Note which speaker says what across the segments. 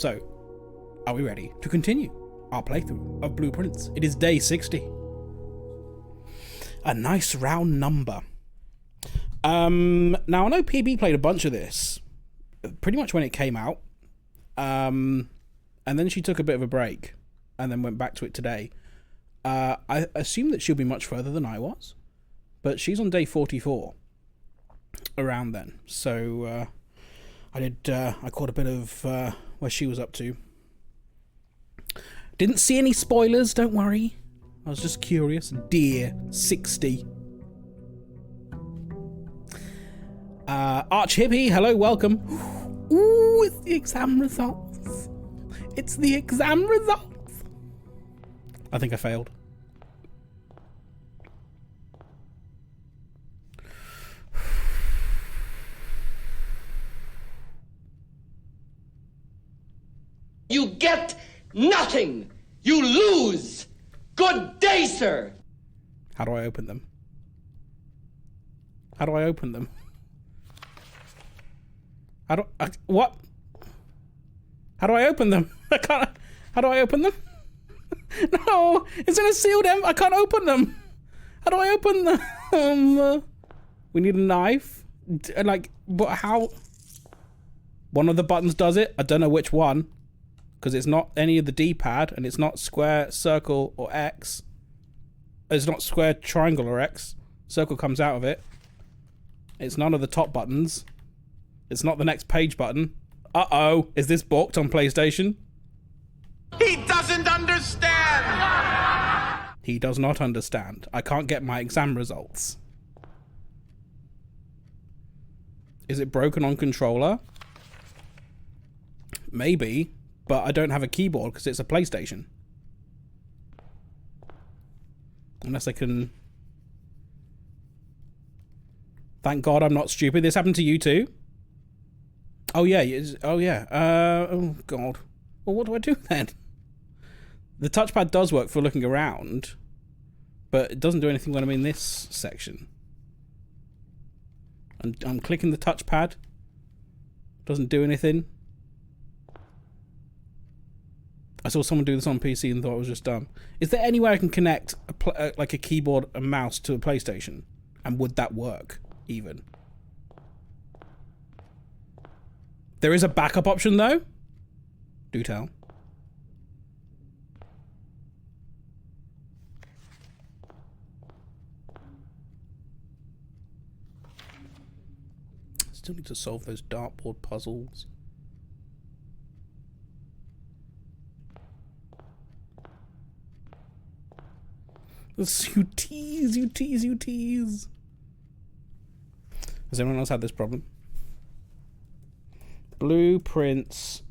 Speaker 1: So, are we ready to continue our playthrough of Blueprints? It is day 60. A nice round number. Now, I know PB played a bunch of this, pretty much when it came out. And then she took a bit of a break, and then went back to it today. I assume that she'll be much further than I was, but she's on day 44 around then. So I caught a bit of where she was up to. Didn't see any spoilers, don't worry. I was just curious. Dear 60. Arch Hippie, hello, welcome. Ooh, it's the exam results. It's the exam results. I think I failed.
Speaker 2: You get nothing. You lose. Good day, sir.
Speaker 1: How do I open them? How do I open them? What? How do I open them? I can't. How do I open them? No, it's in a sealed envelope. I can't open them. How do I open them? We need a knife. But how? One of the buttons does it. I don't know which one, because it's not any of the D-pad, and it's not square, circle, or X. It's not square, triangle, or X. Circle comes out of it. It's none of the top buttons. It's not the next page button. Uh-oh. Is this balked on PlayStation?
Speaker 3: He doesn't understand!
Speaker 1: He does not understand. I can't get my exam results. Is it broken on controller? Maybe, but I don't have a keyboard because it's a PlayStation. Unless I can... Thank God I'm not stupid. This happened to you too? Oh yeah, oh yeah. Oh God. Well, what do I do then? The touchpad does work for looking around, but it doesn't do anything when I'm in this section. I'm clicking the touchpad. Doesn't do anything. I saw someone do this on PC and thought it was just dumb. Is there any way I can connect like a keyboard and mouse to a PlayStation? And would that work, even? There is a backup option, though. Do tell. Still need to solve those dartboard puzzles. You tease, you tease, you tease. Has anyone else had this problem? Blueprints,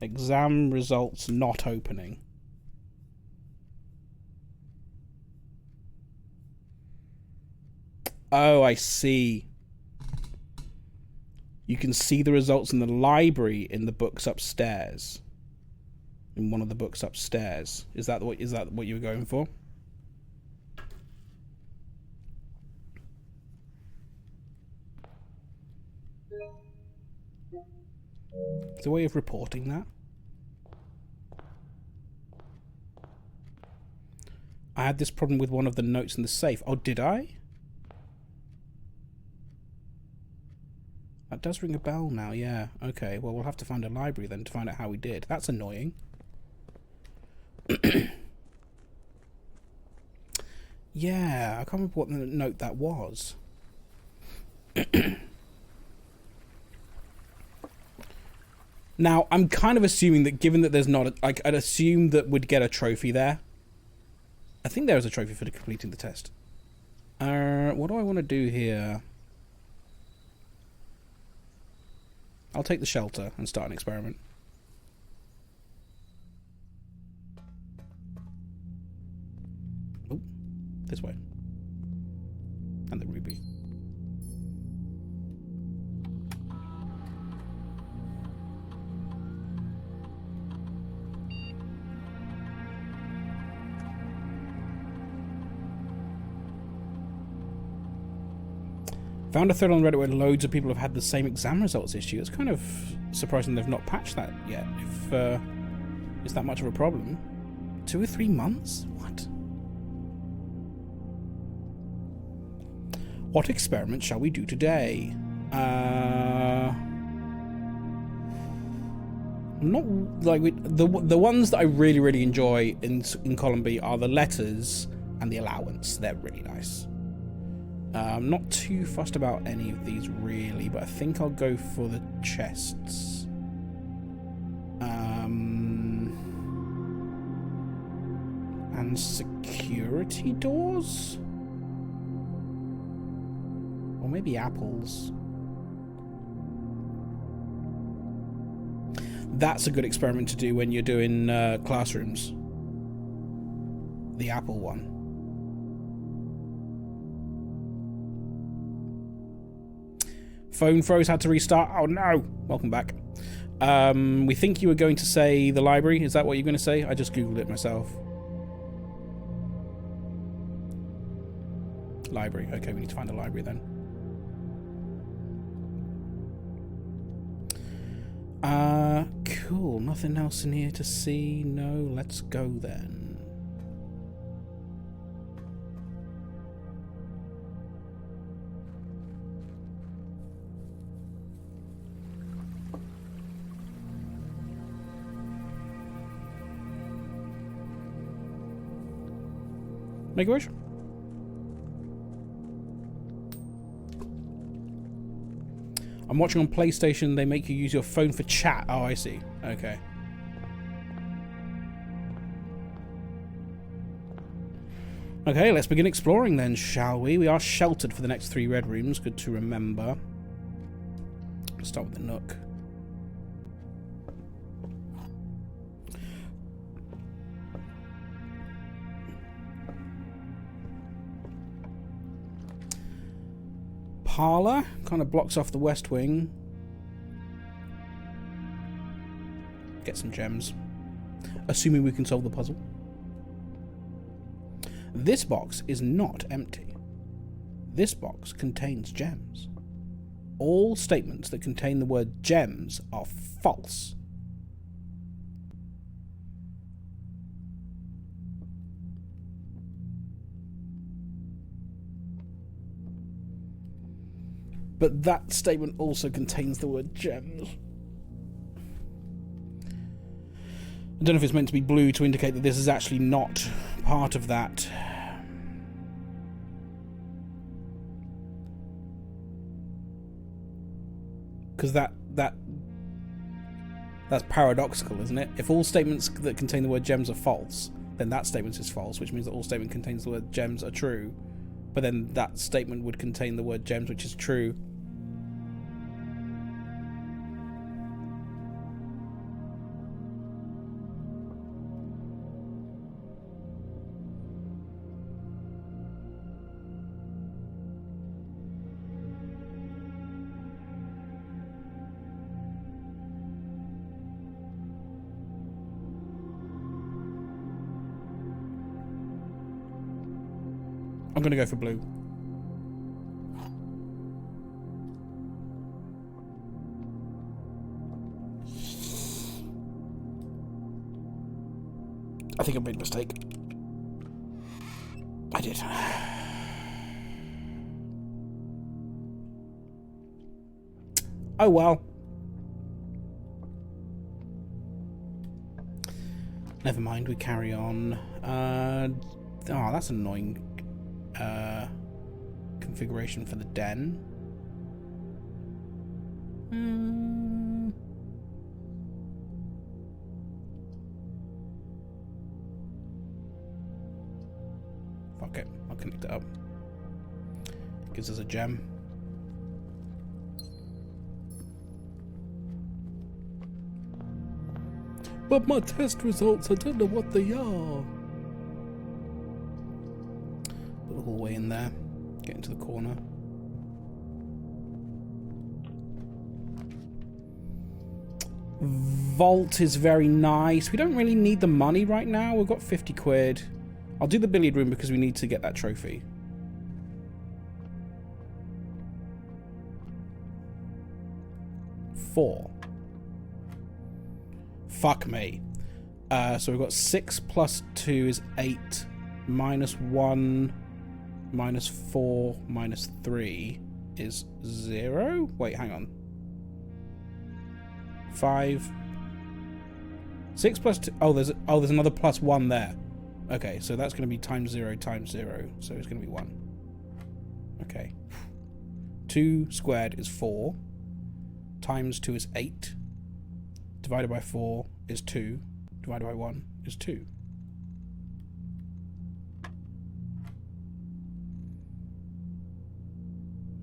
Speaker 1: exam results not opening. Oh, I see. You can see the results in the library in the books upstairs. In one of the books upstairs. Is that what you were going for? Is there a way of reporting that? I had this problem with one of the notes in the safe. Oh, did I? That does ring a bell now, yeah. Okay, well, we'll have to find a library then to find out how we did. That's annoying. Yeah, I can't remember what note that was. Now, I'm kind of assuming that given that there's not... I'd assume that we'd get a trophy there. I think there is a trophy for completing the test. What do I want to do here? I'll take the shelter and start an experiment. Oh, this way. And the ruby. Found a thread on Reddit where loads of people have had the same exam results issue. It's kind of surprising they've not patched that yet. If it's that much of a problem. 2 or 3 months? What? What experiment shall we do today? Not like the ones that I really enjoy in column B are the letters and the allowance. They're really nice. I'm not too fussed about any of these really, but I think I'll go for the chests. And security doors? Or maybe apples. That's a good experiment to do when you're doing classrooms. The apple one. Phone froze, had to restart. Oh no! Welcome back. We think you were going to say the library. Is that what you're going to say? I just googled it myself. Library. Okay, we need to find a library then. Cool. Nothing else in here to see. No, let's go then. Make a wish. I'm watching on PlayStation. They make you use your phone for chat. Oh, I see. Okay. Okay, let's begin exploring then, shall we? We are sheltered for the next 3 red rooms. Good to remember. Let's start with the Nook. Parlor kind of blocks off the west wing. Get some gems. Assuming we can solve the puzzle. This box is not empty. This box contains gems. All statements that contain the word gems are false. But that statement also contains the word gems. I don't know if it's meant to be blue to indicate that this is actually not part of that. Because that's paradoxical, isn't it? If all statements that contain the word gems are false, then that statement is false, which means that all statement contains the word gems are true. But then that statement would contain the word gems, which is true. I'm going to go for blue. I think I made a mistake. I did. Oh well. Never mind, we carry on. Oh, that's annoying. Configuration for the den. Fuck it, I'll connect it up. Gives us a gem. But my test results, I don't know what they are. Put the hallway in there. Get into the corner. Vault is very nice. We don't really need the money right now. We've got 50 quid. I'll do the billiard room because we need to get that trophy. 4. Fuck me. So we've got 6 plus 2 is 8. Minus 1 minus 4 minus 3 is 0. Wait, hang on. 5. 6 plus 2. Oh, there's another plus 1 there. Okay, so that's going to be times 0 times 0. So it's going to be 1. Okay. 2 squared is 4. Times 2 is 8. Divided by 4 is 2. Divided by 1 is 2.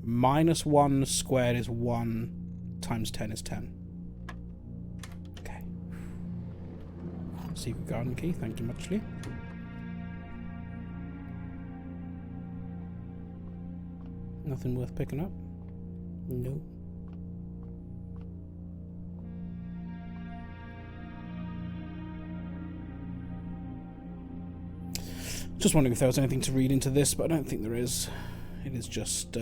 Speaker 1: Minus 1 squared is 1. Times 10 is 10. Okay. Secret garden key. Thank you muchly. Nothing worth picking up? No. Just wondering if there was anything to read into this, but I don't think there is. It is just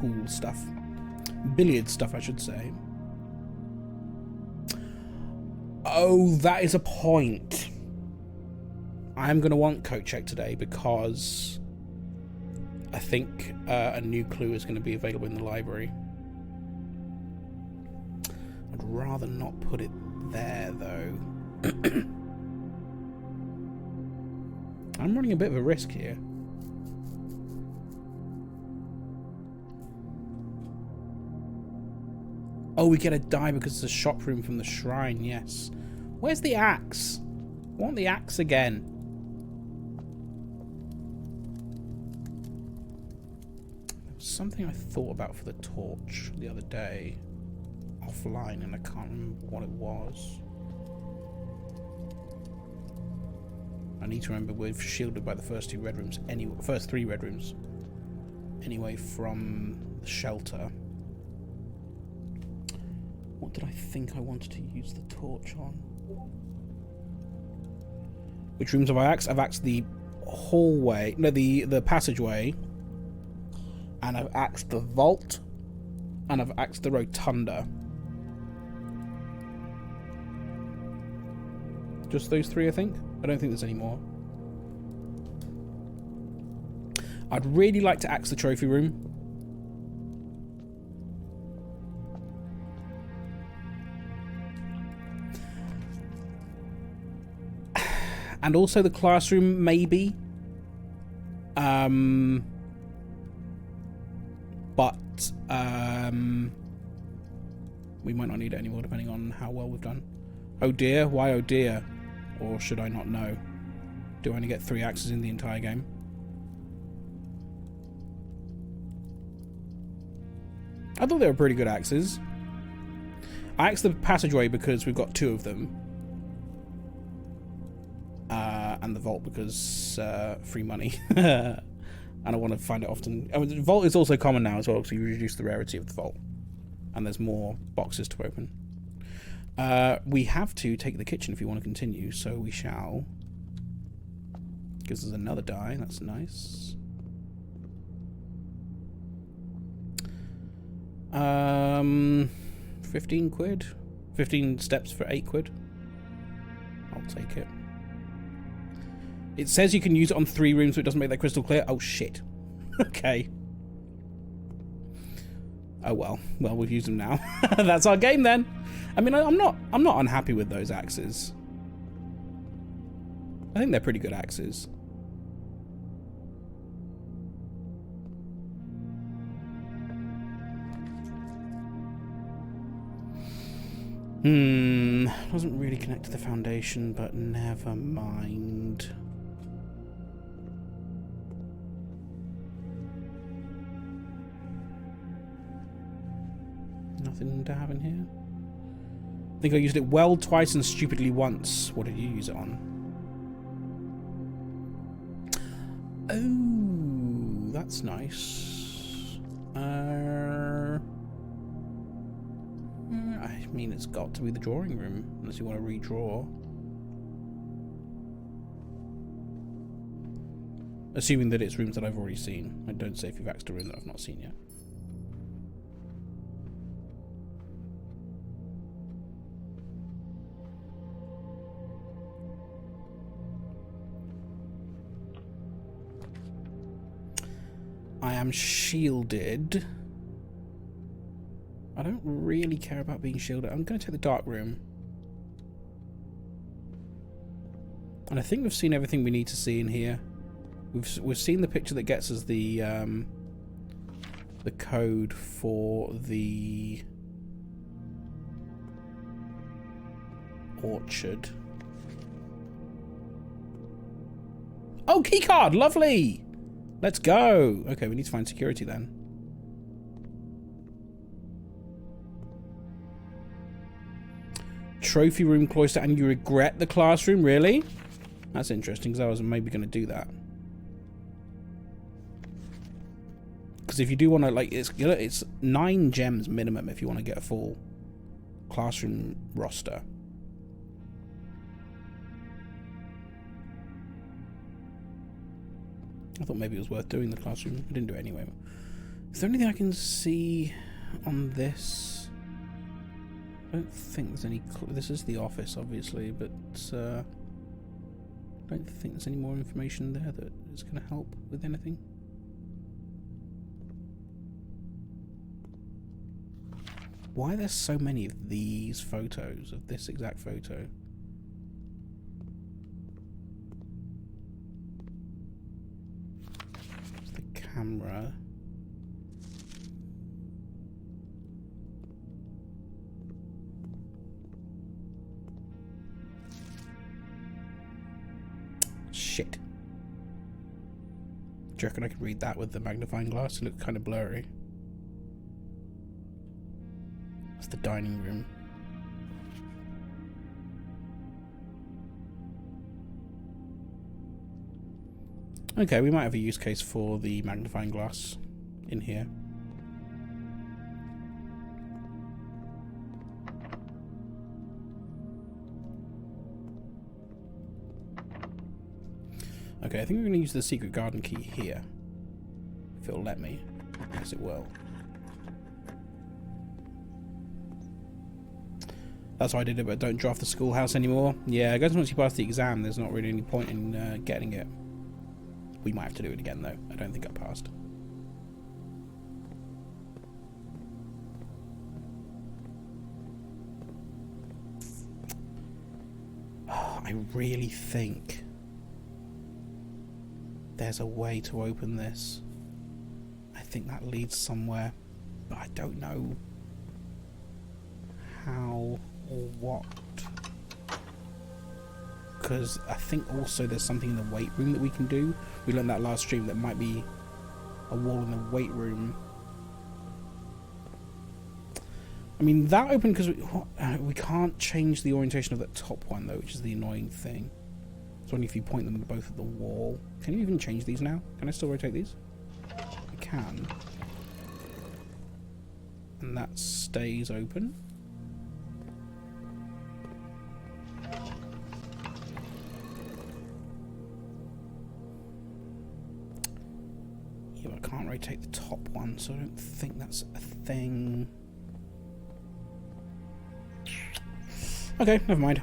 Speaker 1: pool stuff. Billiard stuff, I should say. Oh, that is a point. I am going to want Coat Check today because I think a new clue is going to be available in the library. I'd rather not put it there, though. I'm running a bit of a risk here. Oh, we get a die because it's a shop room from the shrine, yes. Where's the axe? I want the axe again. There was something I thought about for the torch the other day. Offline, and I can't remember what it was. I need to remember we're shielded by the first 2 red rooms, anyway, first 3 red rooms. Anyway, from the shelter. What did I think I wanted to use the torch on? Which rooms have I axed? I've axed the hallway, no, the passageway, and I've axed the vault, and I've axed the rotunda. Just those 3, I think. I don't think there's any more. I'd really like to axe the trophy room. And also the classroom, maybe. But we might not need it anymore, depending on how well we've done. Oh dear, why oh dear? Or should I not know? Do I only get 3 axes in the entire game? I thought they were pretty good axes. I axed the passageway because we've got 2 of them. And the vault because free money. And I want to find it often. I mean, the vault is also common now as well, so you reduce the rarity of the vault. And there's more boxes to open. We have to take the kitchen if you want to continue, so we shall. Gives us another die, that's nice. 15 quid? 15 steps for 8 quid? I'll take it. It says you can use it on 3 rooms, so it doesn't make that crystal clear. Oh shit. Okay. Oh well. Well, we've used them now. That's our game then. I mean, I'm not unhappy with those axes. I think they're pretty good axes. Doesn't really connect to the foundation, but never mind. Nothing to have in here. I think I used it well twice and stupidly once. What did you use it on? Oh, that's nice. I mean, it's got to be the drawing room, unless you want to redraw. Assuming that it's rooms that I've already seen. I don't say if you've axed a room that I've not seen yet. I am shielded. I don't really care about being shielded. I'm going to take the dark room. And I think we've seen everything we need to see in here. We've seen the picture that gets us the code for the orchard. Oh, keycard! Lovely! Let's go! Okay, we need to find security then. Trophy room cloister, and you regret the classroom? Really? That's interesting, because I was maybe going to do that. Because if you do want to, like, it's 9 gems minimum if you want to get a full classroom roster. I thought maybe it was worth doing the classroom. I didn't do it anyway. Is there anything I can see on this? I don't think there's any... This is the office, obviously, but I don't think there's any more information there that is going to help with anything. Why are there so many of these photos, of this exact photo? It's the camera. Shit. Do you reckon I could read that with the magnifying glass? It looked kind of blurry. That's the dining room. Okay, we might have a use case for the magnifying glass in here. Okay, I think we're going to use the secret garden key here. If it'll let me. Yes, it will. That's why I did it, but don't draft the schoolhouse anymore. Yeah, I guess once you pass the exam, there's not really any point in getting it. We might have to do it again, though. I don't think I passed. Oh, I really think there's a way to open this. I think that leads somewhere, but I don't know how or what. Because I think also there's something in the weight room that we can do. We learned that last stream, that might be a wall in the weight room. I mean, that opened because we can't change the orientation of that top one, though, which is the annoying thing. It's only if you point them both at the wall. Can you even change these now? Can I still rotate these? I can. And that stays open. Yeah, but I can't rotate the top one, so I don't think that's a thing. Okay, never mind.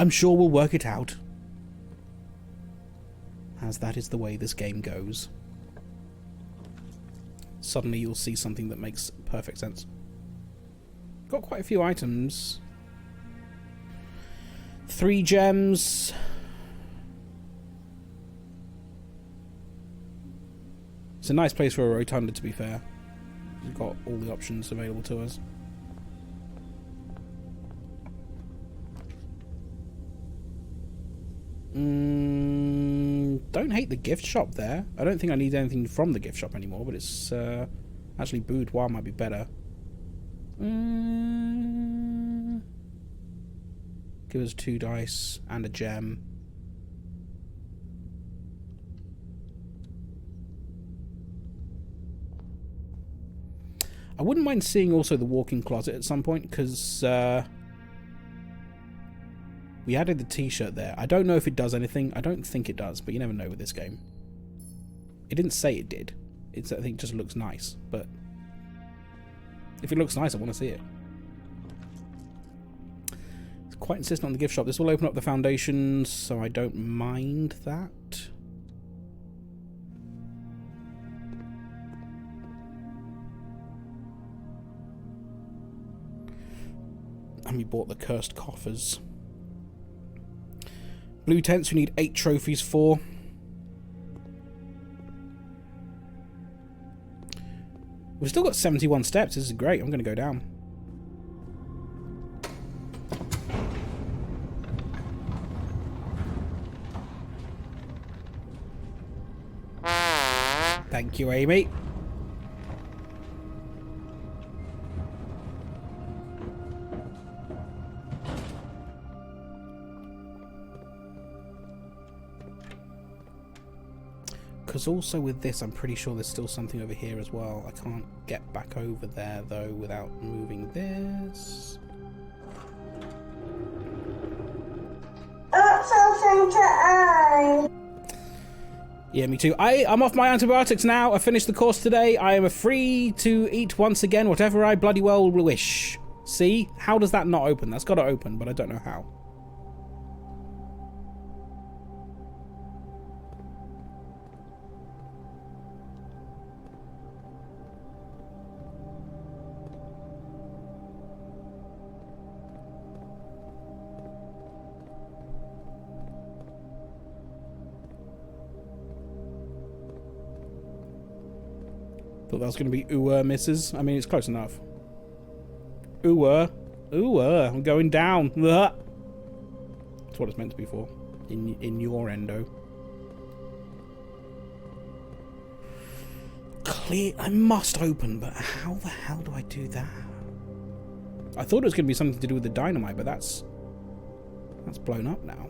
Speaker 1: I'm sure we'll work it out, as that is the way this game goes. Suddenly you'll see something that makes perfect sense. Got quite a few items. 3 gems. It's a nice place for a rotunda, to be fair. We've got all the options available to us. Don't hate the gift shop there. I don't think I need anything from the gift shop anymore, but it's actually boudoir might be better. Give us 2 dice and a gem. I wouldn't mind seeing also the walk-in closet at some point, because we added the t-shirt there. I don't know if it does anything. I don't think it does, but you never know with this game. It didn't say it did. I think it just looks nice, but if it looks nice, I want to see it. It's quite insistent on the gift shop. This will open up the foundations, so I don't mind that. And we bought the cursed coffers. Blue tents we need 8 trophies for. We've still got 71 steps. This is great. I'm going to go down. Thank you, Amy. Because also with this, I'm pretty sure there's still something over here as well. I can't get back over there, though, without moving this. Yeah, me too. I'm off my antibiotics now. I finished the course today. I am free to eat once again whatever I bloody well wish. See? How does that not open? That's got to open, but I don't know how. Thought that was going to be misses. I mean, it's close enough. I'm going down. That's what it's meant to be for. In your endo. Clear. I must open, but how the hell do I do that? I thought it was going to be something to do with the dynamite, but that's blown up now.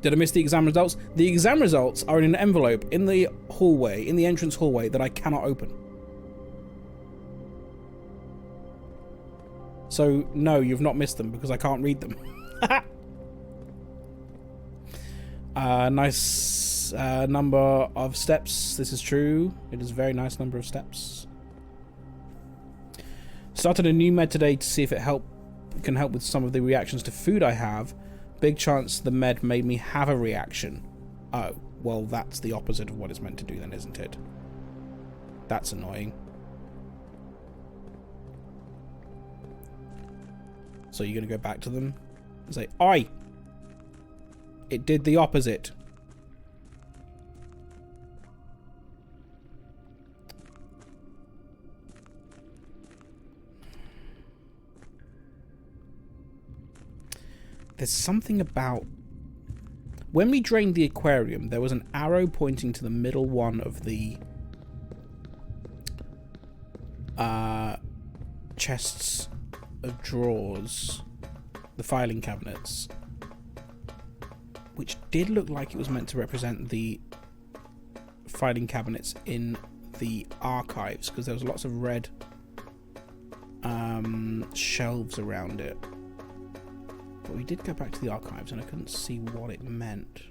Speaker 1: Did I miss the exam results? The exam results are in an envelope in the hallway, in the entrance hallway, that I cannot open. So, no, you've not missed them because I can't read them. Nice number of steps. This is true. It is a very nice number of steps. Started a new med today to see if it can help with some of the reactions to food I have. Big chance the med made me have a reaction. Oh, well, that's the opposite of what it's meant to do then, isn't it? That's annoying. So you're going to go back to them and say, "Oi! It did the opposite." There's something about... When we drained the aquarium, there was an arrow pointing to the middle one of the chests of drawers, the filing cabinets, which did look like it was meant to represent the filing cabinets in the archives, because there was lots of red shelves around it. But we did go back to the archives and I couldn't see what it meant.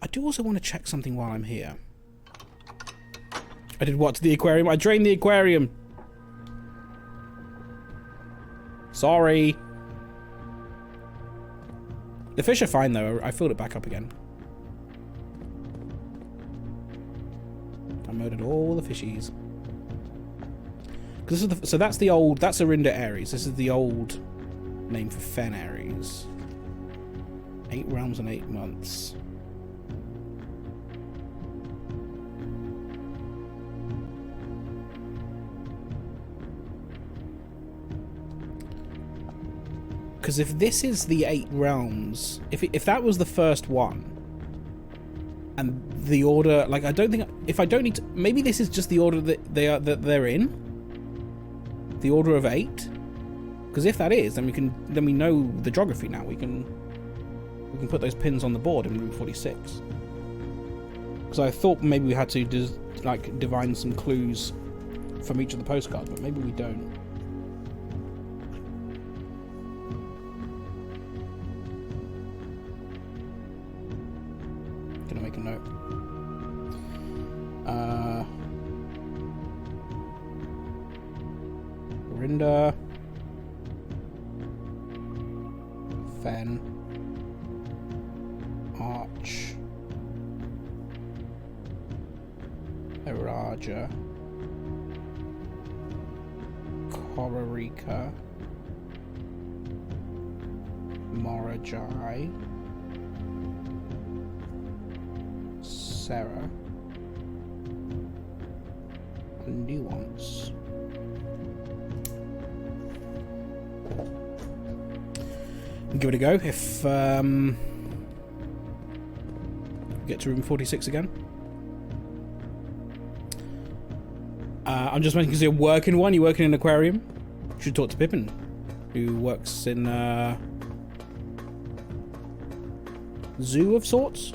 Speaker 1: I do also want to check something while I'm here. I did what to the aquarium? I drained the aquarium. Sorry. The fish are fine though. I filled it back up again. I murdered all the fishies. So that's the old... That's Arinda Ares. This is the old name for Fen Ares. 8 realms and 8 months. Because if this is the 8 realms, if that was the first one, and the order, like, I don't think, if I don't need to, maybe this is just the order that they're in, the order of 8. Because if that is, then we know the geography now. We can put those pins on the board in room 46. Because I thought maybe we had to divine some clues from each of the postcards, but maybe we don't. Gonna make a note. Arinda. Fen. Arch. Araja. Horarica, Morajai, Sarah, Nuance. Give it a go if get to room 46 again. I'm just mentioning because you're working one. You're working in an aquarium. You should talk to Pippin, who works in zoo of sorts.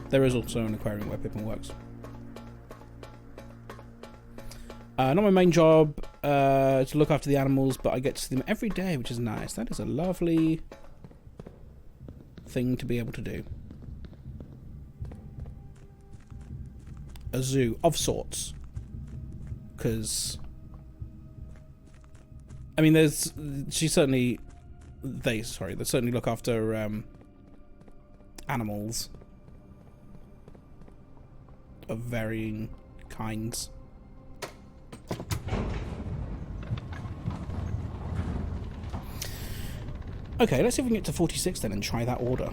Speaker 1: There is also an aquarium where Pippin works. Not my main job to look after the animals, but I get to see them every day, which is nice. That is a lovely thing to be able to do. A zoo of sorts. Because, I mean, they certainly look after animals of varying kinds. Okay, let's see if we can get to 46 then and try that order.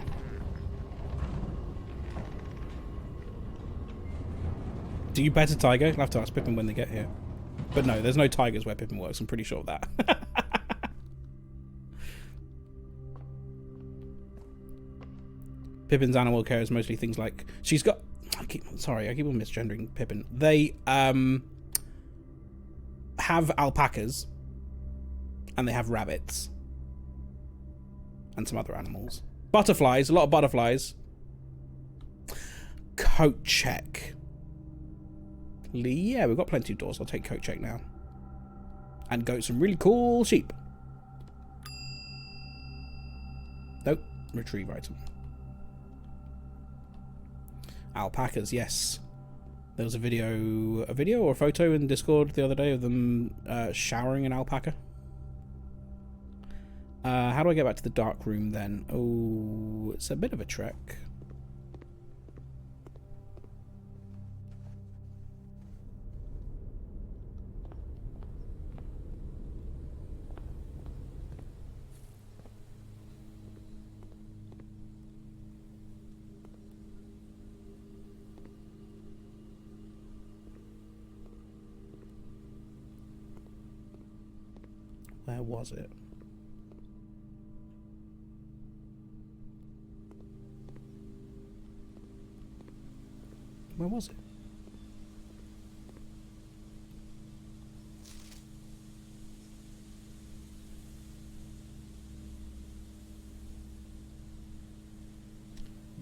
Speaker 1: Do you bet a tiger? I'll have to ask Pippin when they get here. But no, there's no tigers where Pippin works, I'm pretty sure of that. Pippin's animal care is mostly things like... She's got... I keep on misgendering Pippin. They have alpacas. And they have rabbits. And some other animals. Butterflies, a lot of butterflies. Coat check. Yeah, we've got plenty of doors. I'll take coat check now. And goat some really cool sheep. Nope. Retrieve item. Alpacas, yes. There was a video or a photo in Discord the other day of them showering an alpaca. How do I get back to the dark room then? Oh, it's a bit of a trek. Where was it? Where was it?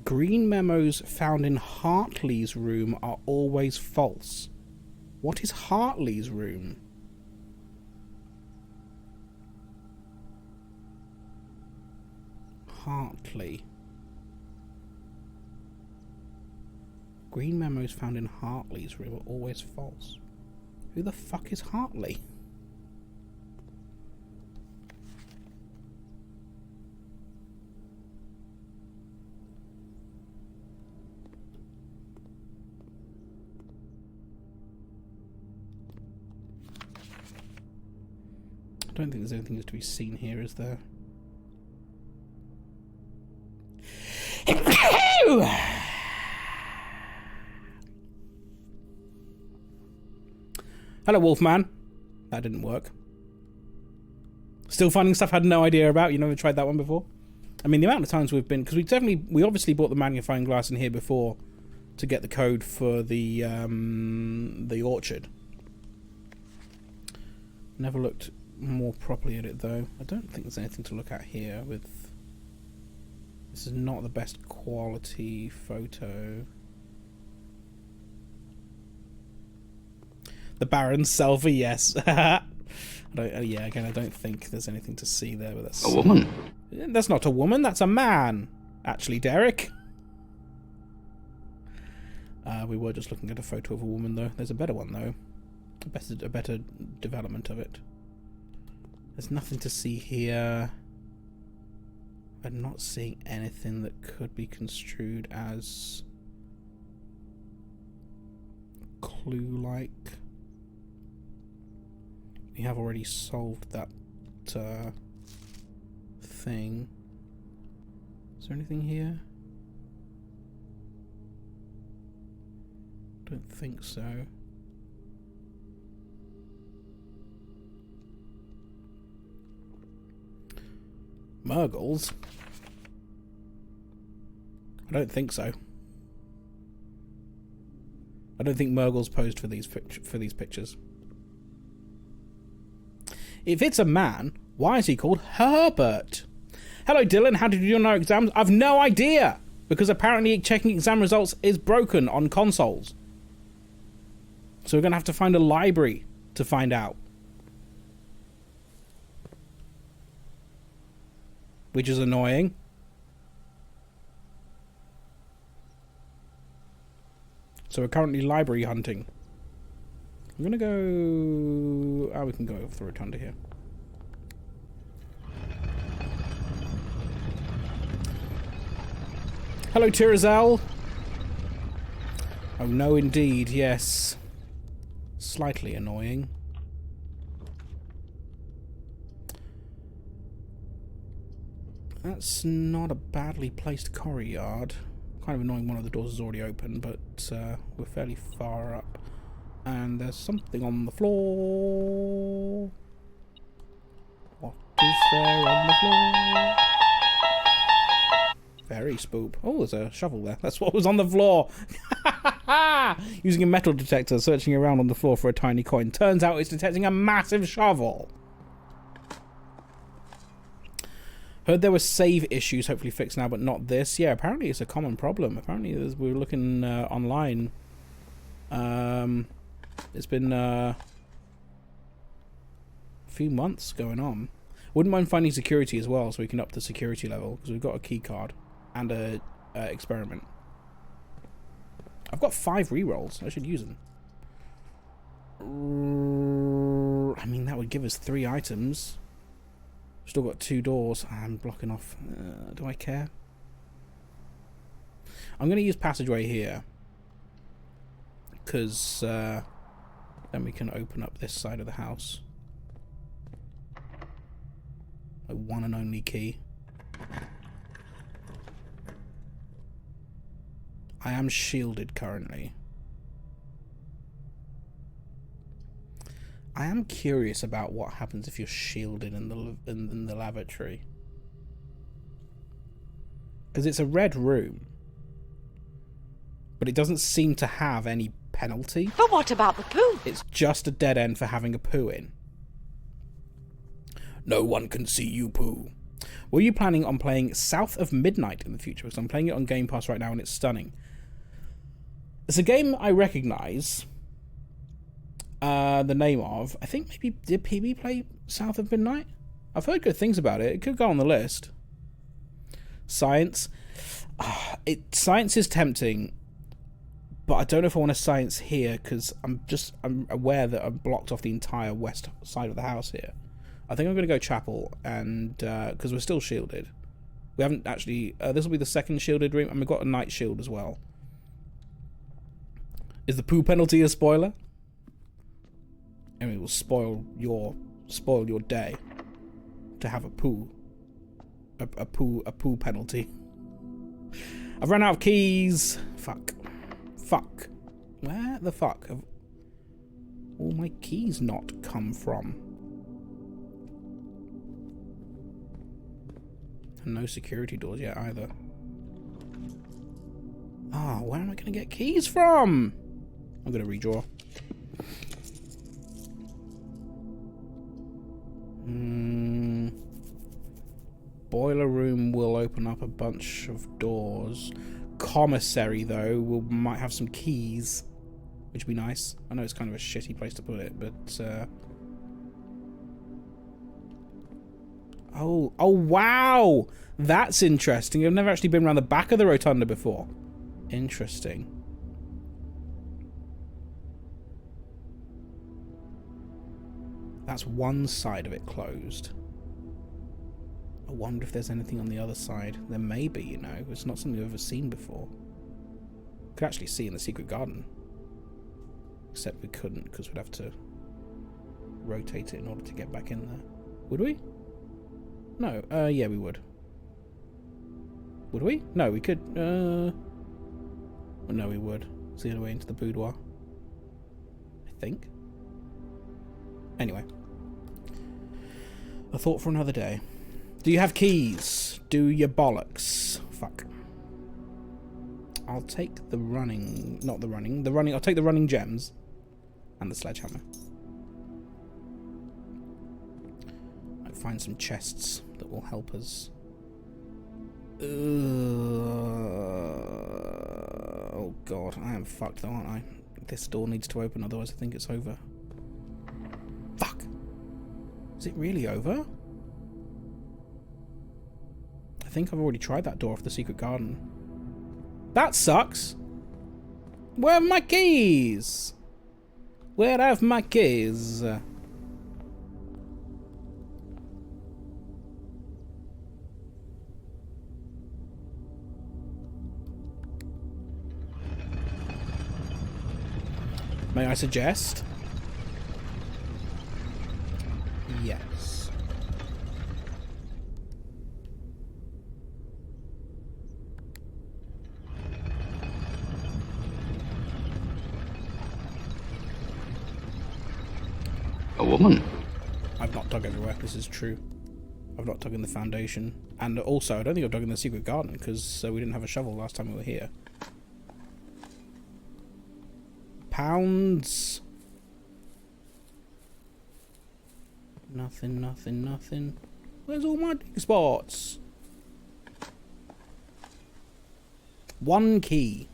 Speaker 1: Green memos found in Hartley's room are always false. What is Hartley's room? Hartley. Green memos found in Hartley's room are always false. Who the fuck is Hartley? I don't think there's anything to be seen here, is there? Hello, Wolfman. That didn't work. Still finding stuff I had no idea about. You never tried that one before? I mean, the amount of times we've been... Because we obviously bought the magnifying glass in here before to get the code for the orchard. Never looked more properly at it, though. I don't think there's anything to look at here with... This is not the best quality photo. The Baron's selfie, yes. I don't think there's anything to see there. But that's
Speaker 2: a woman.
Speaker 1: That's not a woman. That's a man. Actually, Derek. We were just looking at a photo of a woman, though. There's a better one, though. A better development of it. There's nothing to see here. I'm not seeing anything that could be construed as clue-like. We have already solved that thing. Is there anything here? Don't think so. Murgles? I don't think so. I don't think Murgles posed for these pictures. If it's a man, why is he called Herbert? Hello, Dylan. How did you do on our exams? I've no idea, because apparently checking exam results is broken on consoles. So we're going to have to find a library to find out. Which is annoying. So we're currently library hunting. I'm going to go... Oh, we can go over the rotunda here. Hello, Tirazel. Oh, no, indeed, yes. Slightly annoying. That's not a badly placed courtyard. Kind of annoying one of the doors is already open, but we're fairly far up. And there's something on the floor. What is there on the floor? Very spoop. Oh, there's a shovel there. That's what was on the floor. Using a metal detector, searching around on the floor for a tiny coin. Turns out it's detecting a massive shovel. Heard there were save issues, hopefully fixed now, but not this. Yeah, apparently it's a common problem. Apparently, as we were looking online, it's been a few months going on. Wouldn't mind finding security as well, so we can up the security level, because we've got a key card and a experiment. I've got 5 rerolls. I should use them. I mean, that would give us 3 items. Still got 2 doors. I'm blocking off. Do I care? I'm going to use passageway here, because then we can open up this side of the house. My one and only key. I am shielded currently. I am curious about what happens if you're shielded in the lavatory. Because it's a red room. But it doesn't seem to have any penalty.
Speaker 4: But what about the poo?
Speaker 1: It's just a dead end for having a poo in. No one can see you poo. Were you planning on playing South of Midnight in the future? Because I'm playing it on Game Pass right now and it's stunning. It's a game I recognise the name of. I think maybe, did PB play South of Midnight? I've heard good things about it. It could go on the list. Science. Science is tempting, but I don't know if I want to science here, because I'm aware that I'm blocked off the entire west side of the house here. I think I'm going to go chapel, and because we're still shielded. We haven't actually... this will be the second shielded room, and we've got a night shield as well. Is the poo penalty a spoiler? I mean, it will spoil your day to have a poo. A poo penalty. I've run out of keys. Fuck. Where the fuck have all my keys not come from? And no security doors yet either. Ah, where am I going to get keys from? I'm going to redraw. Boiler room will open up a bunch of doors. Commissary, though, might have some keys, which would be nice. I know it's kind of a shitty place to put it, but... Oh, wow! That's interesting. I've never actually been around the back of the rotunda before. Interesting. That's one side of it closed. I wonder if there's anything on the other side. There may be, you know. It's not something I've ever seen before. Could actually see in the secret garden. Except we couldn't, because we'd have to rotate it in order to get back in there. Would we? No. Yeah, we would. Would we? No, we could. Well, no, we would. It's the other way into the boudoir. I think. Anyway. A thought for another day. Do you have keys? Do your bollocks. Fuck. I'll take the running... Not the running. The running... I'll take the running gems. And the sledgehammer. I'll find some chests that will help us. Oh god, I am fucked though, aren't I? This door needs to open, otherwise I think it's over. Fuck! Is it really over? I think I've already tried that door off the secret garden. That sucks! Where are my keys? Where have my keys? May I suggest? Yes.
Speaker 4: A woman?
Speaker 1: I've not dug everywhere, this is true. I've not dug in the foundation. And also, I don't think I've dug in the secret garden, because we didn't have a shovel last time we were here. Pounds. Nothing, nothing, nothing. Where's all my dig spots? 1 key.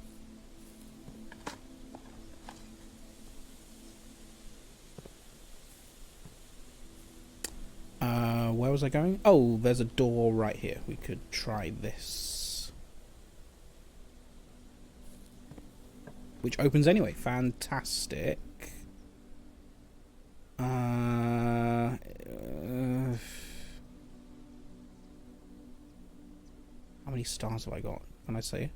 Speaker 1: Where was I going? Oh, there's a door right here. We could try this. Which opens anyway. Fantastic. How many stars have I got? Can I say?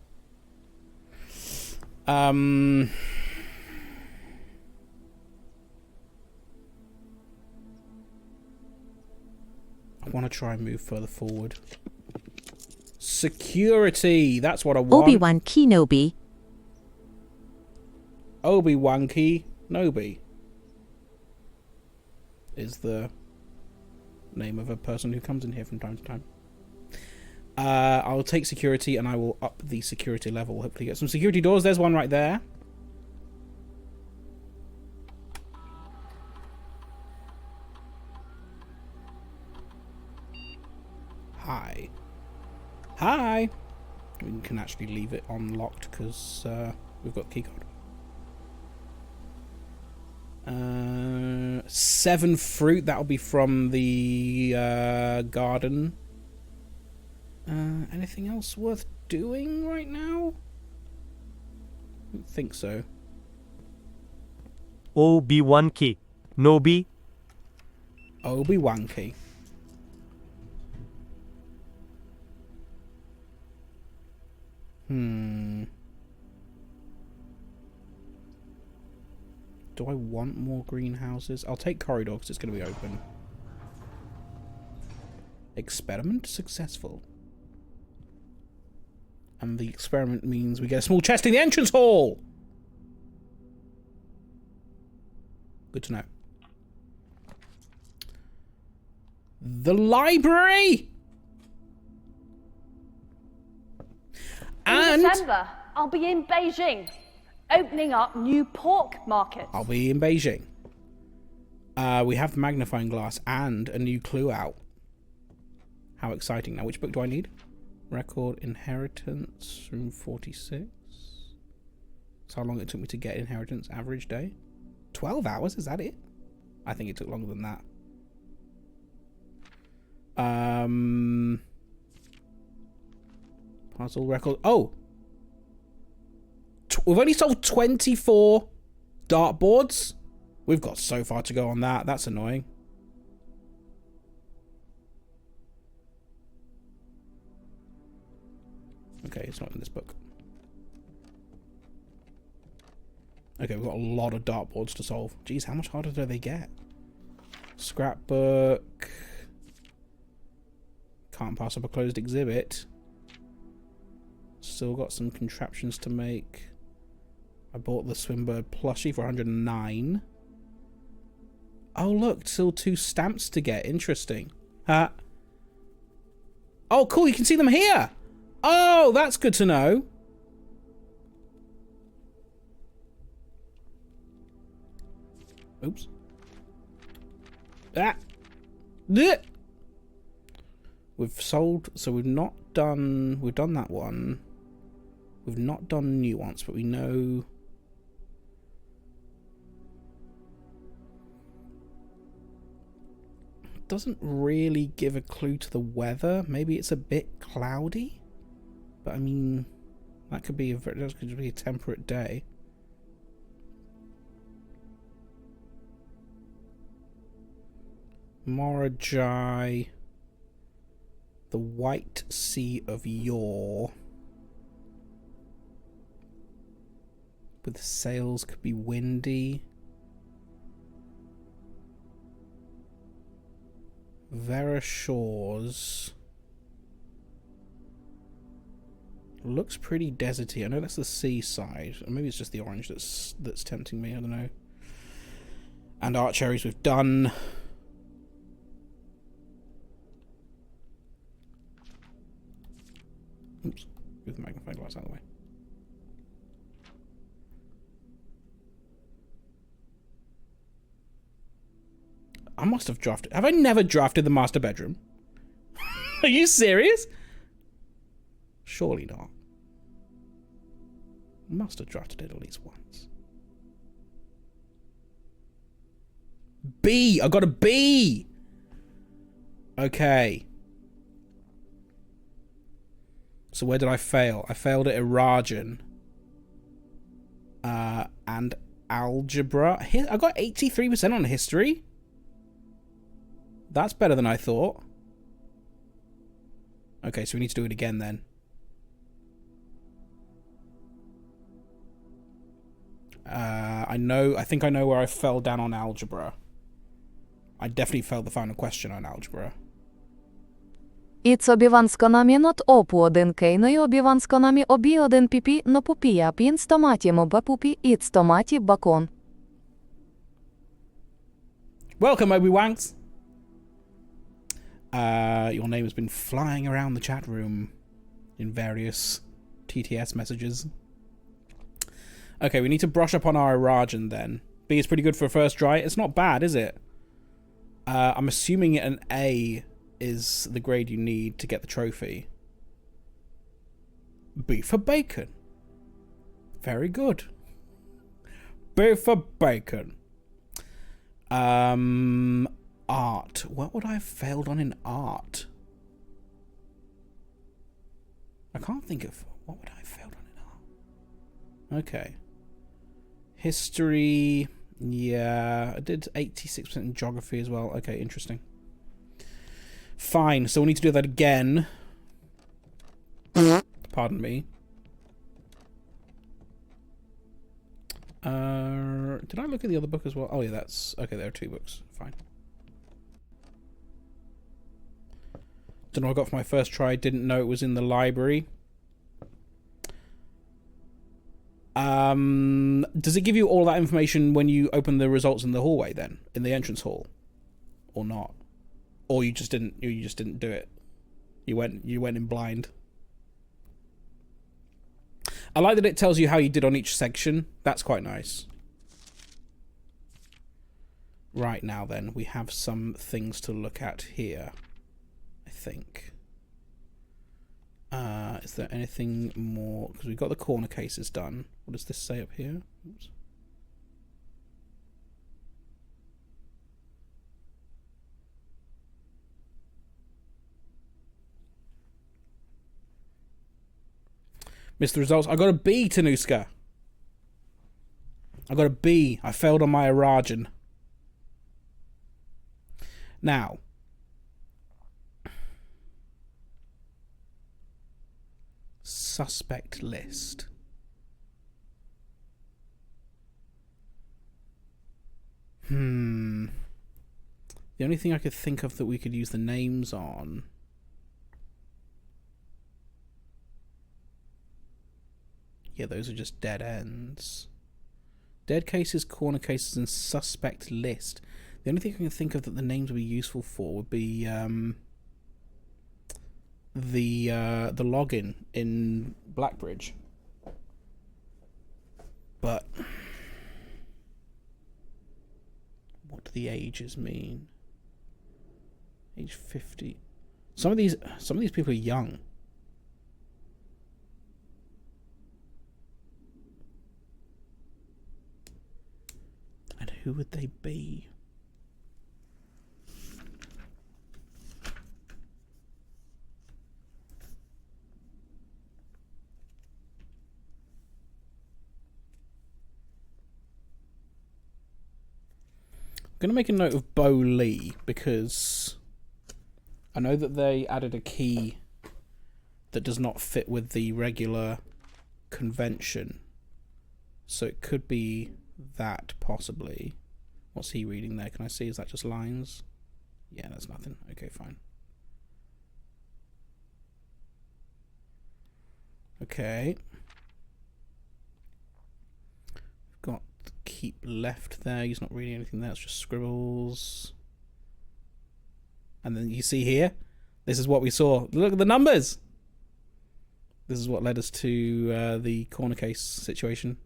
Speaker 1: I want to try and move further forward. Security! That's what I want.
Speaker 5: Obi-Wan Kenobi.
Speaker 1: Obi-Wan Kenobi is the name of a person who comes in here from time to time. I'll take security and I will up the security level. Hopefully get some security doors. There's one right there. Hi. Hi! We can actually leave it unlocked because we've got the keycard. 7 fruit. That'll be from the garden. Anything else worth doing right now? I don't think so.
Speaker 6: Obi-Wan Kenobi.
Speaker 1: Obi-Wan Key. Do I want more greenhouses? I'll take corridor because it's going to be open. Experiment successful. And the experiment means we get a small chest in the entrance hall! Good to know. The library!
Speaker 7: In December, I'll be in Beijing, opening up new pork markets.
Speaker 1: I'll be in Beijing. We have the magnifying glass and a new clue out. How exciting. Now, which book do I need? Record Inheritance, room 46. That's how long it took me to get Inheritance, average day. 12 hours, is that it? I think it took longer than that. Puzzle record. Oh! We've only sold 24 dartboards. We've got so far to go on that. That's annoying. Okay, it's not in this book. Okay, we've got a lot of dartboards to solve. Jeez, how much harder do they get? Scrapbook. Can't pass up a closed exhibit. Still got some contraptions to make. I bought the Swimbird plushie for 109. Oh look, still 2 stamps to get. Interesting. Oh cool, you can see them here. Oh, that's good to know. Oops. Ah. Blech. We've sold, so we've done that one. We've not done Nuance, but we know. Doesn't really give a clue to the weather. Maybe it's a bit cloudy, but I mean, that could be a temperate day. Morajai, the White Sea of Yore. With sails, could be windy. Vera Shores. Looks pretty deserty. I know that's the seaside. Or maybe it's just the orange that's tempting me. I don't know. And Archcherries we've done. Oops. Move the magnifying glass out of the way. I must have drafted. Have I never drafted the master bedroom? Are you serious? Surely not. Must have drafted it at least once. B! I got a B! Okay. So where did I fail? I failed at Eragon. And algebra. I got 83% on history. That's better than I thought. Okay, so we need to do it again then. I think I know where I fell down on algebra. I definitely failed the final question on algebra.
Speaker 4: It's obivan skonami not opu один кейною obivan skonami obi один pipi no pupia pin stomati moba pupi it stomati bakon.
Speaker 1: Welcome, Obi-Wanks. Your name has been flying around the chat room in various TTS messages. Okay, we need to brush up on our Eragon then. B is pretty good for a first try. It's not bad, is it? I'm assuming an A is the grade you need to get the trophy. B for bacon. Very good. B for bacon. Art. What would I have failed on in art? I can't think of... What would I have failed on in art? Okay. History... Yeah, I did 86% in geography as well. Okay, interesting. Fine, so we need to do that again. Pardon me. Did I look at the other book as well? Oh yeah, that's... Okay, there are 2 books. Fine. Don't know what I got for my first try. Didn't know it was in the library. Does it give you all that information when you open the results in the hallway then? In the entrance hall? Or not? Or you just didn't do it? You went in blind. I like that it tells you how you did on each section. That's quite nice. Right, now then, we have some things to look at here, I think. Is there anything more? Because we've got the corner cases done. What does this say up here? Oops. Missed the results. I got a B, Tanuska. I got a B. I failed on my Eragon. Now, suspect list. The only thing I could think of that we could use the names on... Yeah, those are just dead ends. Dead cases, corner cases, and suspect list. The only thing I can think of that the names would be useful for would be the login in Blackbridge. But what do the ages mean? Age 50. Some of these people are young. And who would they be? I'm going to make a note of Bo Lee because I know that they added a key that does not fit with the regular convention. So it could be that, possibly. What's he reading there? Can I see? Is that just lines? Yeah, that's nothing. Okay, fine. Okay. Got keep left there. He's not reading anything there. It's just scribbles. And then you see here, this is what we saw. Look at the numbers. This is what led us to the corner case situation.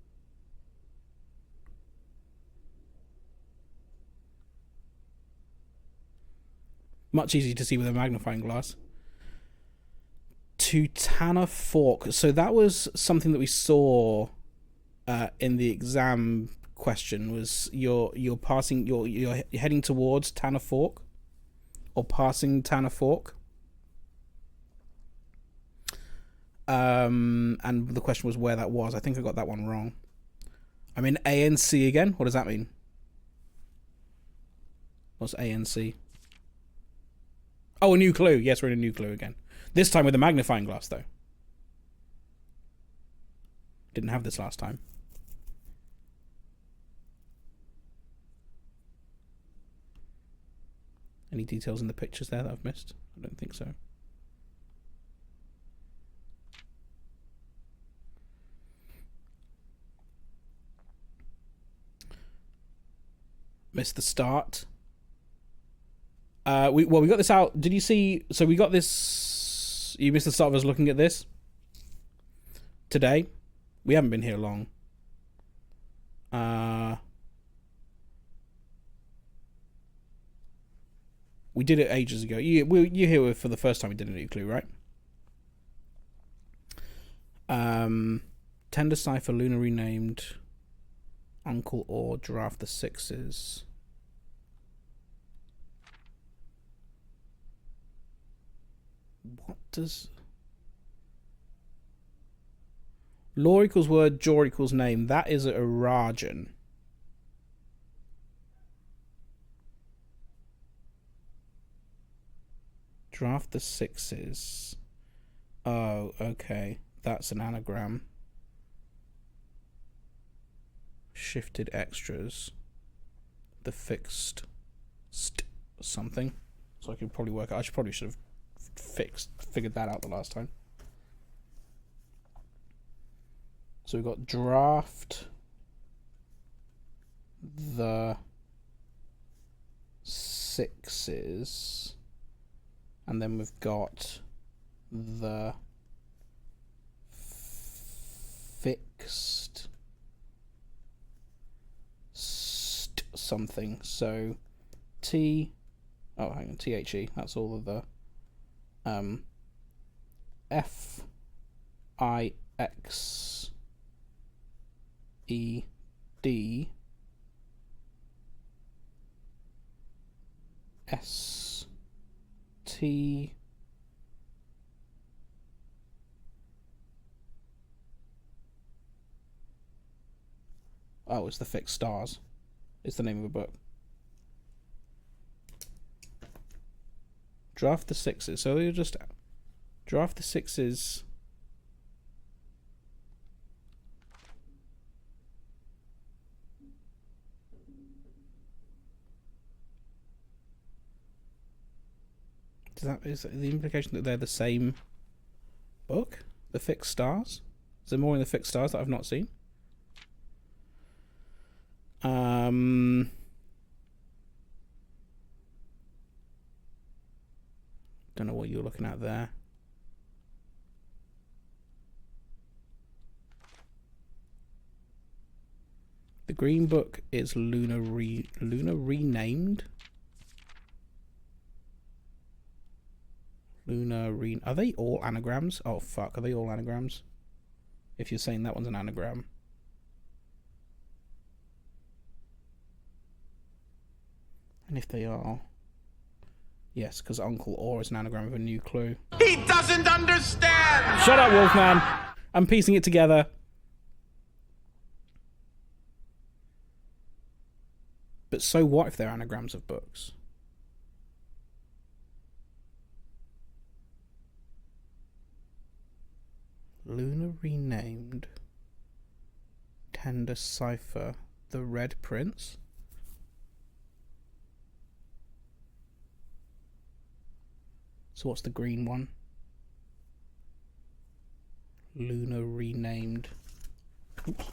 Speaker 1: Much easier to see with a magnifying glass. To Tanner Fork. So that was something that we saw in the exam question. Was you're passing, you're heading towards Tanner Fork, or passing Tanner Fork. And the question was where that was. I think I got that one wrong. I'm in ANC again. What does that mean? What's ANC? Oh, a new clue. Yes, we're in a new clue again. This time with a magnifying glass, though. Didn't have this last time. Any details in the pictures there that I've missed? I don't think so. Missed the start. We got this out. Did you see? So we got this. You missed the start of us looking at this today. We haven't been here long. We did it ages ago. You here for the first time we did a new clue, right? Tender Cipher, Luna renamed, Uncle Or, Draft the Sixes. What does... Law equals word, jaw equals name. That is a Rajan. Draft the Sixes. Oh, okay. That's an anagram. Shifted extras. The fixed something. So I could probably work out. I should have figured that out the last time. So we've got draft the sixes, and then we've got the fixed something. So T, oh hang on, THE, that's all of the FIX ED ST oh, it's the Fixed Stars. It's the name of a book. Draft the Sixes. So you just draft the sixes. is the implication that they're the same book? The Fixed Stars? Is there more in the Fixed Stars that I've not seen? Don't know what you're looking at there. The Green Book is Luna renamed. Are they all anagrams? Oh fuck, are they all anagrams? If you're saying that one's an anagram. And if they are, yes, because Uncle Or is an anagram of a new clue.
Speaker 3: He doesn't understand!
Speaker 1: Shut up, Wolfman! I'm piecing it together. But so what if they're anagrams of books? Luna renamed. Tender Cipher. The Red Prince. So what's the green one? Luna renamed. Oops.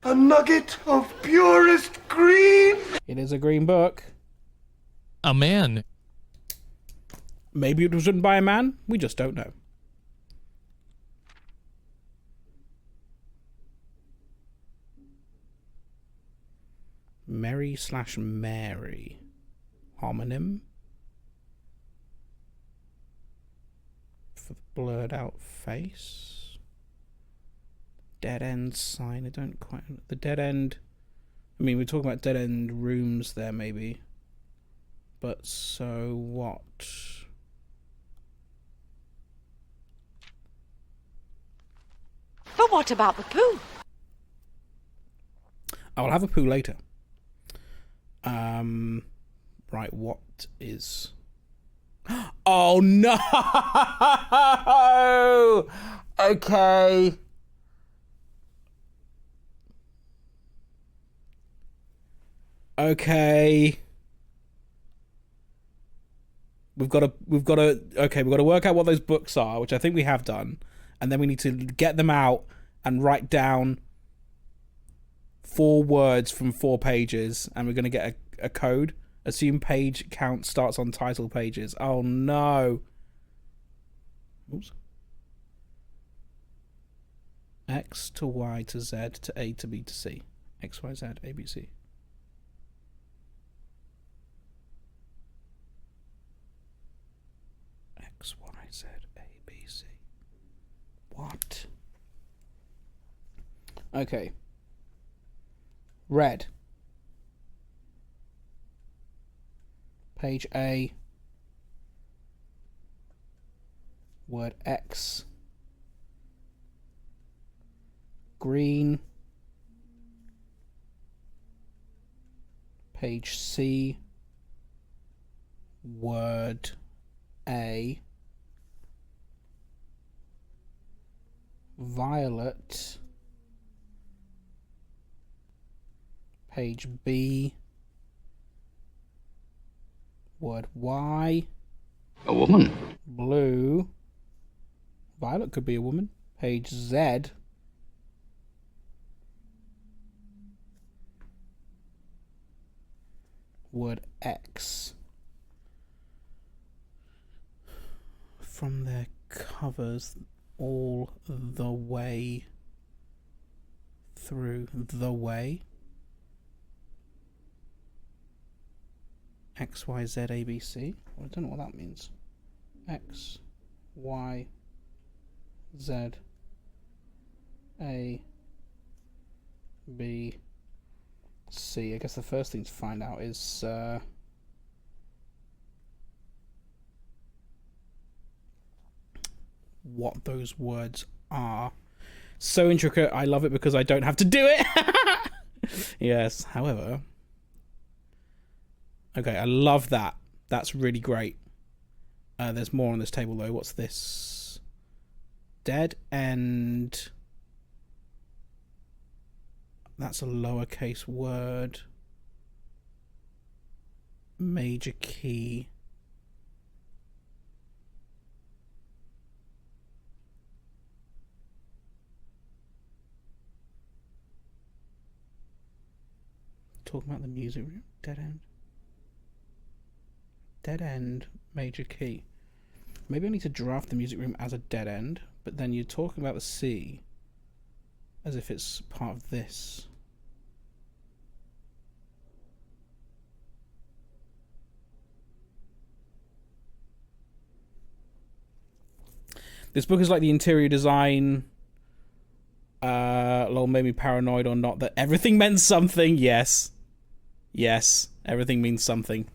Speaker 3: A nugget of purest green!
Speaker 1: It is a green book.
Speaker 5: A man.
Speaker 1: Maybe it was written by a man. We just don't know. Mary/Mary. Homonym. For the blurred out face. Dead end sign. I don't quite. The dead end. I mean, we're talking about dead end rooms there, maybe. But so what?
Speaker 8: But what about the poo?
Speaker 1: I'll have a poo later. Right, what is... Oh, no! Okay. Okay. We've got to work out what those books are, which I think we have done. And then we need to get them out and write down 4 words from 4 pages, and we're going to get a code. Assume page count starts on title pages. Oh no. Oops. X to Y to Z to A to B to C. X, Y, Z, A, B, C. X, Y, Z, A, B, C. What? Okay. Red. Page A. Word X. Green. Page C. Word A. Violet. Page B. Word Y.
Speaker 2: A woman.
Speaker 1: Blue. Violet could be a woman. Page Z. Word X. From their covers all the way through the way. X, Y, Z, A, B, C. Well, I don't know what that means. X, Y, Z, A, B, C. I guess the first thing to find out is what those words are. So intricate, I love it because I don't have to do it. Yes, however... Okay, I love that. That's really great. There's more on this table, though. What's this? Dead end. That's a lowercase word. major key. Talking about the music room. Dead end. Dead end, major key. Maybe I need to draft the music room as a dead end, but then you're talking about the C as if it's part of this. This book is like the interior design. Lol made me paranoid or not that everything meant something. Yes. Yes. Everything means something.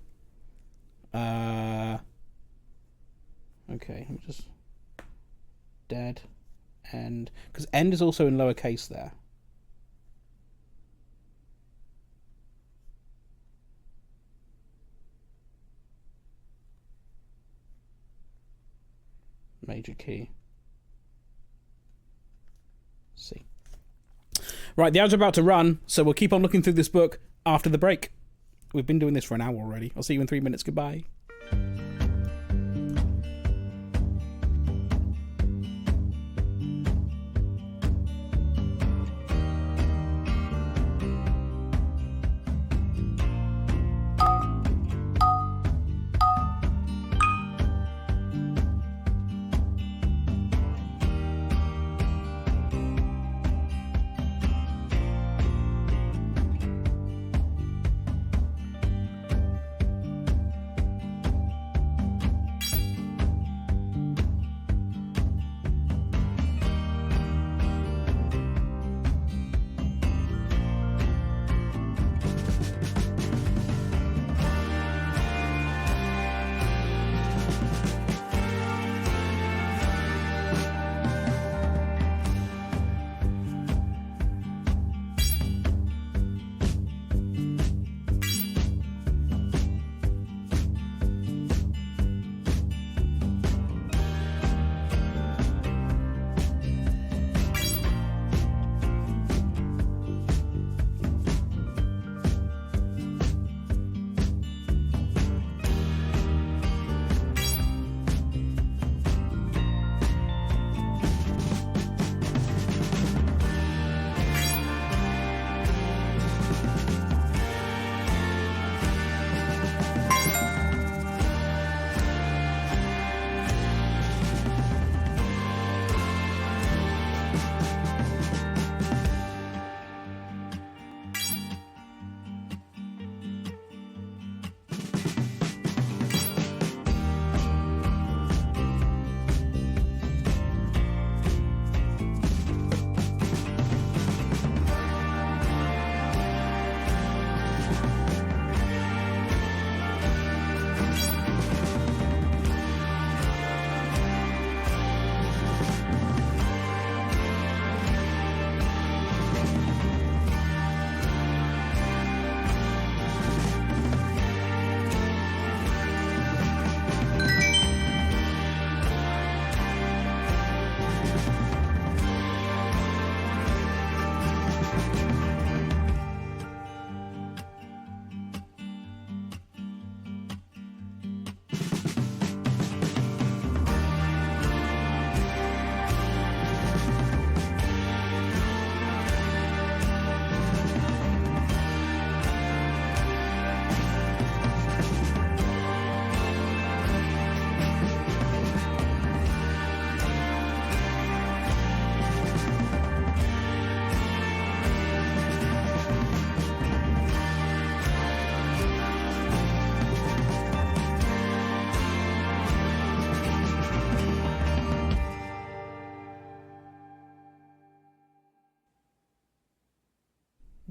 Speaker 1: Okay. Let me just... Dead. End. Because end is also in lowercase there. Major key. C. Right, the ads are about to run, so we'll keep on looking through this book after the break. We've been doing this for an hour already. I'll see you in 3 minutes. Goodbye.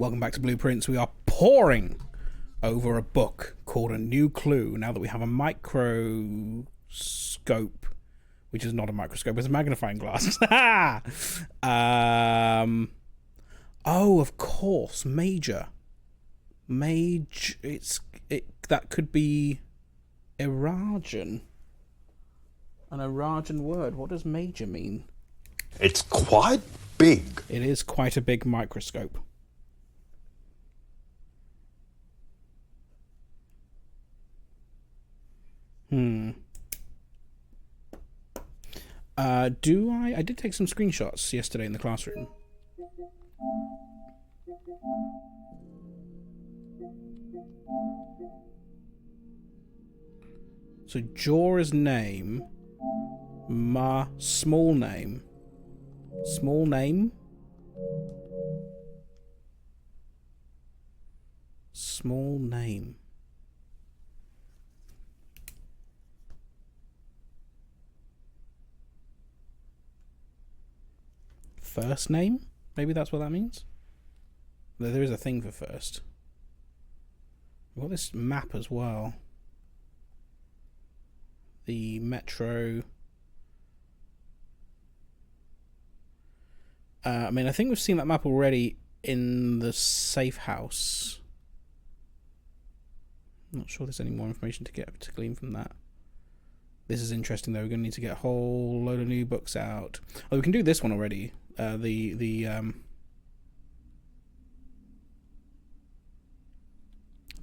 Speaker 1: Welcome back to Blueprints. We are poring over a book called A New Clue now that we have a microscope, which is not a microscope, it's a magnifying glass. Oh, of course, major. That could be Erajan. An Erajan word. What does major mean?
Speaker 3: It's quite big.
Speaker 1: It is quite a big microscope. Do I? I did take some screenshots yesterday in the classroom. So Jorah's name, small name, small name, small name. First name? Maybe that's what that means? There is a thing for first. We've got this map as well. The metro. I mean, I think we've seen that map already in the safe house. I'm not sure there's any more information to glean from that. This is interesting though. We're going to need to get a whole load of new books out. Oh, we can do this one already. The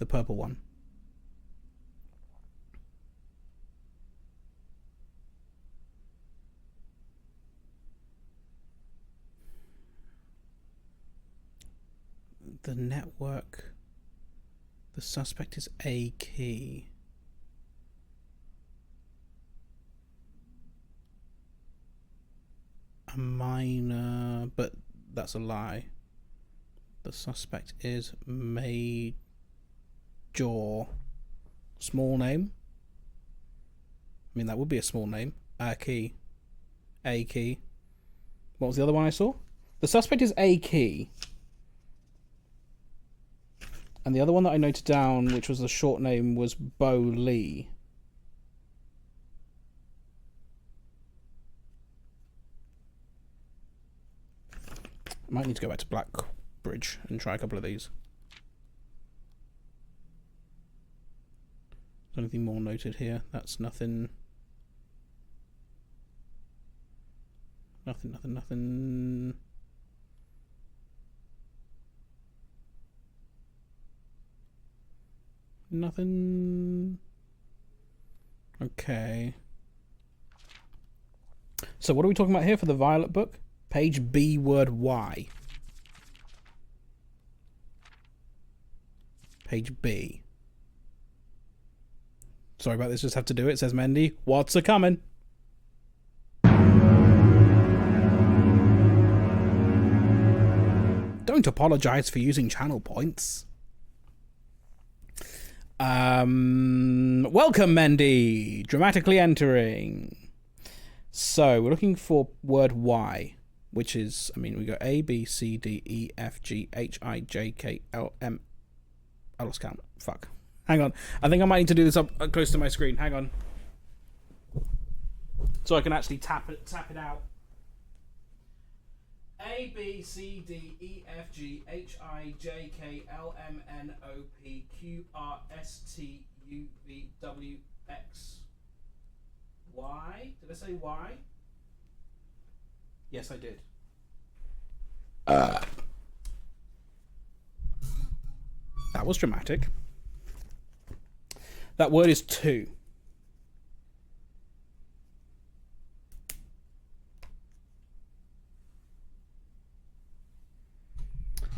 Speaker 1: purple one. The network. The suspect is A key. A minor, but that's a lie. The suspect is Major. Small name. I mean, that would be a small name. A key. A key. What was the other one I saw? The suspect is A key. And the other one that I noted down, which was the short name, was Bo Lee. I might need to go back to Blackbridge and try a couple of these. Is there anything more noted here? That's nothing. Nothing. Nothing. Okay. So what are we talking about here for the Violet book? Page B, word Y. Page B. Sorry about this, just have to do it, says Mendy. What's a-coming? Don't apologise for using channel points. Welcome, Mendy. Dramatically entering. So, we're looking for word Y, which is, I mean, we got A, B, C, D, E, F, G, H, I, J, K, L, M. I lost count. Fuck. Hang on. I think I might need to do this up close to my screen. Hang on. So I can actually tap it out. A, B, C, D, E, F, G, H, I, J, K, L, M, N, O, P, Q, R, S, T, U, V, W, X, Y. Did I say Y? Yes, I did. That was dramatic. That word is two.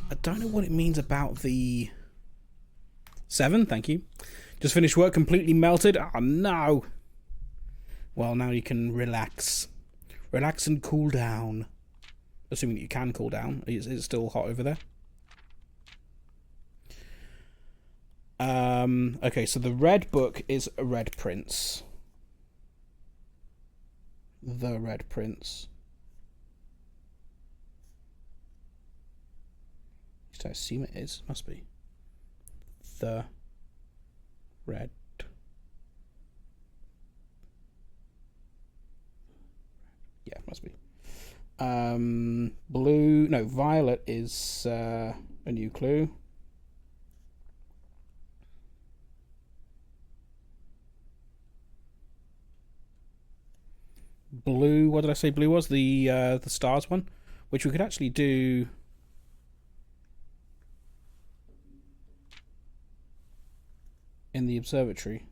Speaker 1: I don't know what it means about the 7, thank you. Just finished work, completely melted. Oh no. Well, now you can relax. Relax and cool down. Assuming that you can cool down. Is it still hot over there? Okay, so the red book is a Red Prince. The Red Prince. At least I assume it is. Must be. The Red. Yeah, must be. Blue. No, violet is a new clue. Blue. What did I say? Blue was the stars one, which we could actually do. In the observatory.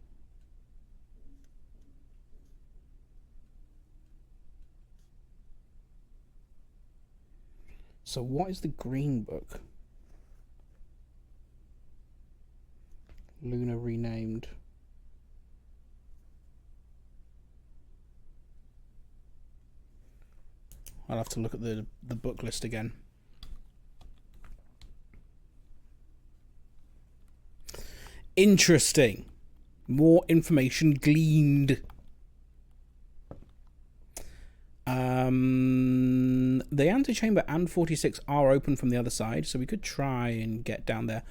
Speaker 1: So what is the green book? Luna renamed. I'll have to look at the book list again. Interesting. More information gleaned. The antechamber and 46 are open from the other side, so we could try and get down there.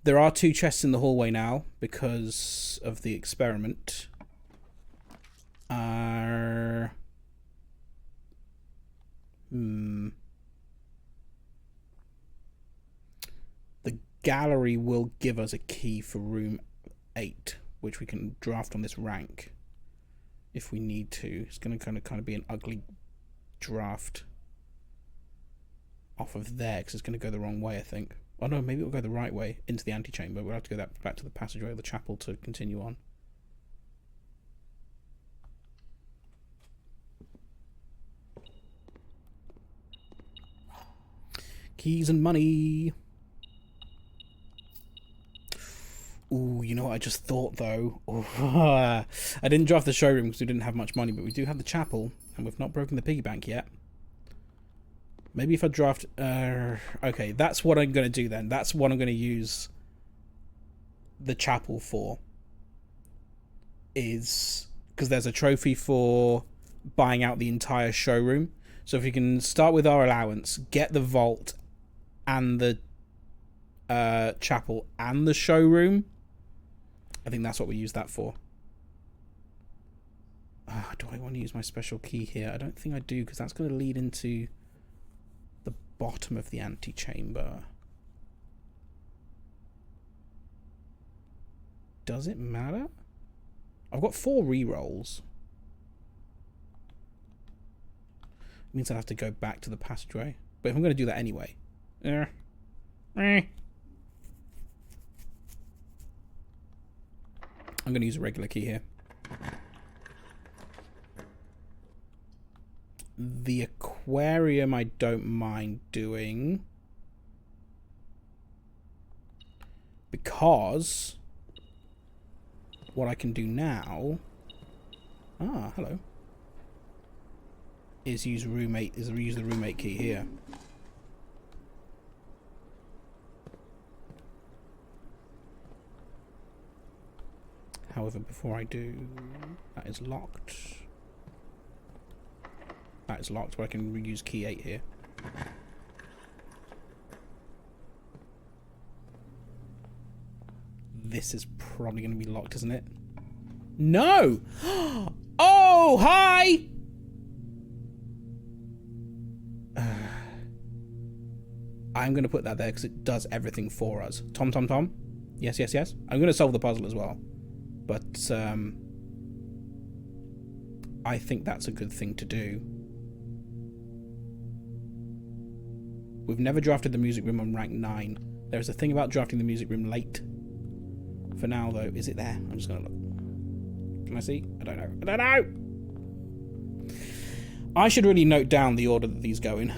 Speaker 1: There are 2 chests in the hallway now because of the experiment. The gallery will give us a key for room 8, which we can draft on this rank if we need to. It's going to kind of be an ugly draft off of there because it's going to go the wrong way, I think. Oh no, maybe it'll go the right way into the antechamber. We'll have to go back to the passageway of the chapel to continue on. Keys and money. Ooh, you know what I just thought though? I didn't draft the showroom because we didn't have much money, but we do have the chapel, and we've not broken the piggy bank yet. Maybe if I draft... okay, that's what I'm going to do then. That's what I'm going to use the chapel for. Is... because there's a trophy for buying out the entire showroom. So if we can start with our allowance, get the vault and the chapel and the showroom, I think that's what we use that for. Do I want to use my special key here? I don't think I do, because that's going to lead into the bottom of the antechamber. Does it matter? I've got 4 rerolls. Means I'd have to go back to the passageway. But if I'm going to do that anyway. I'm going to use a regular key here. The aquarium I don't mind doing. Because what I can do now... Ah, hello. Is use the roommate key here. However, before I do, that is locked. That is locked, but I can reuse key 8 here. This is probably going to be locked, isn't it? No! Oh, hi! I'm going to put that there because it does everything for us. Tom. Yes. I'm going to solve the puzzle as well. But I think that's a good thing to do. We've never drafted the music room on rank 9. There's a thing about drafting the music room late. For now, though, is it there? I'm just going to look. Can I see? I don't know. I should really note down the order that these go in.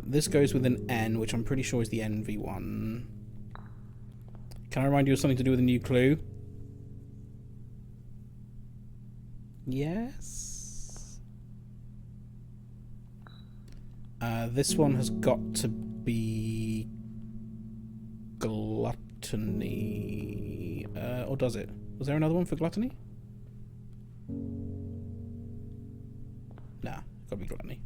Speaker 1: This goes with an N, which I'm pretty sure is the NV1. Can I remind you of something to do with a new clue? Yes. This one has got to be gluttony. Or does it? Was there another one for gluttony? Nah, gotta be gluttony.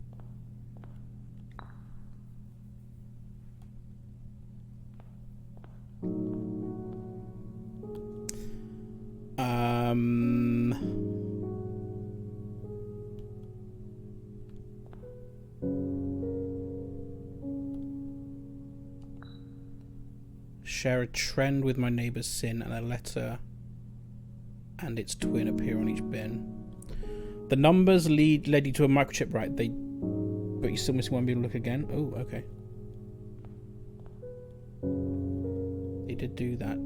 Speaker 1: Share a trend with my neighbour's sin, and a letter and its twin appear on each bin. The numbers led you to a microchip, right? But you still missing one. Be able to look again. Oh, okay. They did do that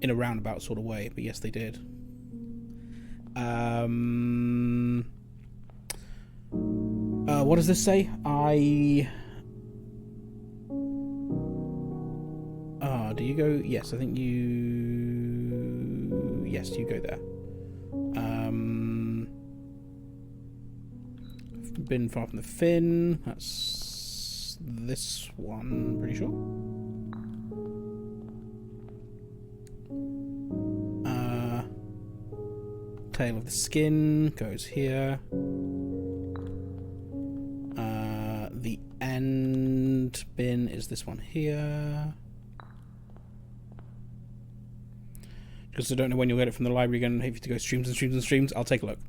Speaker 1: in a roundabout sort of way, but yes, they did. What does this say? Do you go? Yes, I think you... Yes, you go there. Been far from the fin. That's this one, pretty sure. Tail of the skin goes here. The end bin is this one here. Because I don't know when you'll get it from the library again. If you have to go streams and streams and streams, I'll take a look.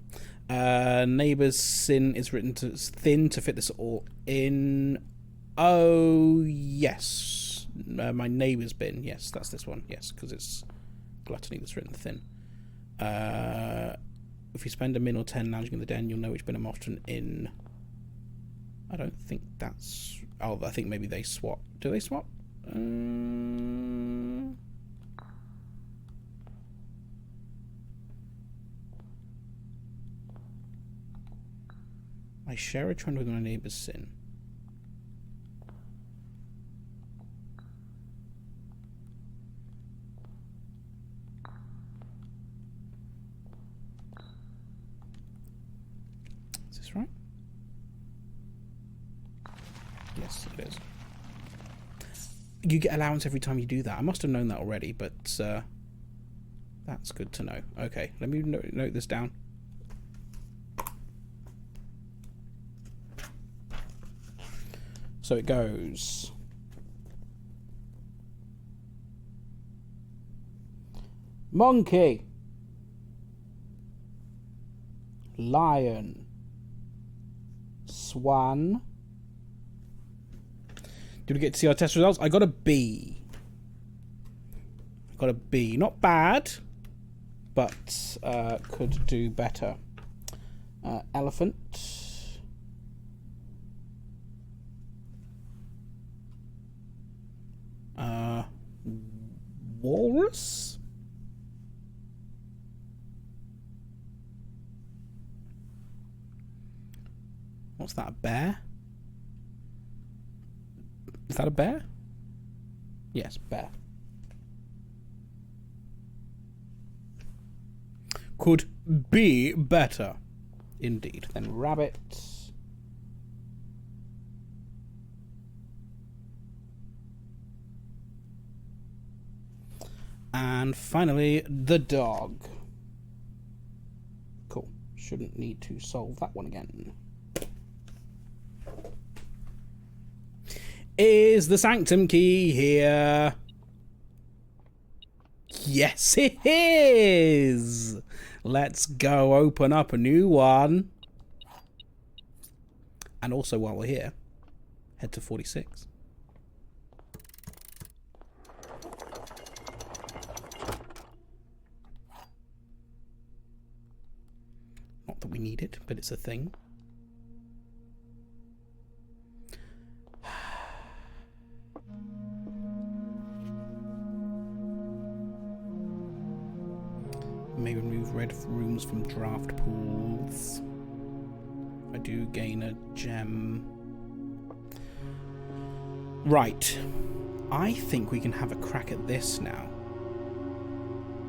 Speaker 1: Neighbour's sin is written to thin to fit this all in. Oh, yes. My neighbour's bin. Yes, that's this one. Yes, because it's gluttony that's written thin. If you spend a min or 10 lounging in the den, you'll know which bin I'm often in. I don't think that's... Oh, I think maybe they swap. Do they swap? I share a trend with my neighbour's sin. Is this right? Yes, it is. You get allowance every time you do that. I must have known that already, but that's good to know. Okay, let me note this down. So it goes. Monkey. Lion. Swan. Did we get to see our test results? I got a B. I got a B. Not bad, but could do better. Elephant. Walrus? What's that, a bear? Is that a bear? Yes, bear. Could be better. Indeed. Then rabbit. And finally, the dog. Cool. Shouldn't need to solve that one again. Is the sanctum key here? Yes, it is! Let's go open up a new one. And also, while we're here, head to 46. Not that we need it, but it's a thing. May remove red rooms from draft pools. I do gain a gem. Right. I think we can have a crack at this now.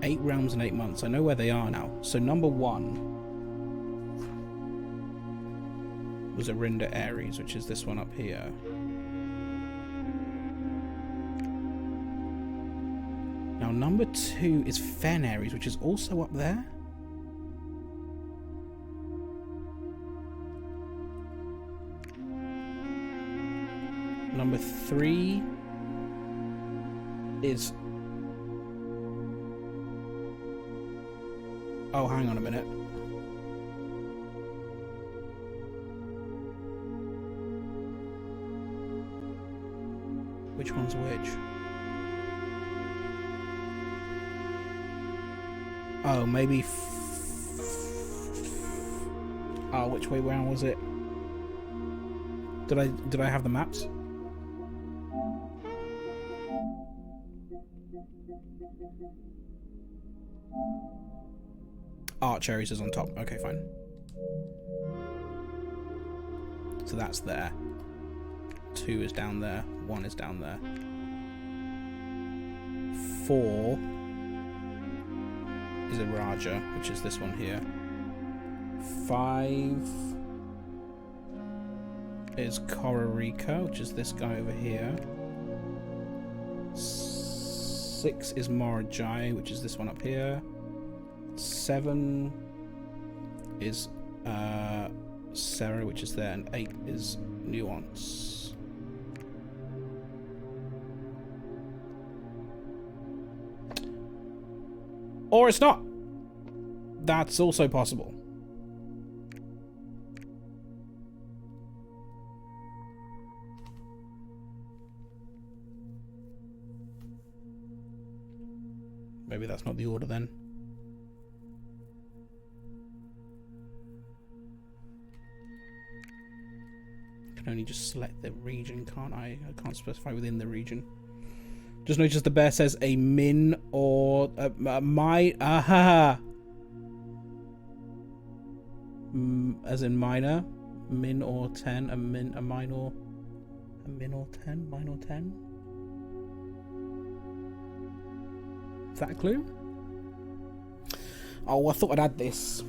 Speaker 1: 8 realms in 8 months. I know where they are now. So number 1 was Arinda Ares, which is this one up here. Now number 2 is Fen Ares, which is also up there. Number 3 is... Oh, hang on a minute. Which one's which? Oh, maybe... Oh, which way round was it? Did I have the maps? Arch Ares is on top. Okay, fine. So that's there. 2 is down there. 1 is down there. 4 is a Raja, which is this one here. 5 is Kororika, which is this guy over here. 6 is Morajai, which is this one up here. 7 is Sarah, which is there, and 8 is Nuance. Or it's not. That's also possible. Maybe that's not the order then. I can only just select the region, can't I? I can't specify within the region. Just notice the bear says a min or my as in minor, min or 10, a min or 10, minor 10. Is that a clue? Oh, I thought I'd add this.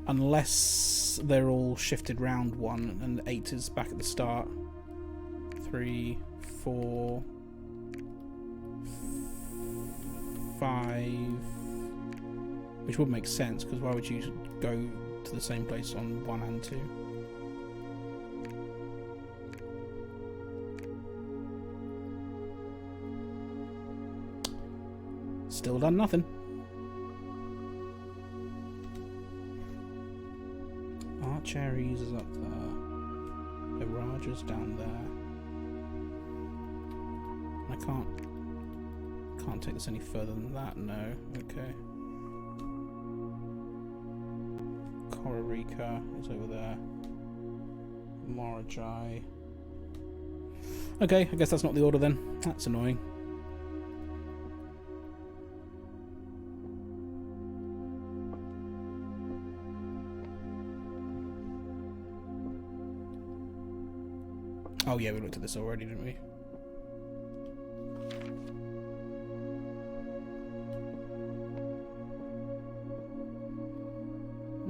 Speaker 1: Unless they're all shifted round 1 and 8 is back at the start. 3, 4, 5. Which would make sense, because why would you go to the same place on 1 and 2? Still done nothing. Cherries is up there. The Raja's down there. I can't take this any further than that, no. Okay. Kororika is over there. Morajai. Okay, I guess that's not the order then. That's annoying. Oh yeah, we looked at this already, didn't we?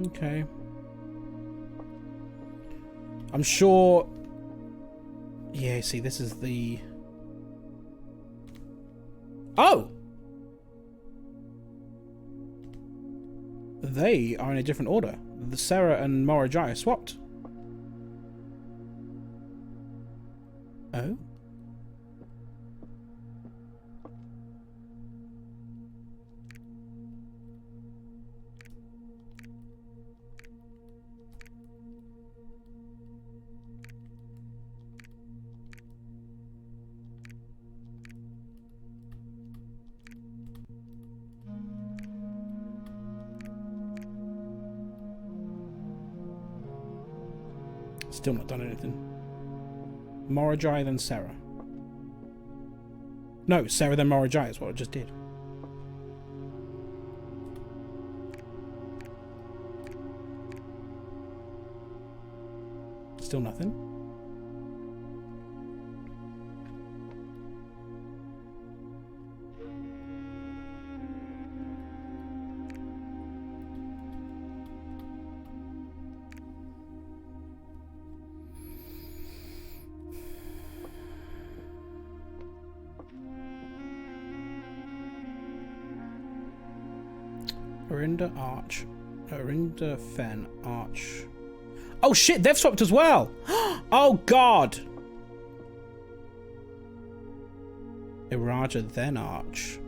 Speaker 1: Okay. I'm sure... Yeah, see, this is the... Oh! They are in a different order. The Sarah and Morajai are swapped. Oh? Still not done anything. Morajai, then Sarah. No, Sarah, then Morajai is what I just did. Still nothing. Arinda Arch. Arinda Fen Arch. Oh shit, they've swapped as well! Oh god! Iraja then Arch.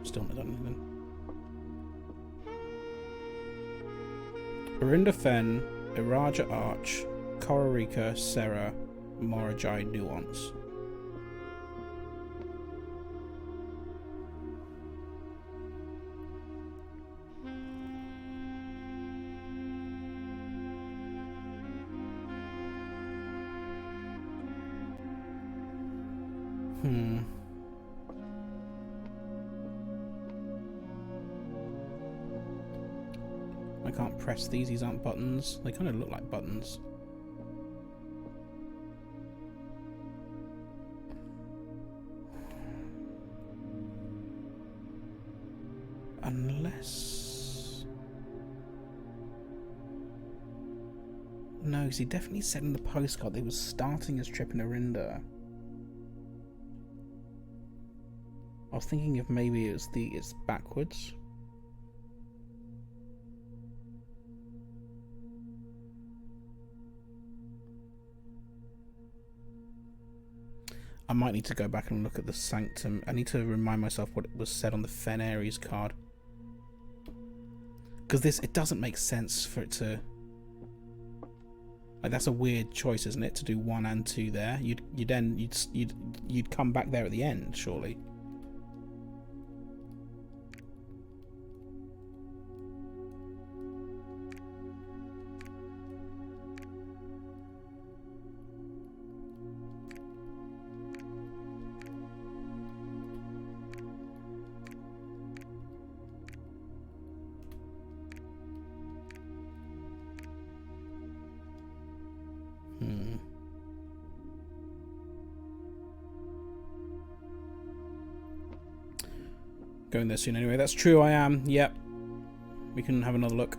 Speaker 1: Still not done anything. Arinda Fen, Iraja Arch, Kororika, Sarah, Morajai Nuance. I can't press these. These aren't buttons. They kind of look like buttons. Unless... No, because he definitely said in the postcard that he was starting his trip in Arinda. I was thinking if maybe it's backwards. I might need to go back and look at the Sanctum. I need to remind myself what it was said on the Fen Ares card. Because it doesn't make sense for it to... Like, that's a weird choice, isn't it? To do 1 and 2 there. You'd come back there at the end, surely. Going there soon anyway. That's true, I am. Yep. We can have another look.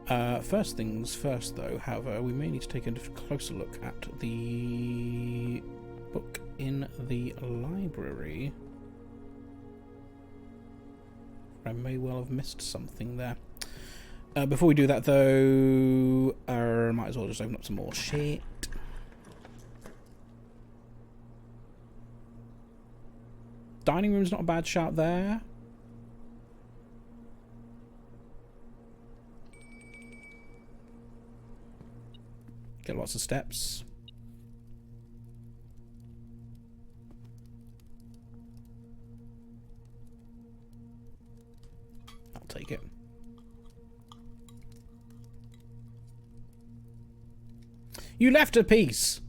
Speaker 1: First things first, though, however, we may need to take a closer look at the book in the library. I may well have missed something there. Before we do that, though, might as well just open up some more shit. Dining room's not a bad shout there. Get lots of steps. I'll take it. You left a piece.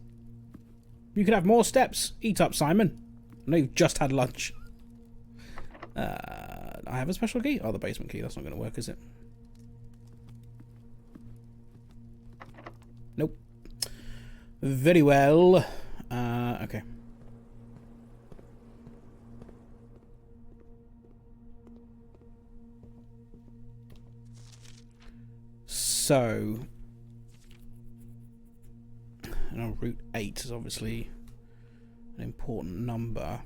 Speaker 1: You could have more steps. Eat up, Simon. I know you've just had lunch. I have a special key. Oh, the basement key. That's not going to work, is it? Nope. Very well. Okay. So... Route 8 is obviously an important number.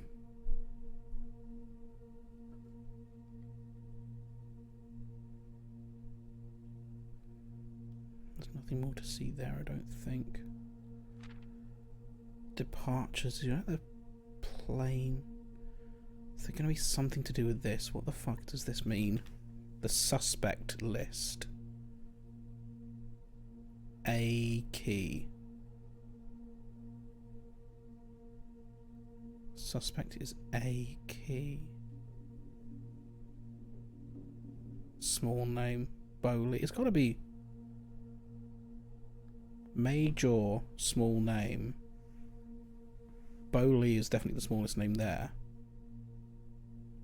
Speaker 1: There's nothing more to see there, I don't think. Departures, you're at the plane. Is there going to be something to do with this? What the fuck does this mean? The suspect list. A key. Suspect is A key. Small name. Bowley. It's got to be Major, small name. Bowley is definitely the smallest name there.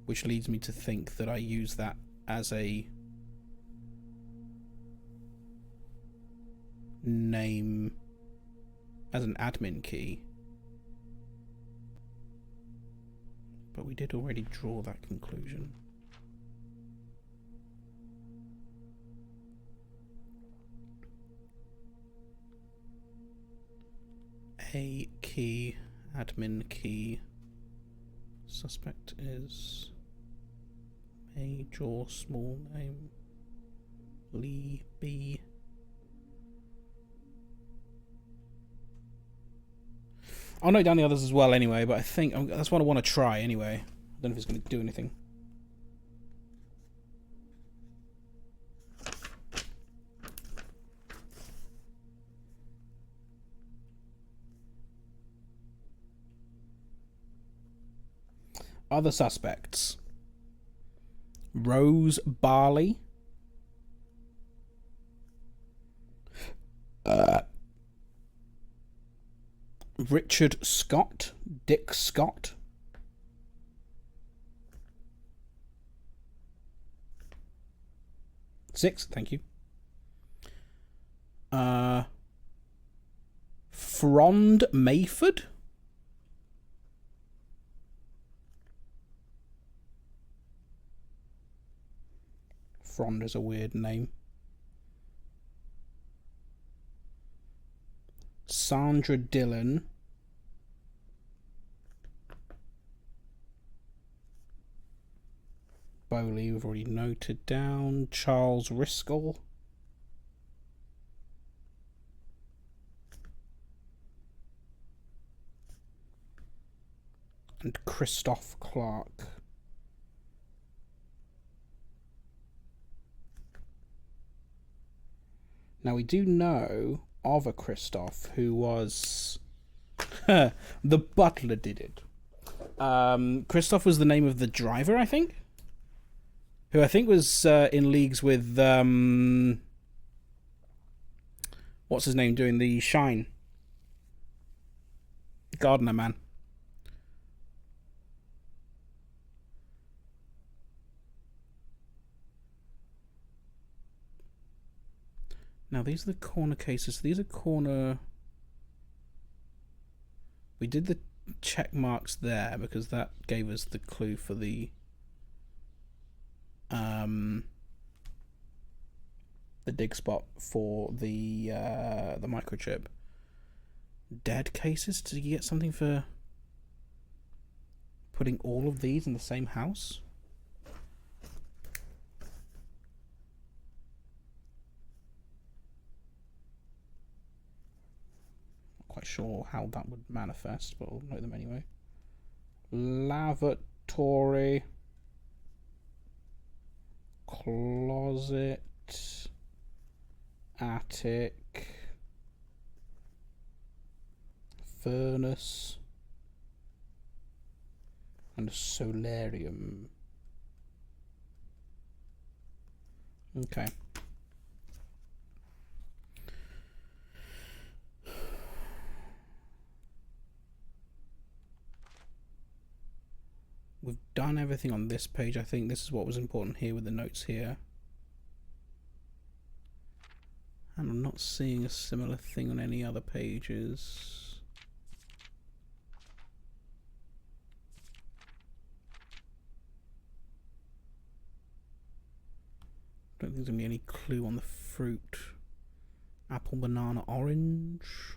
Speaker 1: Which leads me to think that I use that as a name, as an admin key. But we did already draw that conclusion. A key, admin key. Suspect is Major, small name, Lee B. I'll note down the others as well anyway, but I think that's what I want to try anyway. I don't know if it's going to do anything. Other suspects. Rose Barley. Richard Scott. Dick Scott. Six, thank you. Frond Mayford. Frond is a weird name. Sandra Dillon. Bowley, we've already noted down. Charles Riskel. And Christoph Clark. Now we do know of a Christoph who was... the butler did it. Christoph was the name of the driver, I think? Who I think was in leagues with... what's his name doing the Shine? Gardner man. Now, these are the corner cases. These are corner... We did the check marks there because that gave us the clue for the dig spot for the microchip. Dead cases? Did you get something for putting all of these in the same house? Quite sure how that would manifest, but we'll know them anyway. Lavatory, closet, attic, furnace, and a solarium. Okay. We've done everything on this page. I think this is what was important here with the notes here. And I'm not seeing a similar thing on any other pages. Don't think there's going to be any clue on the fruit. Apple, banana, orange.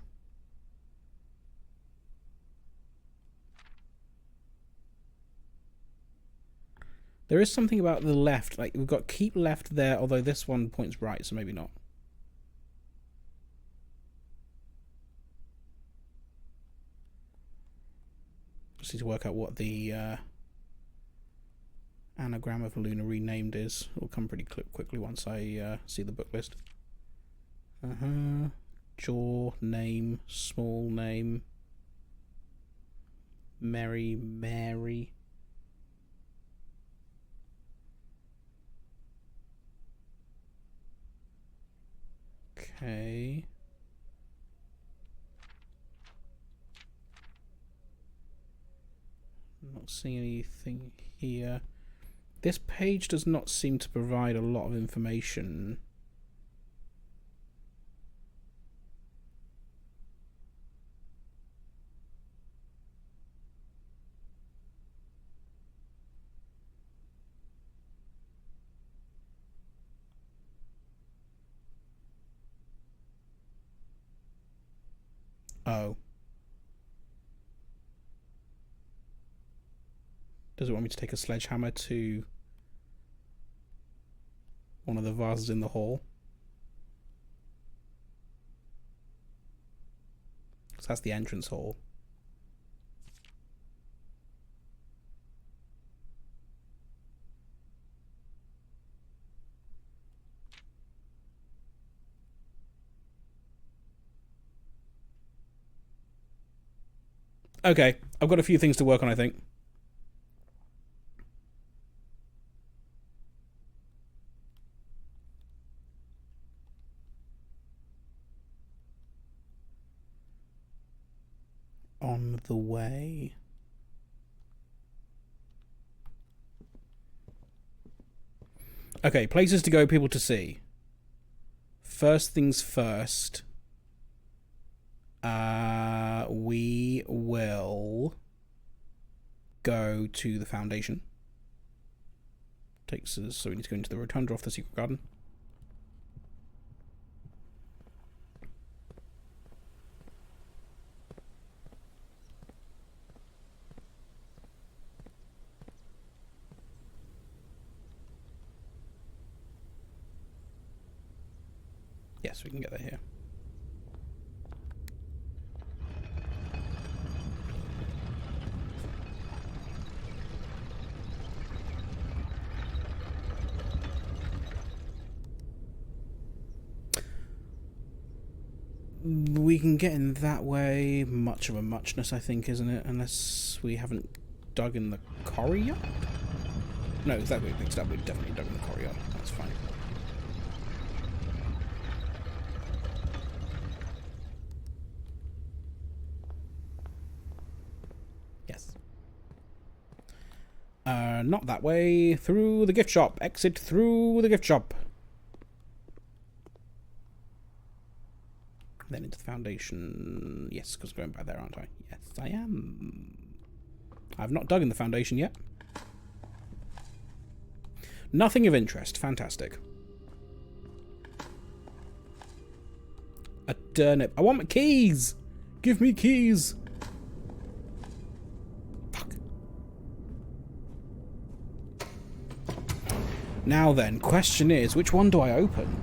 Speaker 1: There is something about the left, like we've got keep left there, although this one points right, so maybe not. Just need to work out what the anagram of Luna renamed is. It'll come pretty quickly once I see the book list. Jaw, name, small name. Mary. Okay. I'm not seeing anything here. This page does not seem to provide a lot of information. Oh. Does it want me to take a sledgehammer to one of the vases in the hall? So that's the entrance hall. Okay, I've got a few things to work on, I think. on the way. Okay, places to go, people to see. First things first. We will go to the Foundation. Takes us, so we need to go into the Rotunda off the Secret Garden. Yes, we can get there here. We can get in that way. Much of a muchness, I think, isn't it? Unless we haven't dug in the quarry yard? No, is that what we mixed up? We definitely dug in the quarry yard. That's fine. Yes. Not that way. Through the gift shop. Exit through the gift shop. Then into the Foundation. Yes, because I'm going by there, aren't I? Yes, I am. I've not dug in the Foundation yet. Nothing of interest. Fantastic. A turnip. I want my keys! Give me keys! Fuck. Now then, question is, which one do I open?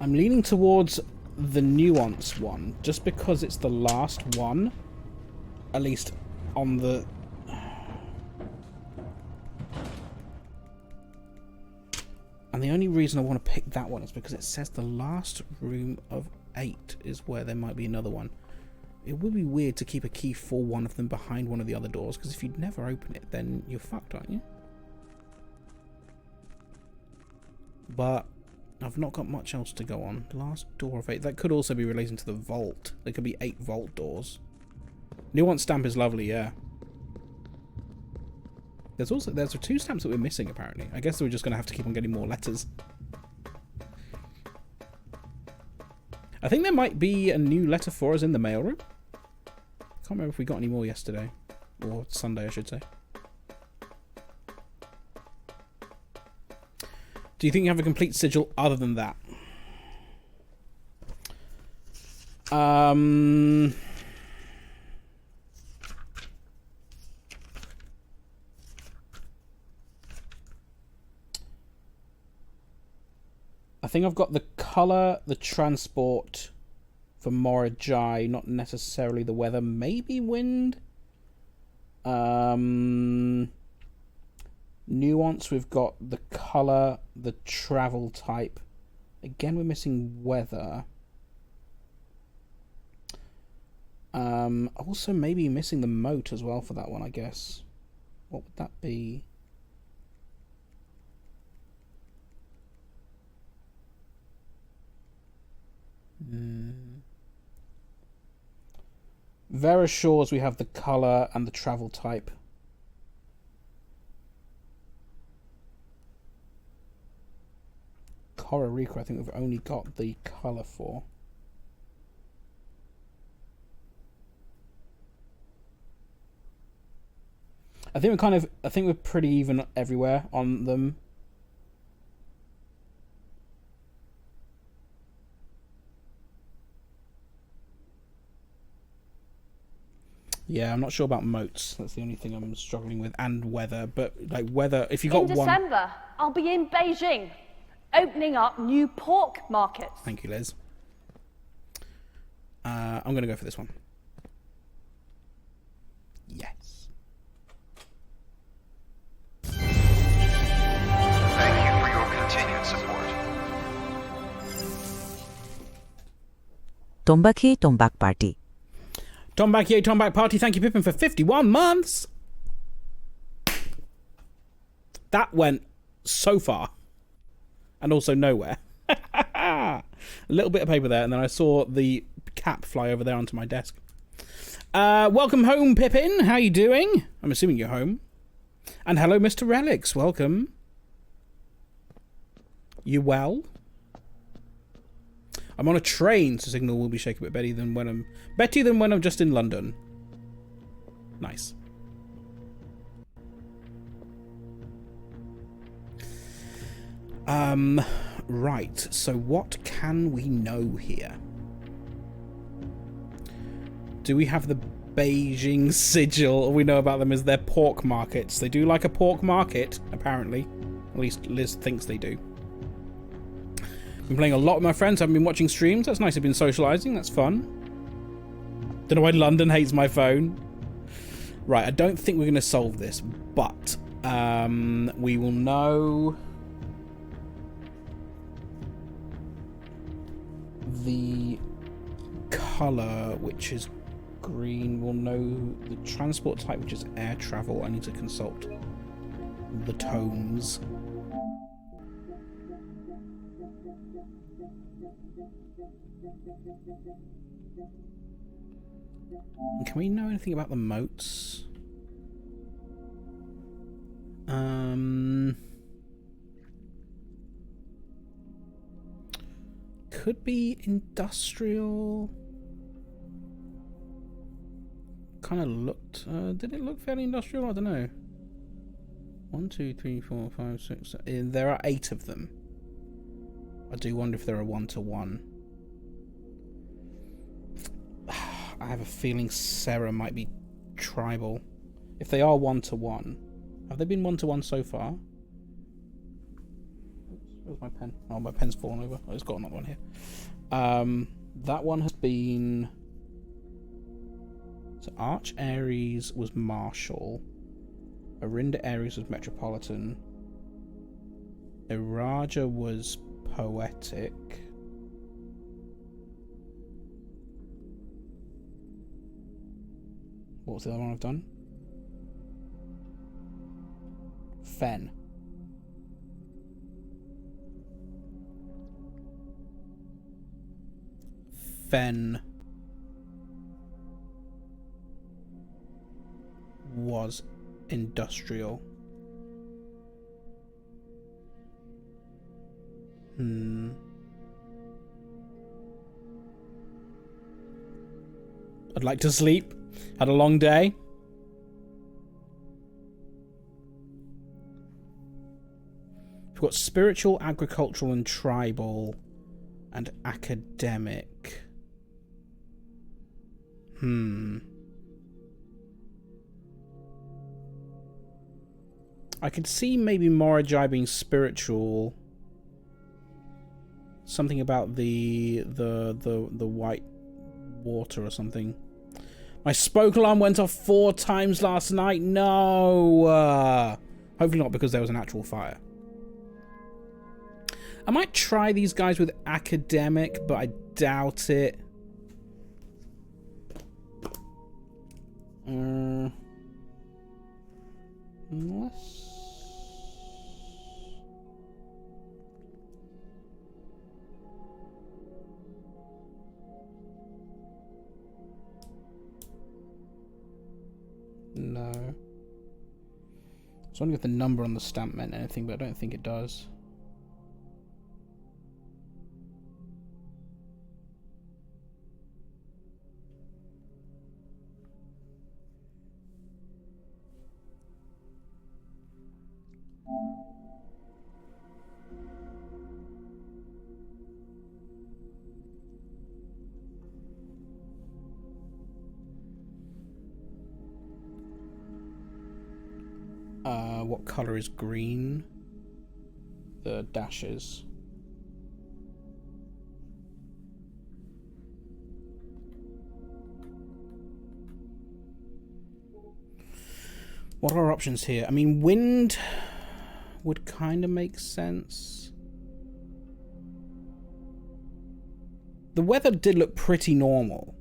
Speaker 1: I'm leaning towards the Nuance one, just because it's the last one. At least on the... And the only reason I want to pick that one is because it says the last room of 8 is where there might be another one. It would be weird to keep a key for one of them behind one of the other doors, because if you'd never open it, then you're fucked, aren't you? But I've not got much else to go on. Last door of 8. That could also be relating to the vault. There could be 8 vault doors. Nuance stamp is lovely, yeah. There's 2 stamps that we're missing, apparently. I guess we're just going to have to keep on getting more letters. I think there might be a new letter for us in the mailroom. Can't remember if we got any more yesterday. Or Sunday, I should say. Do you think you have a complete sigil other than that? I think I've got the colour, the transport for Morajai, not necessarily the weather, maybe wind. Nuance, we've got the colour, the travel type. Again, we're missing weather. Also maybe missing the moat as well for that one, I guess. What would that be? Vera Shores, we have the colour and the travel type. Kororika, I think we've only got the colour for. I think we're pretty even everywhere on them. Yeah, I'm not sure about moats. That's the only thing I'm struggling with, and weather. But like weather, if you got
Speaker 7: In
Speaker 1: one.
Speaker 7: In December, I'll be in Beijing, opening up new pork markets.
Speaker 1: Thank you, Liz. I'm going to go for this one. Yes.
Speaker 8: Thank you for your continued support.
Speaker 9: Tombak Tombak Party.
Speaker 1: Tombak Yay Tombak Party, thank you, Pippin, for 51 months. That went so far. And also nowhere. A little bit of paper there, and then I saw the cap fly over there onto my desk. Welcome home, Pippin. How you doing? I'm assuming you're home. And hello, Mr. Relics. Welcome. You well? I'm on a train, so signal will be shaky a bit better than when I'm just in London. Nice. Right. So what can we know here? Do we have the Beijing sigil? All we know about them is their pork markets. They do like a pork market, apparently. At least Liz thinks they do. Been playing a lot with my friends. I've been watching streams. That's nice. I've been socializing. That's fun. Don't know why London hates my phone. Right, I don't think we're going to solve this, but we will know the color, which is green. We'll know the transport type, which is air travel. I need to consult the tomes. Can we know anything about the moats? Could be industrial. Kind of looked. Did it look fairly industrial? I don't know. 1, 2, 3, 4, 5, 6. 7. There are 8 of them. I do wonder if they're a 1-to-1. I have a feeling Sarah might be tribal. If they are 1-to-1, have they been 1-to-1 so far? Oops, where's my pen? Oh, my pen's fallen over. Oh, it's got another one here. That one has been. So Arch Ares was Marshall. Arinda Ares was Metropolitan. Iraja was Poetic. What was the other one I've done? Fen. Fen was industrial. I'd like to sleep. Had a long day. We've got spiritual, agricultural, and tribal, and academic. I could see maybe Morajai being spiritual. Something about the white water or something. My spoke alarm went off 4 times last night. No. Hopefully not because there was an actual fire. I might try these guys with academic, but I doubt it. Unless... No. I was wondering if the number on the stamp meant anything, but I don't think it does. What color is green? The dashes. What are our options here? I mean, wind would kind of make sense. The weather did look pretty normal.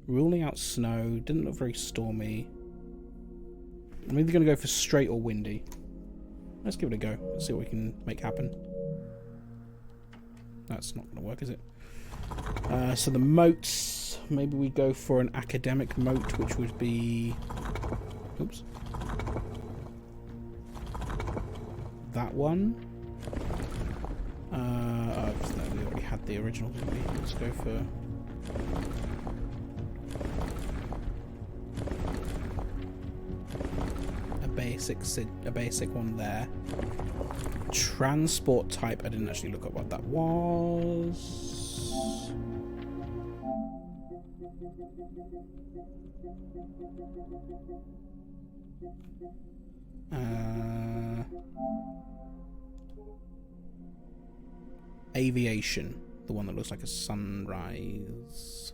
Speaker 1: Ruling out snow. Didn't look very stormy. I'm either going to go for straight or windy. Let's give it a go. Let's see what we can make happen. That's not going to work, is it? So the moats, maybe we go for an academic moat, which would be... Oops. That one. Oh, no, we already had the original, didn't we? Let's go for... a basic one there. Transport type, I didn't actually look up what that was. Aviation, the one that looks like a sunrise.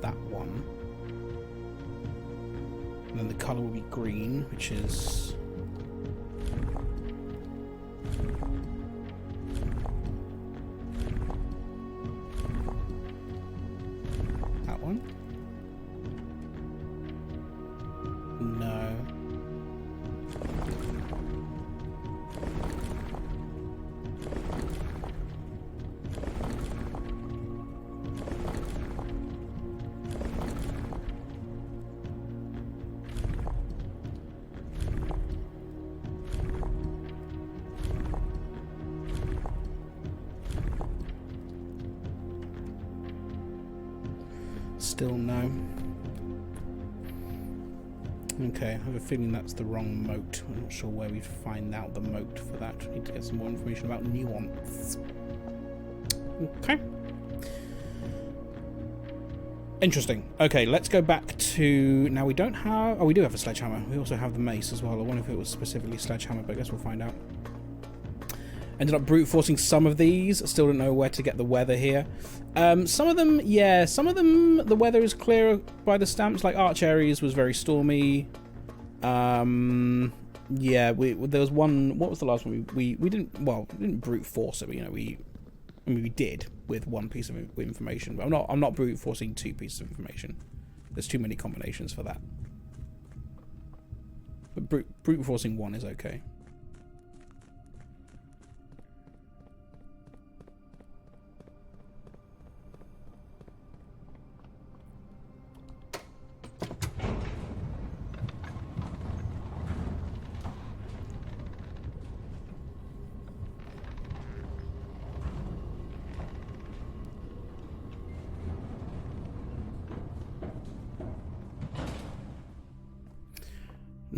Speaker 1: That one. And then the color will be green, which is... that one? No. Still no. Okay, I have a feeling that's the wrong moat. I'm not sure where we'd find out the moat for that. I need to get some more information about nuance. Okay. Interesting. Okay, let's go back to... Now we don't have... Oh, we do have a sledgehammer. We also have the mace as well. I wonder if it was specifically sledgehammer, but I guess we'll find out. Ended up brute forcing some of these. Still don't know where to get the weather here. Some of them, yeah, some of them the weather is clear by the stamps. Like Archeries was very stormy. Yeah, there was one. What was the last one? We didn't, well, we didn't brute force it. But, you know, I mean we did with one piece of information. But I'm not brute forcing two pieces of information. There's too many combinations for that. But brute forcing one is okay.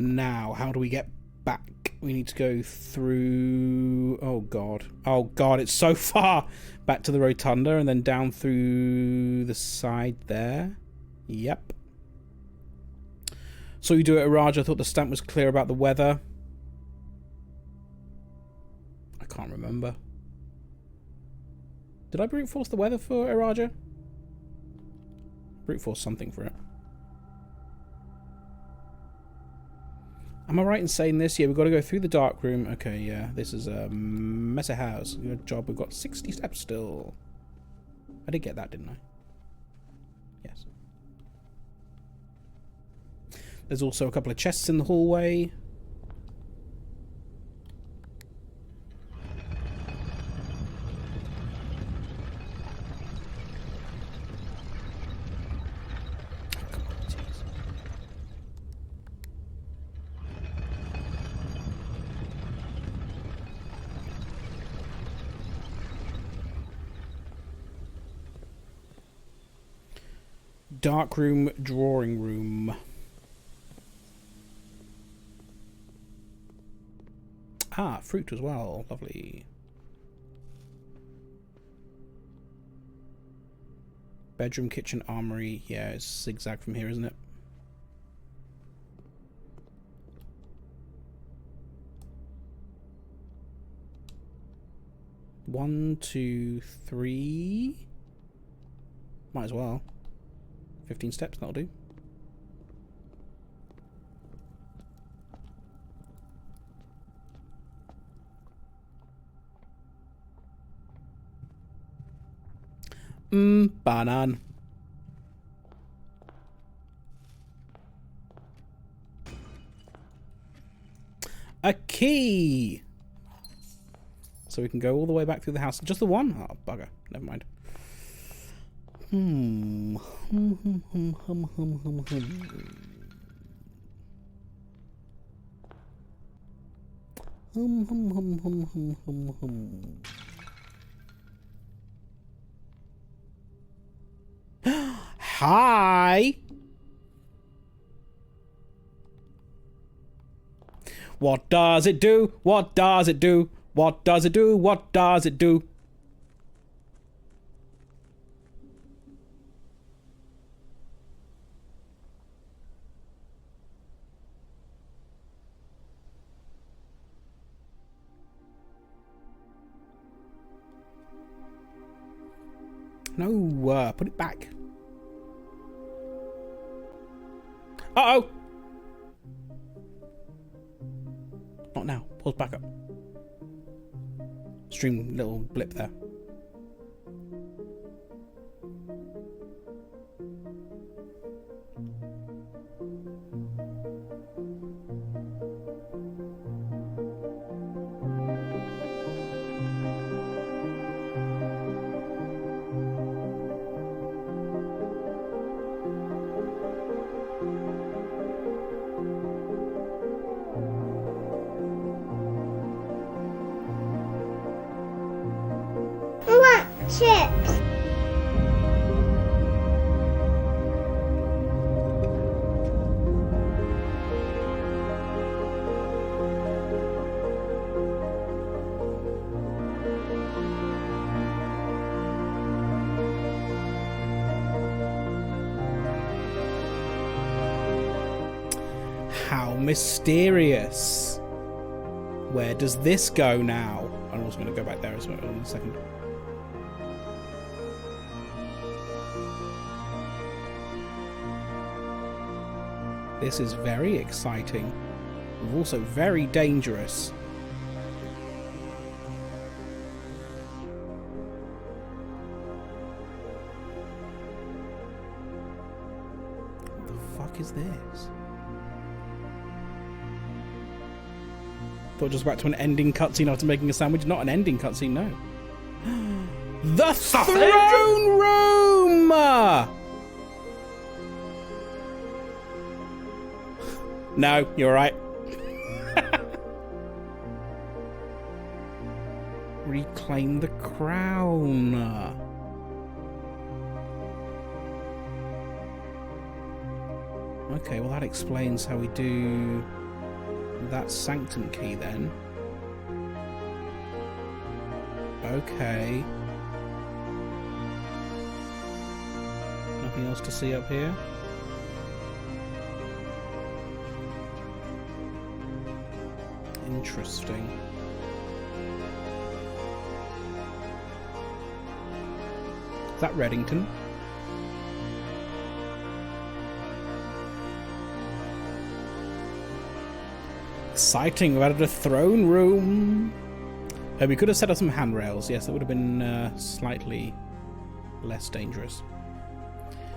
Speaker 1: Now, how do we get back? We need to go through... Oh, God. Oh, God, it's so far! Back to the rotunda and then down through the side there. Yep. So you do it at Raj. I thought the stamp was clear about the weather. I can't remember. Did I brute force the weather for Araja? Brute force something for it. Am I right in saying this? Yeah, we've got to go through the dark room. Okay, yeah, this is a messy house. Good job. We've got 60 steps still. I did get that, didn't I? Yes. There's also a couple of chests in the hallway. Dark room, drawing room. Ah, fruit as well. Lovely. Bedroom, kitchen, armory. Yeah, it's zigzag from here, isn't it? One, two, three. Might as well. 15 steps, that'll do. Banan. key. So we can go all the way back through the house. Just the one? Oh, bugger. Never mind. Hi. What does it do? What does it do? What does it do? What does it do? No, put it back. Uh-oh. Not now. Pause back up. Stream little blip there.
Speaker 9: Chips.
Speaker 1: How mysterious. Where does this go now? I'm also going to go back there as well in a second. This is very exciting, but also very dangerous. What the fuck is this? Thought just back to an ending cutscene after making a sandwich. Not an ending cutscene, no. The throne room! No, you're right. Reclaim the crown. Okay, well that explains how we do that sanctum key then. Okay. Nothing else to see up here? Interesting. Is that Reddington? Exciting, we added a throne room. We could have set up some handrails. Yes, that would have been slightly less dangerous.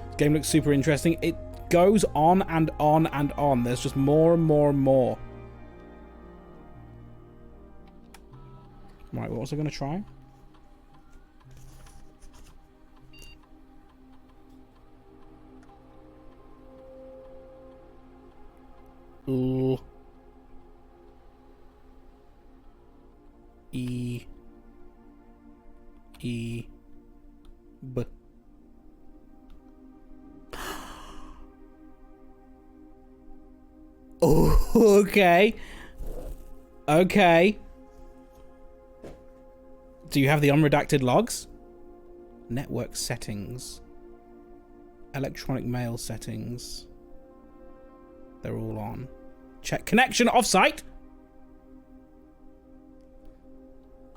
Speaker 1: This game looks super interesting. It goes on and on and on. There's just more and more and more. Right, what was I going to try? Ooh. E. B. Oh, okay. Okay. Do you have the unredacted logs? Network settings. Electronic mail settings. They're all on. Check connection offsite.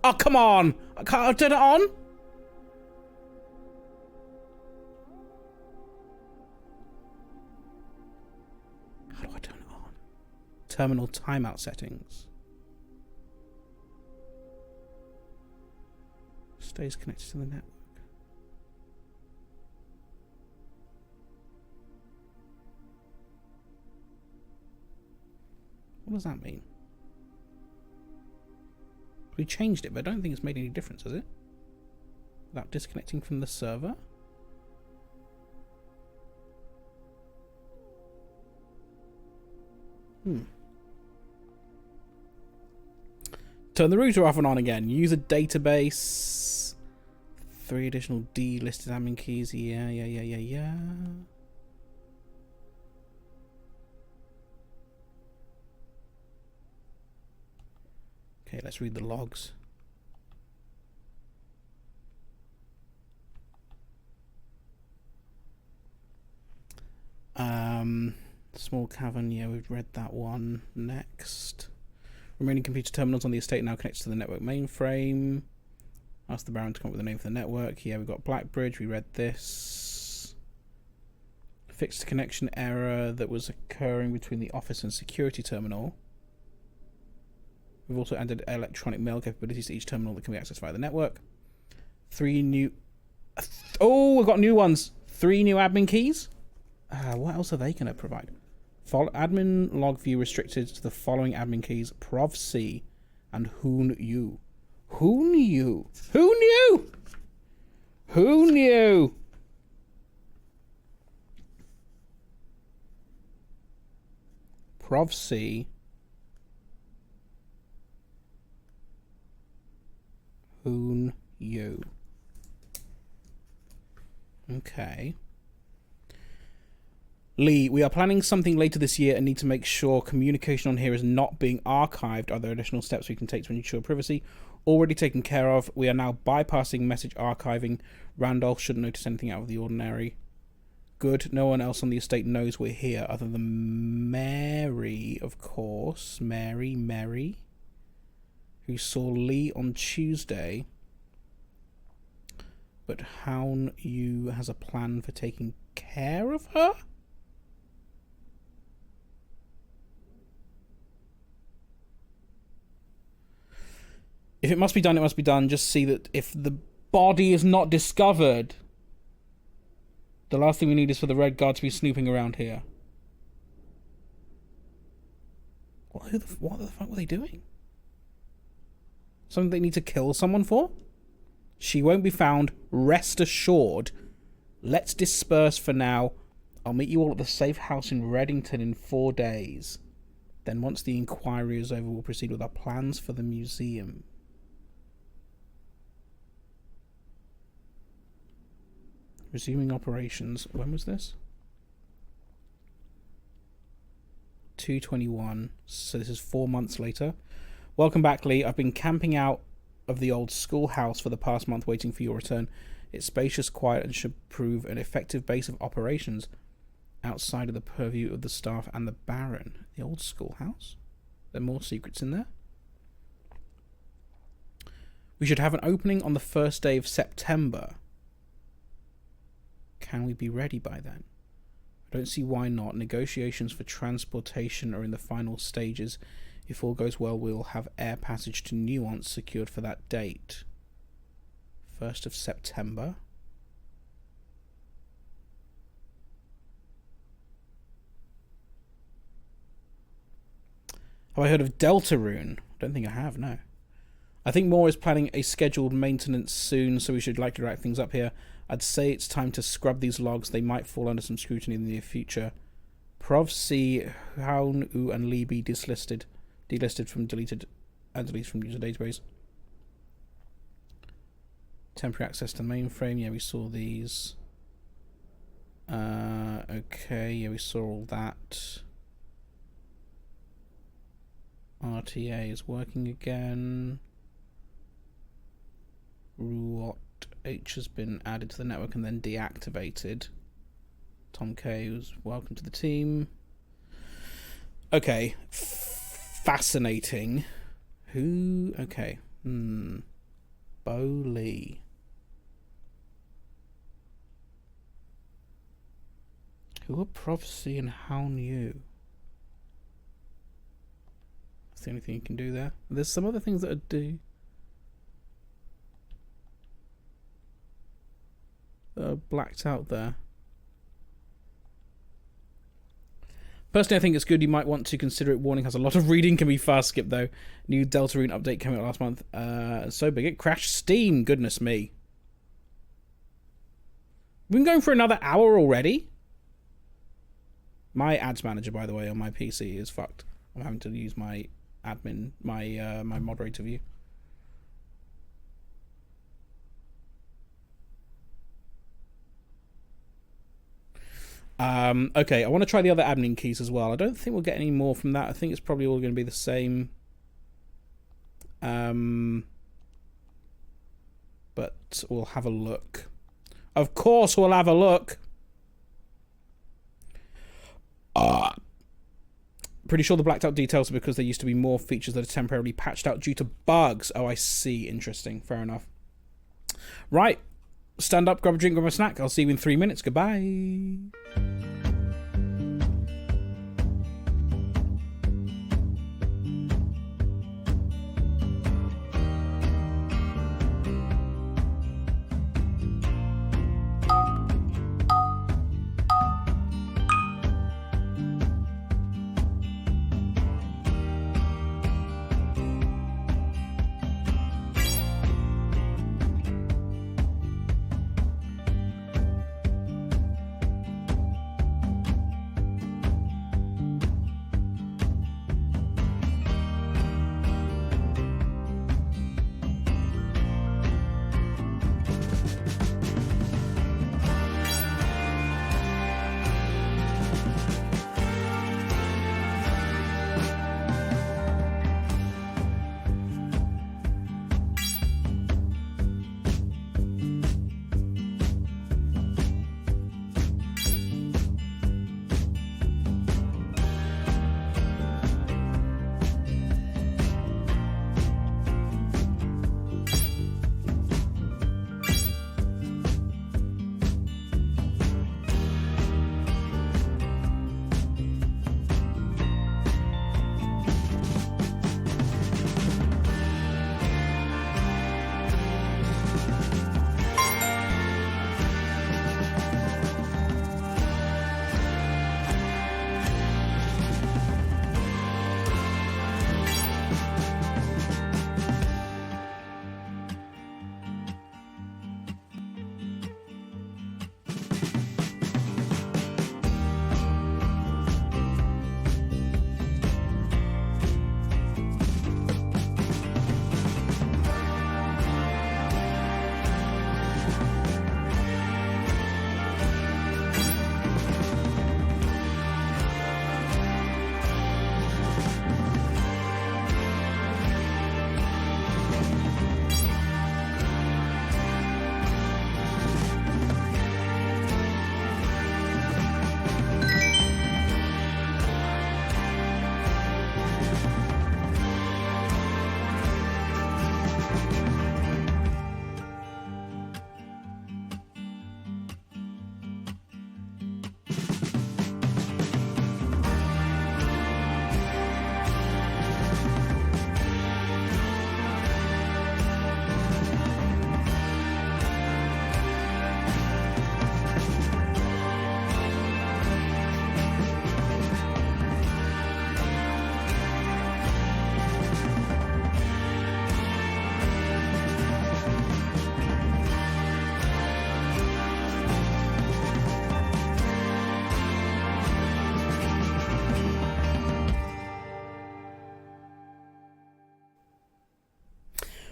Speaker 1: Oh, come on. I can't turn it on. How do I turn it on? Terminal timeout settings. Stays connected to the network. What does that mean? We changed it, but I don't think it's made any difference, has it? Without disconnecting from the server? Turn the router off and on again. Use a database. 3 additional delisted admin keys. Yeah. Okay, let's read the logs. Small cavern, yeah, we've read that one. Next. Remaining computer terminals on the estate now connected to the network mainframe. Ask the Baron to come up with a name for the network. Yeah, we've got Blackbridge, we read this. Fixed connection error that was occurring between the office and security terminal. We've also added electronic mail capabilities to each terminal that can be accessed via the network. 3 new... Oh, we've got new ones. 3 new admin keys. What else are they going to provide? Admin log view restricted to the following admin keys: Prov C and Who Knew. Who knew? Who knew? Who knew? Prov C. Who knew? Okay. Lee, we are planning something later this year and need to make sure communication on here is not being archived. Are there additional steps we can take to ensure privacy? Already taken care of. We are now bypassing message archiving. Randolph shouldn't notice anything out of the ordinary. Good. No one else on the estate knows we're here other than Mary, of course. Mary, who saw Lee on Tuesday. But Hown Yu has a plan for taking care of her? If it must be done, it must be done. Just see that if the body is not discovered, the last thing we need is for the Red Guard to be snooping around here. What the fuck were they doing? Something they need to kill someone for? She won't be found. Rest assured. Let's disperse for now. I'll meet you all at the safe house in Reddington in 4 days. Then once the inquiry is over, we'll proceed with our plans for the museum. Resuming operations. When was this? 2/21. So this is 4 months later. Welcome back, Lee. I've been camping out of the old schoolhouse for the past month waiting for your return. It's spacious, quiet, and should prove an effective base of operations outside of the purview of the staff and the Baron. The old schoolhouse? There are more secrets in there? We should have an opening on the first day of September. Can we be ready by then? I don't see why not. Negotiations for transportation are in the final stages. If all goes well, we'll have air passage to Nuance secured for that date. 1st of September. Have I heard of Deltarune? I don't think I have, no. I think Moore is planning a scheduled maintenance soon, so we should likely wrap things up here. I'd say it's time to scrub these logs. They might fall under some scrutiny in the near future. Prov C, Hown U, and Lee be delisted from deleted from user database. Temporary access to mainframe. Yeah, we saw these. Okay, yeah, we saw all that. RTA is working again. Ruot H has been added to the network and then deactivated. Tom K was welcome to the team. Okay. Fascinating. Who? Okay. Bo Lee. Who are Prophecy and Hown Yu? That's the only thing you can do there. There's some other things that are do. Blacked out there. Personally, I think it's good. You might want to consider it. Warning has a lot of reading. Can be fast skip though. New Deltarune update came out last month. So big it crashed Steam. Goodness me. We've been going for another hour already. My ads manager, by the way, on my PC is fucked. I'm having to use my admin, my moderator view. Okay, I want to try the other admin keys as well. I don't think we'll get any more from that. I think it's probably all going to be the same. But we'll have a look. Of course we'll have a look. Pretty sure the blacked out details are because there used to be more features that are temporarily patched out due to bugs. Oh, I see. Interesting. Fair enough. Right. Stand up, grab a drink, grab a snack. I'll see you in 3 minutes. Goodbye.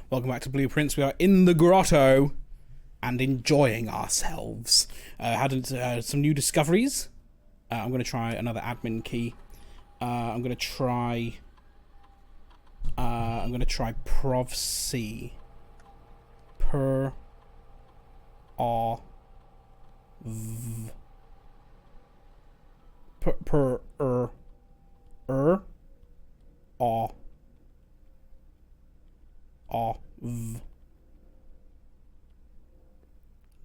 Speaker 1: Welcome back to Blueprints. We are in the grotto and enjoying ourselves. Had some new discoveries. I'm going to try another admin key. I'm going to try Prov C. Per R V per R V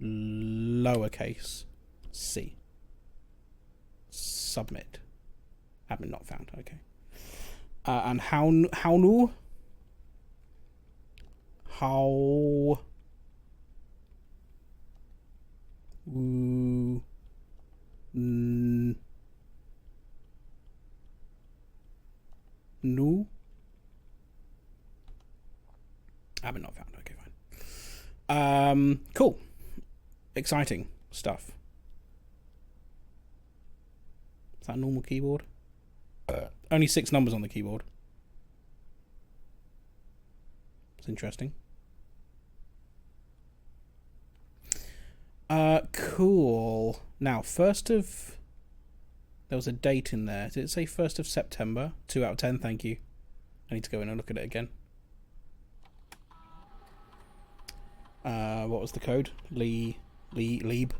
Speaker 1: lowercase c. Submit. Admin not found. Okay. And how been not found. Okay, fine. Cool. Exciting stuff. Is that a normal keyboard? Only 6 numbers on the keyboard. It's interesting. Cool. Now, there was a date in there. Did it say 1st of September? 2 out of 10, thank you. I need to go in and look at it again. What was the code? Leeb. Leeb.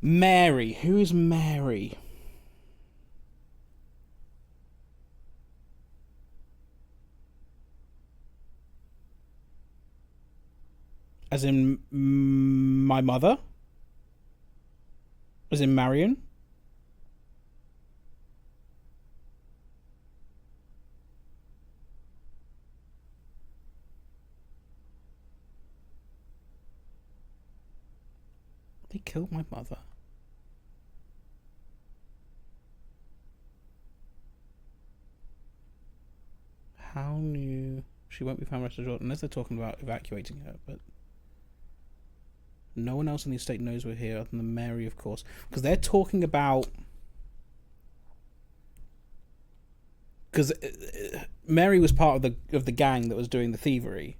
Speaker 1: Mary. Who is Mary? As in my mother? As in Marion? They killed my mother. How new? She won't be found rest assured unless they're talking about evacuating her, but no one else in the estate knows we're here other than Mary, of course, because they're talking about. Because Mary was part of the gang that was doing the thievery.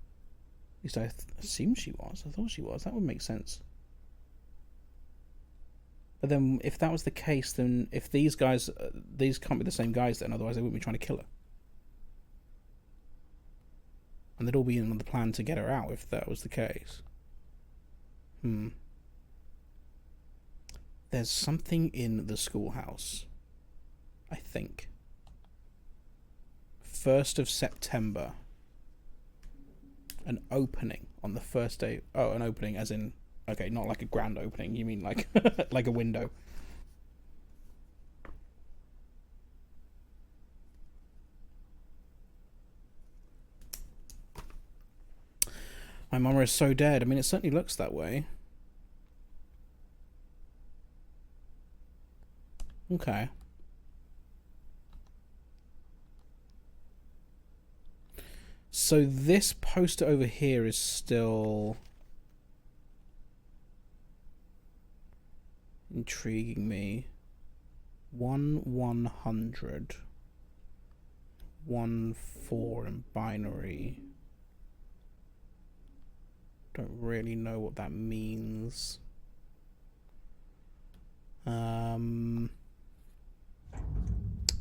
Speaker 1: At least I assume she was. I thought she was. That would make sense. But then, if that was the case, then if these guys, these can't be the same guys then, otherwise they wouldn't be trying to kill her. And they'd all be in on the plan to get her out if that was the case. There's something in the schoolhouse, I think. 1st of September. An opening on the first day. Oh, an opening as in... Okay, not like a grand opening. You mean like like a window. My mama is so dead. I mean, it certainly looks that way. Okay. So this poster over here is still... intriguing me. 1-100. 1-4 in binary. Don't really know what that means. Oh,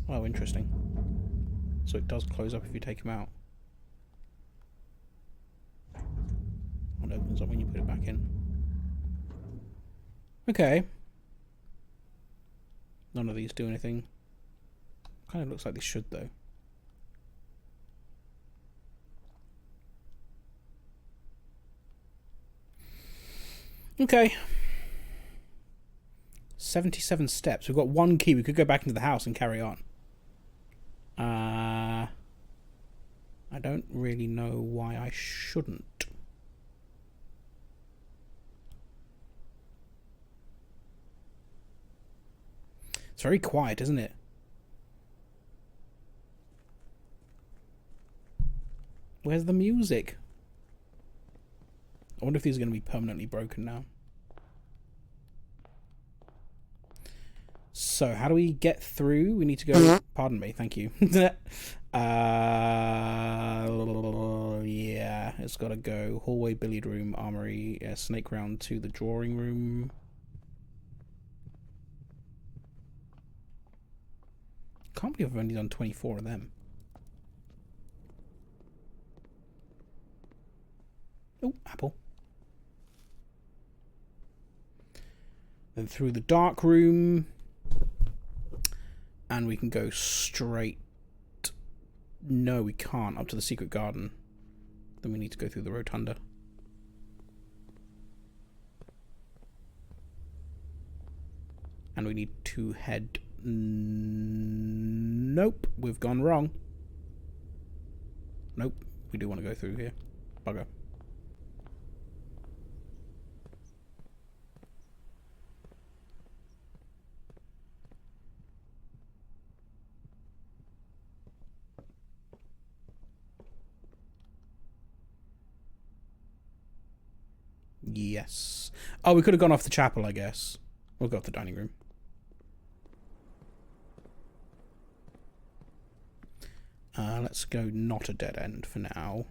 Speaker 1: interesting. So it does close up if you take him out. It opens up when you put it back in. Okay. None of these do anything. Kind of looks like they should, though. Okay. 77 steps. We've got 1 key. We could go back into the house and carry on. I don't really know why I shouldn't. It's very quiet, isn't it? Where's the music? I wonder if these are going to be permanently broken now. So, how do we get through? We need to go... Pardon me, thank you. Yeah, it's got to go. Hallway, billiard room, armory, snake round to the drawing room. Can't believe I've only done 24 of them. Oh, apple. Then through the dark room. And we can go straight... No, we can't. Up to the secret garden. Then we need to go through the rotunda. And we need to head... Nope, we've gone wrong. Nope, we do want to go through here. Bugger. Yes. Oh, we could have gone off the chapel, I guess. We'll go off the dining room. Let's go not a dead end for now.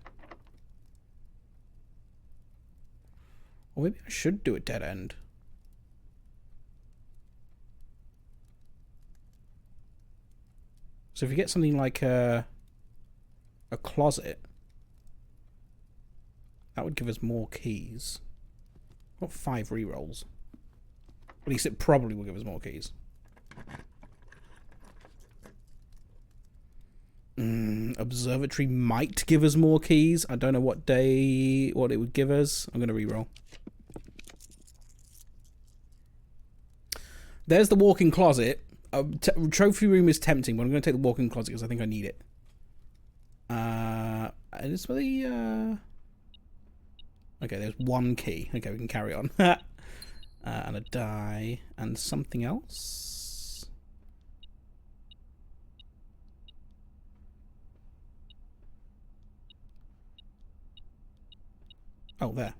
Speaker 1: Or maybe I should do a dead end. So if you get something like a closet, that would give us more keys. Not 5 rerolls. At least it probably will give us more keys. Observatory might give us more keys. I don't know what it would give us. I'm going to reroll. There's the walk-in closet. Trophy room is tempting, but I'm going to take the walk-in closet because I think I need it. And it's the... Okay, there's 1 key. Okay, we can carry on. And a die. And something else. Oh, there.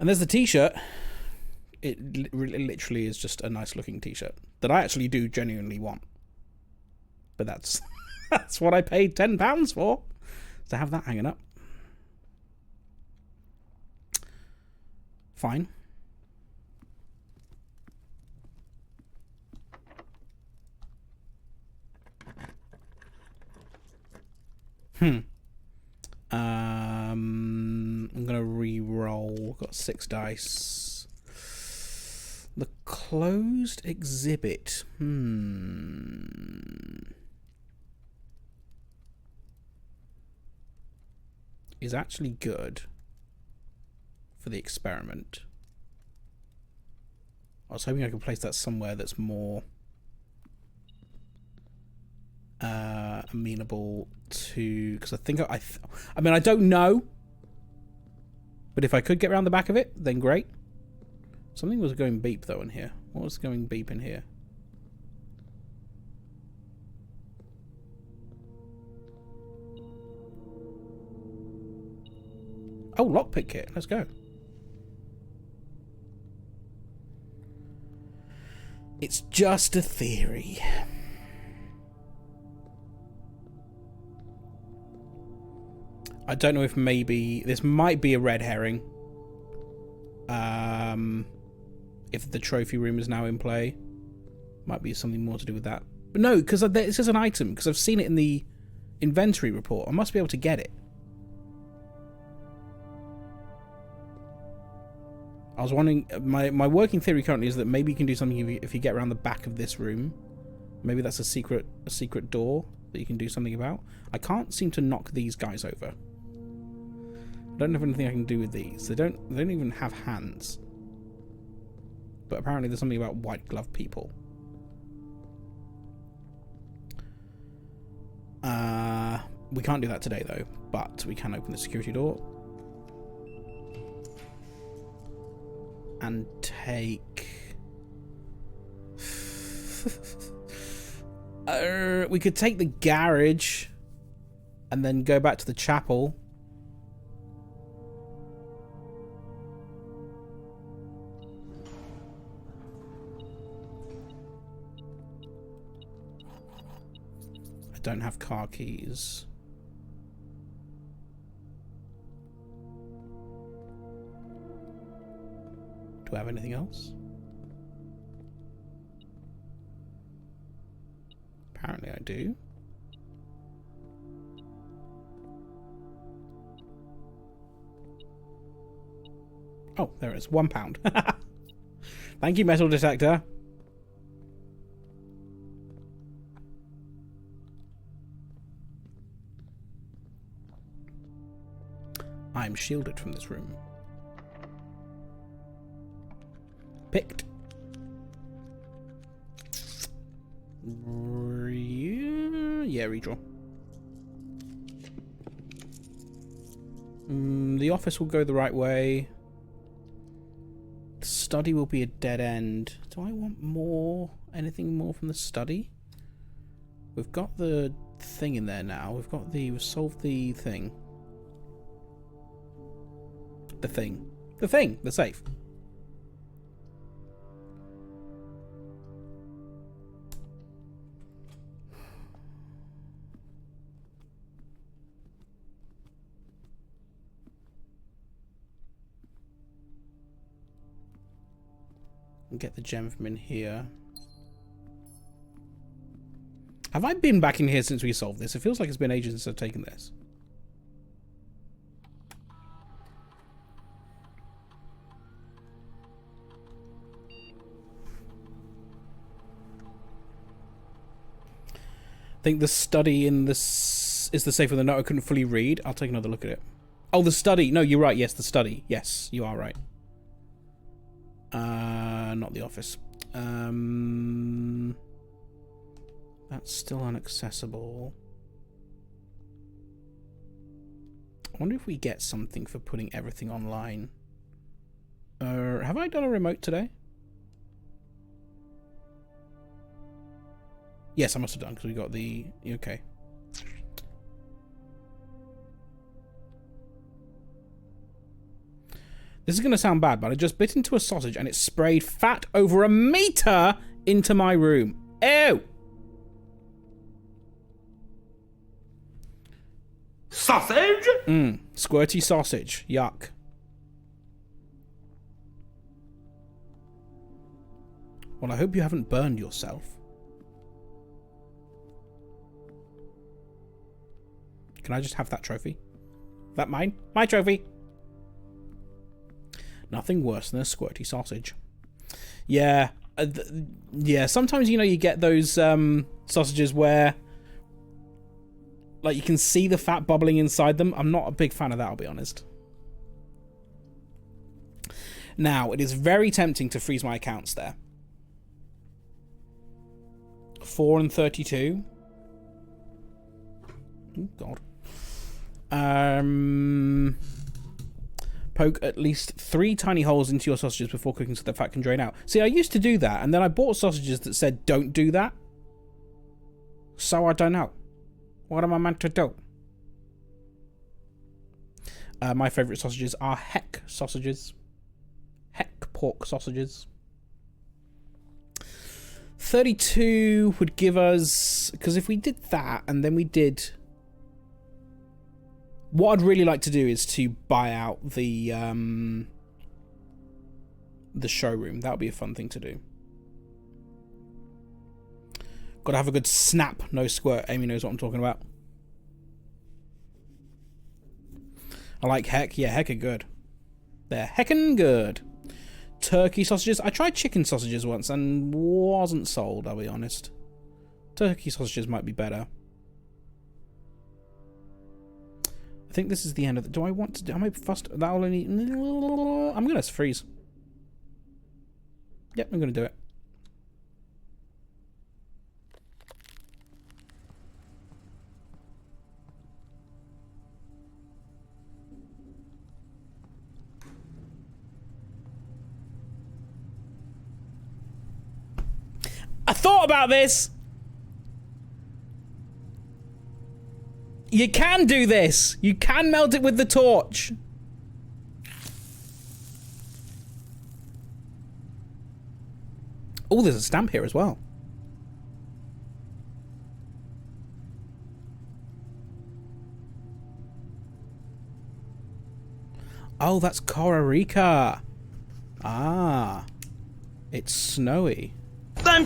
Speaker 1: And there's the t-shirt. It literally is just a nice looking t-shirt that I actually do genuinely want. But that's that's what I paid £10 for. To have that hanging up. Fine. I'm gonna re-roll. Got 6 dice. The closed exhibit. Is actually good for the experiment. I was hoping I could place that somewhere that's more amenable to, because I think I mean, I don't know, but if I could get around the back of it, then great. Something was going beep though in here. What was going beep in here? Oh, lockpick kit. Let's go. It's just a theory. I don't know if maybe this might be a red herring. If the trophy room is now in play, might be something more to do with that. But no, because this is an item. Because I've seen it in the inventory report. I must be able to get it. I was wondering. My working theory currently is that maybe you can do something if you get around the back of this room. Maybe that's a secret door that you can do something about. I can't seem to knock these guys over. I don't have anything I can do with these. They don't even have hands. But apparently there's something about white glove people. We can't do that today though, but we can open the security door. And take... we could take the garage and then go back to the chapel. I don't have car keys. Do I have anything else? Apparently I do. Oh, there it is. £1. Thank you, metal detector. I'm shielded from this room. Picked. Yeah, redraw. The office will go the right way. The study will be a dead end. Do I want more? Anything more from the study? We've got the thing in there now. We've solved the thing. The thing. The safe. Get the gem from in here. Have I been back in here since we solved this? It feels like it's been ages since I've taken this. I think the study in this is the safe with the note I couldn't fully read. I'll take another look at it. Oh, the study. No, you're right. Yes, the study. Yes, you are right. Not the office. That's still inaccessible. I wonder if we get something for putting everything online. Have I done a remote today? Yes, I must have done, because we got the... Okay. This is going to sound bad, but I just bit into a sausage and it sprayed fat over a meter into my room. Ew!
Speaker 2: Sausage?
Speaker 1: Squirty sausage. Yuck. Well, I hope you haven't burned yourself. Can I just have that trophy? Is that mine? My trophy! Nothing worse than a squirty sausage. Yeah. Yeah, sometimes, you know, you get those sausages where like you can see the fat bubbling inside them. I'm not a big fan of that, I'll be honest. Now, it is very tempting to freeze my accounts there. 4 and 32. Oh, God. Poke at least 3 tiny holes into your sausages before cooking so the fat can drain out. See, I used to do that, and then I bought sausages that said don't do that. So I don't know. What am I meant to do? My favourite sausages are Heck sausages. Heck pork sausages. 32 would give us... Because if we did that, and then we did... What I'd really like to do is to buy out the showroom. That would be a fun thing to do. Got to have a good snap, no squirt. Amy knows what I'm talking about. I like Heck. Yeah, Heck are good. They're heckin' good. Turkey sausages. I tried chicken sausages once and wasn't sold, I'll be honest. Turkey sausages might be better. I think this is the end of the... Do I want to... Am I fussed? That'll only... I'm going to freeze. Yep, I'm going to do it. I thought about this! You can do this! You can melt it with the torch! Oh, there's a stamp here as well. Oh, that's Costa Rica. Ah. It's snowy.
Speaker 10: I'm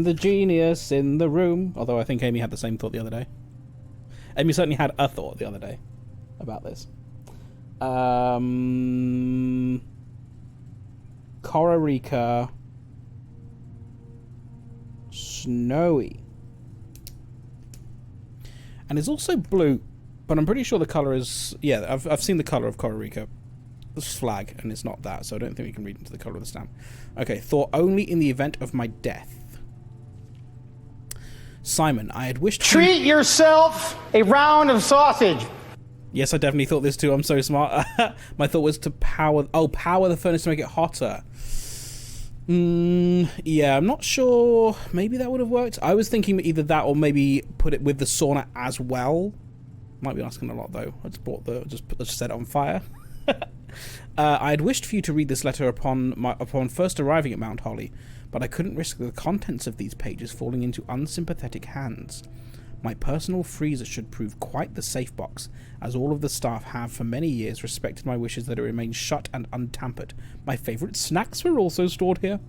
Speaker 1: the genius in the room. Although I think Amy had the same thought the other day. Amy certainly had a thought the other day about this. Costa Rica. Snowy. And it's also blue. But I'm pretty sure the colour is... Yeah, I've seen the colour of Costa Rica. flag, and it's not that, so I don't think we can read into the colour of the stamp. Okay, Thor, only in the event of my death. Simon, I had wished...
Speaker 10: Treat yourself a round of sausage.
Speaker 1: Yes, I definitely thought this too. I'm so smart. My thought was to power... Oh, power the furnace to make it hotter. Yeah, I'm not sure. Maybe that would have worked. I was thinking either that or maybe put it with the sauna as well. Might be asking a lot though. I just bought the... Just set it on fire. I had wished for you to read this letter upon first arriving at Mount Holly, but I couldn't risk the contents of these pages falling into unsympathetic hands. My personal freezer should prove quite the safe box, as all of the staff have for many years respected my wishes that it remain shut and untampered. My favourite snacks were also stored here.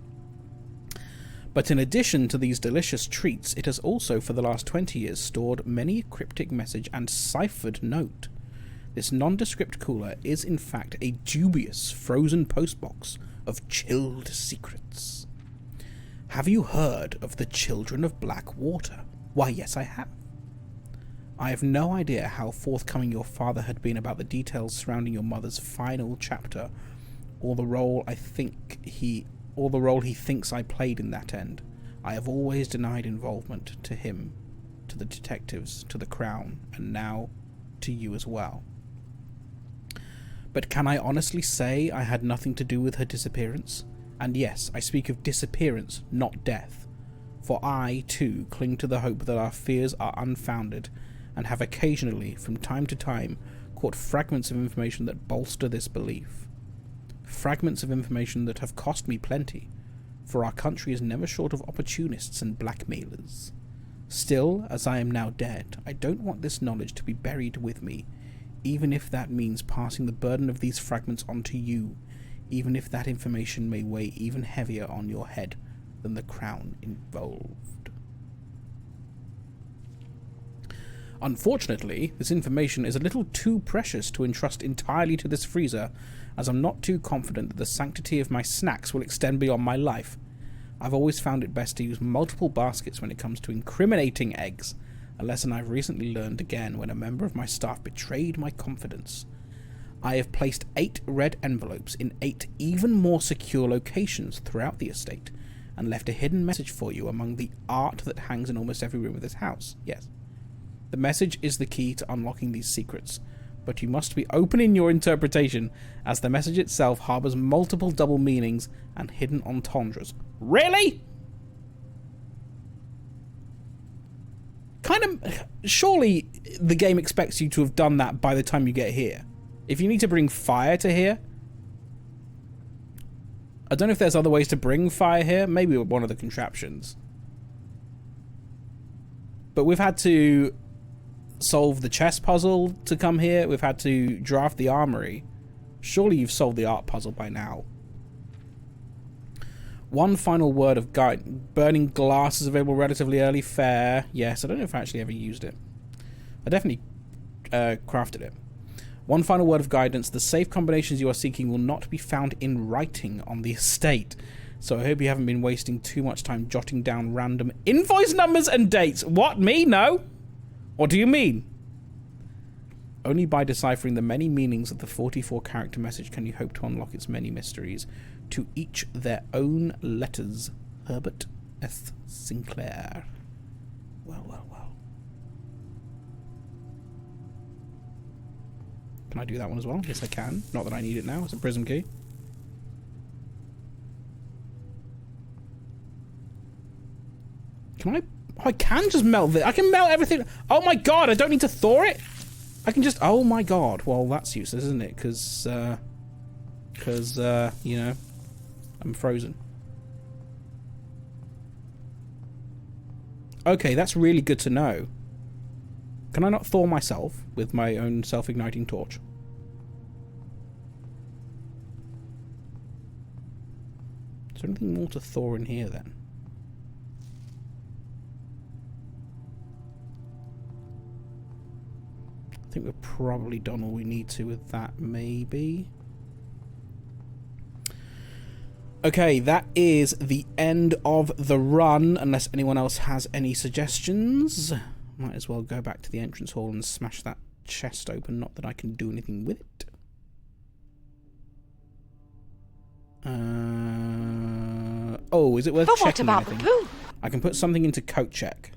Speaker 1: But in addition to these delicious treats, it has also for the last 20 years stored many a cryptic message and ciphered note. This nondescript cooler is in fact a dubious frozen postbox of chilled secrets. Have you heard of the Children of Black Water? Why, yes, I have. I have no idea how forthcoming your father had been about the details surrounding your mother's final chapter, or the role he thinks I played in that end. I have always denied involvement to him, to the detectives, to the Crown, and now to you as well. But can I honestly say I had nothing to do with her disappearance? And yes, I speak of disappearance, not death. For I, too, cling to the hope that our fears are unfounded, and have occasionally, from time to time, caught fragments of information that bolster this belief. Fragments of information that have cost me plenty, for our country is never short of opportunists and blackmailers. Still, as I am now dead, I don't want this knowledge to be buried with me, even if that means passing the burden of these fragments on to you, even if that information may weigh even heavier on your head than the Crown involved. Unfortunately, this information is a little too precious to entrust entirely to this freezer, as I'm not too confident that the sanctity of my snacks will extend beyond my life. I've always found it best to use multiple baskets when it comes to incriminating eggs, a lesson I've recently learned again when a member of my staff betrayed my confidence. I have placed 8 red envelopes in 8 even more secure locations throughout the estate, and left a hidden message for you among the art that hangs in almost every room of this house. Yes. The message is the key to unlocking these secrets, but you must be open in your interpretation, as the message itself harbours multiple double meanings and hidden entendres. Really? Surely the game expects you to have done that by the time you get here. If you need to bring fire to here, I don't know if there's other ways to bring fire here. Maybe one of the contraptions. But we've had to solve the chess puzzle to come here. We've had to draft the armory. Surely you've solved the art puzzle by now. One final word of guide. Burning glass is available relatively early. Fair. Yes, I don't know if I actually ever used it. I definitely crafted it. One final word of guidance. The safe combinations you are seeking will not be found in writing on the estate. So I hope you haven't been wasting too much time jotting down random invoice numbers and dates. What? Me? No? What do you mean? Only by deciphering the many meanings of the 44-character message can you hope to unlock its many mysteries. To each their own letters. Herbert S. Sinclair. Well, well, well. Can I do that one as well? Yes, I can. Not that I need it now. It's a prism key. Can I? Oh, I can just melt this. I can melt everything. Oh my god, I don't need to thaw it? I can just... Oh my god. Well, that's useless, isn't it? Because, you know, I'm frozen. Okay, that's really good to know. Can I not thaw myself with my own self-igniting torch? Is there anything more to thaw in here then? I think we've probably done all we need to with that, maybe. Okay, that is the end of the run, unless anyone else has any suggestions. Might as well go back to the entrance hall and smash that chest open, not that I can do anything with it. Oh, is it worth
Speaker 7: But what
Speaker 1: checking
Speaker 7: about the
Speaker 1: anything?
Speaker 7: poo?
Speaker 1: I can put something into coat check.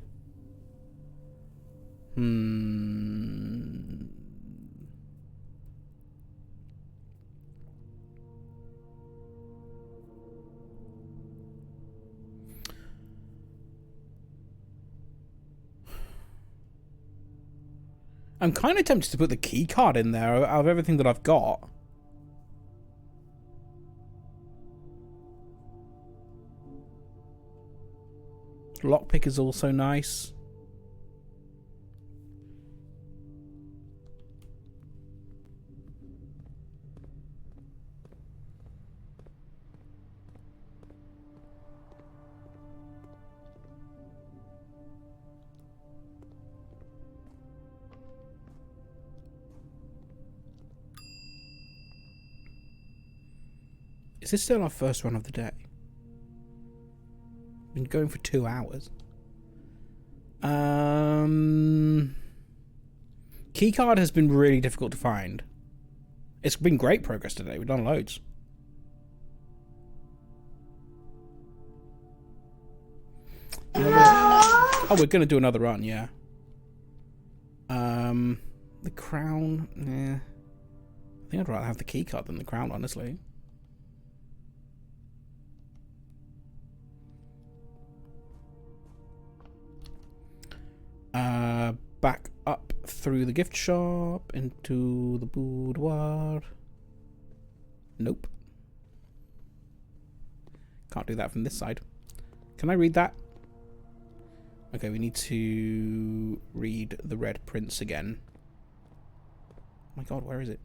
Speaker 1: I'm kind of tempted to put the key card in there out of everything that I've got. Lockpick is also nice. Is this still our first run of the day? Been going for 2 hours. Keycard has been really difficult to find. It's been great progress today. We've done loads. Oh, we're gonna do another run, yeah. The crown, yeah. I think I'd rather have the keycard than the crown, honestly. Back up through the gift shop into the boudoir. Nope. Can't do that from this side. Can I read that? Okay, we need to read The Red Prince again. Oh my god, where is it?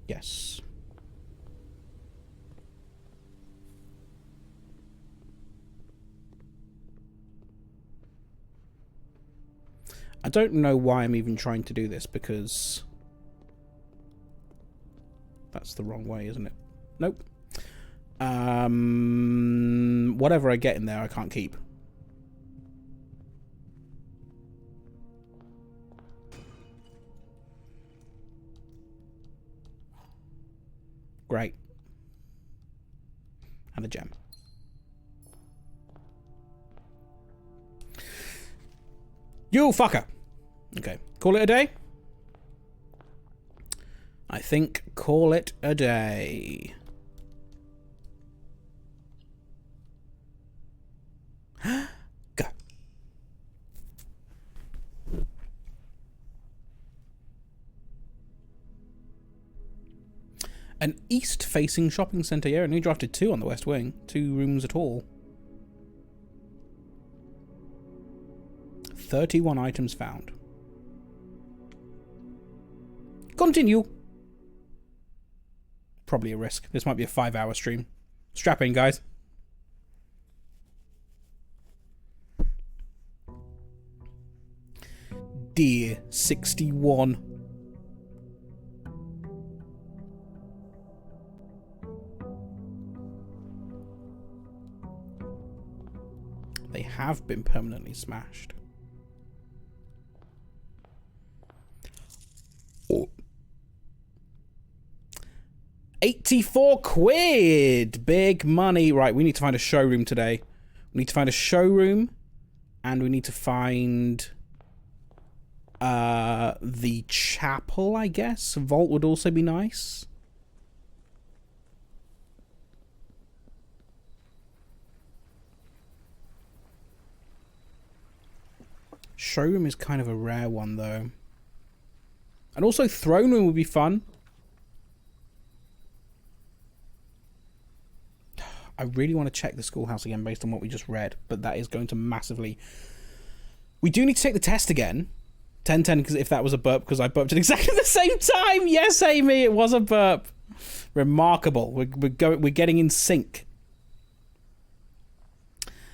Speaker 1: Yes. I don't know why I'm even trying to do this, because that's the wrong way, isn't it? Nope. Whatever I get in there, I can't keep. Great. And a gem. You fucker! Okay, call it a day? I think call it a day. Go. An east-facing shopping centre. Yeah, only drafted 2 on the west wing. 2 rooms at all. 31 items found. Continue. Probably a risk. This might be a 5-hour stream. Strap in, guys. Dear 61. They have been permanently smashed. Oh. 84 quid! Big money. Right, we need to find a showroom today. We need to find a showroom, and we need to find the chapel, I guess. Vault would also be nice. Showroom is kind of a rare one, though. And also throne room would be fun. I really want to check the schoolhouse again based on what we just read, but that is going to massively... We do need to take the test again. 10-10, because if that was a burp, because I burped at exactly the same time. Yes, Amy, it was a burp. Remarkable. We're getting in sync.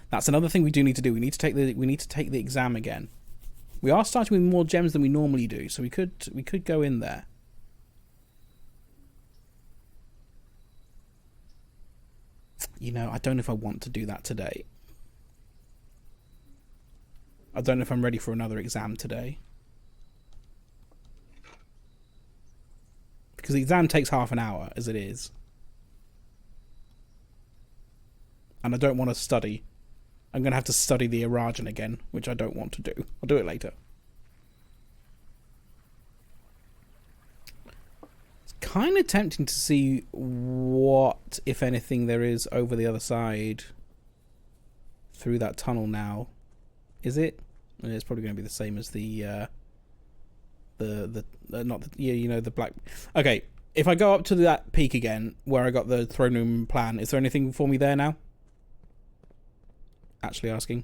Speaker 1: That's another thing we do need to do. We need to take the exam again. We are starting with more gems than we normally do, so we could go in there. You know, I don't know if I want to do that today. I don't know if I'm ready for another exam today. Because the exam takes half an hour, as it is. And I don't want to study. I'm going to have to study the Arajan again, which I don't want to do. I'll do it later. It's kind of tempting to see what, if anything, there is over the other side through that tunnel now. Is it? It's probably going to be the same as the black. Okay, if I go up to that peak again, where I got the throne room plan, is there anything for me there now? Actually asking.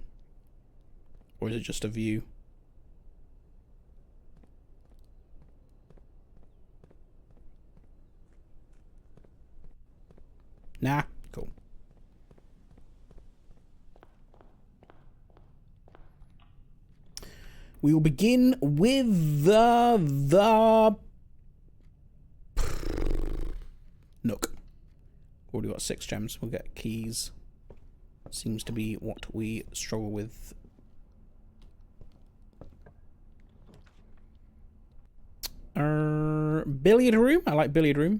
Speaker 1: Or is it just a view? Nah, cool. We will begin with the Nook. Already got 6 gems. We'll get keys. Seems to be what we struggle with. Billiard room. I like billiard room.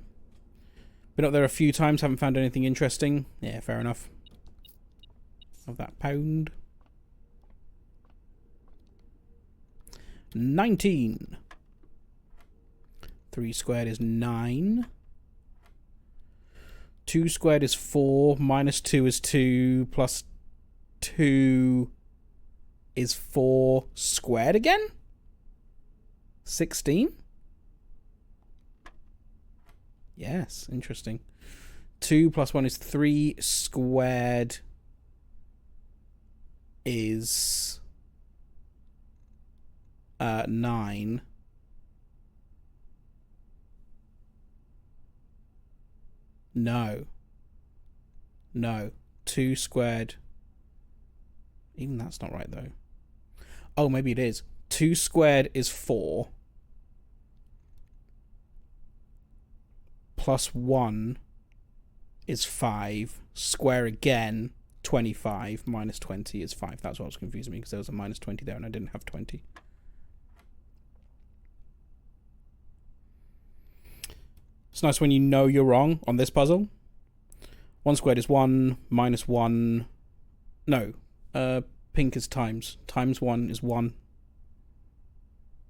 Speaker 1: Been up there a few times. Haven't found anything interesting. Yeah, fair enough. Of that pound. 19. 3 squared is 9. 2 squared is 4. Minus 2 is 2. Plus 2 is 4 squared again? 16? Yes, interesting. 2 plus 1 is 3. Squared is 9. No. 2 squared. Even that's not right, though. Oh, maybe it is. 2 squared is 4. Plus 1 is 5. Square again, 25. Minus 20 is 5. That's what was confusing me, because there was a minus 20 there and I didn't have 20. It's nice when you know you're wrong on this puzzle. 1 squared is 1, minus 1. No. Pink is times. Times 1 is 1.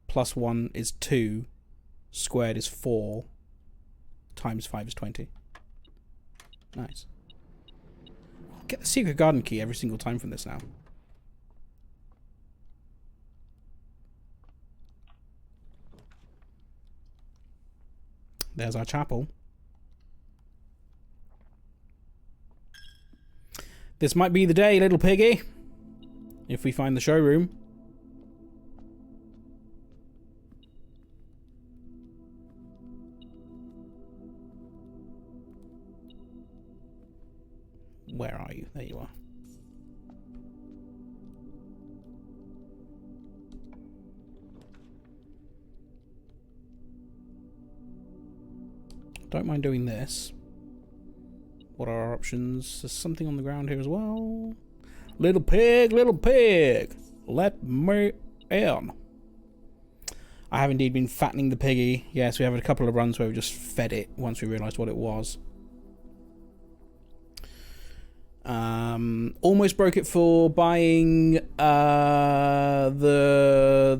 Speaker 1: Plus 1 is 2. Squared is 4. Times 5 is 20. Nice. Get the secret garden key every single time from this now. There's our chapel. This might be the day, little piggy. If we find the showroom. Where are you? There you are. Don't mind doing this. What are our options? There's something on the ground here as well. Little pig, let me in. I have indeed been fattening the piggy. Yes, we have a couple of runs where we just fed it once we realised what it was. Almost broke it for buying the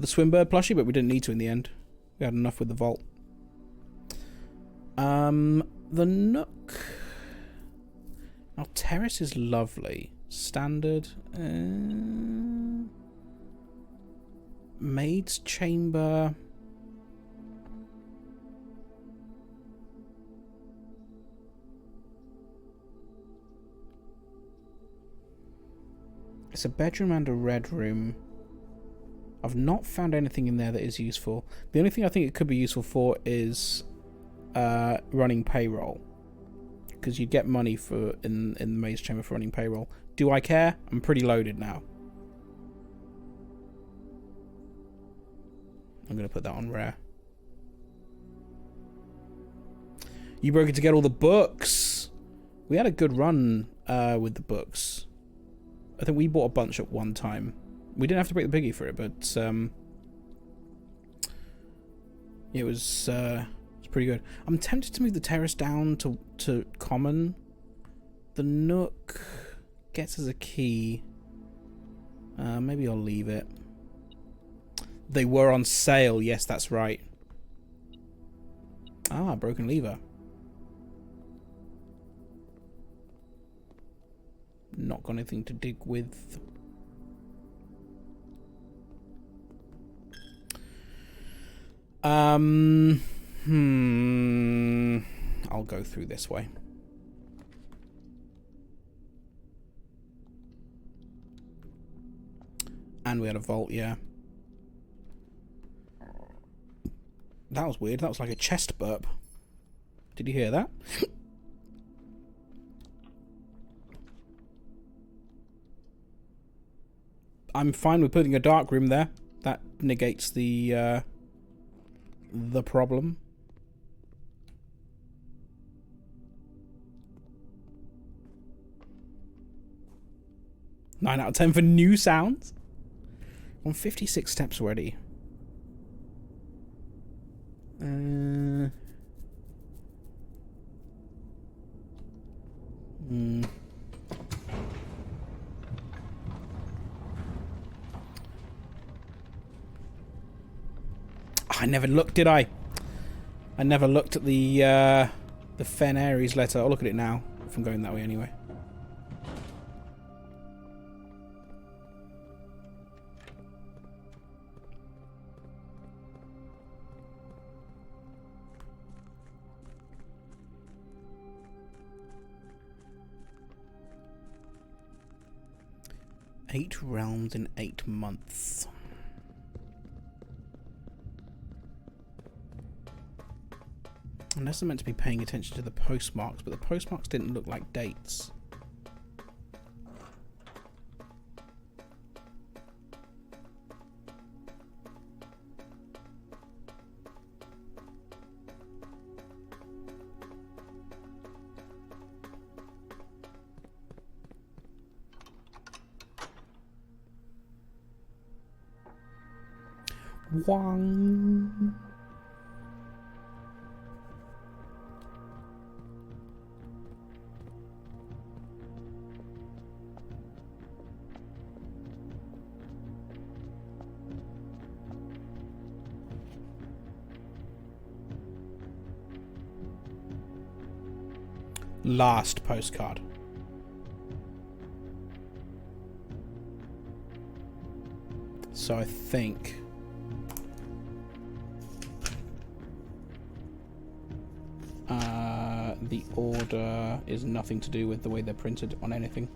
Speaker 1: Swimbird plushie, but we didn't need to in the end. We had enough with the vault. The Nook. Now, terrace is lovely. Standard. Maid's chamber. It's a bedroom and a red room. I've not found anything in there that is useful. The only thing I think it could be useful for is running payroll, because you'd get money for in the maze chamber for running payroll. Do I care? I'm pretty loaded now. I'm gonna put that on rare. You broke it to get all the books. We had a good run with the books. I think we bought a bunch at one time. We didn't have to break the biggie for it, but it was pretty good. I'm tempted to move the terrace down to common. The nook gets us a key. Maybe I'll leave it. They were on sale. Yes, that's right. Ah, broken lever. Not got anything to dig with. I'll go through this way. And we had a vault, yeah. That was weird. That was like a chest burp. Did you hear that? I'm fine with putting a dark room there. That negates the problem. Nine out of 10 for new sounds. On 56 steps already. I never looked, did I? I never looked at the Fen Ares letter. I'll look at it now, if I'm going that way anyway. Eight realms in 8 months. Unless I'm meant to be paying attention to the postmarks, but the postmarks didn't look like dates. Wang. Last postcard. So I think the order is nothing to do with the way they're printed on anything.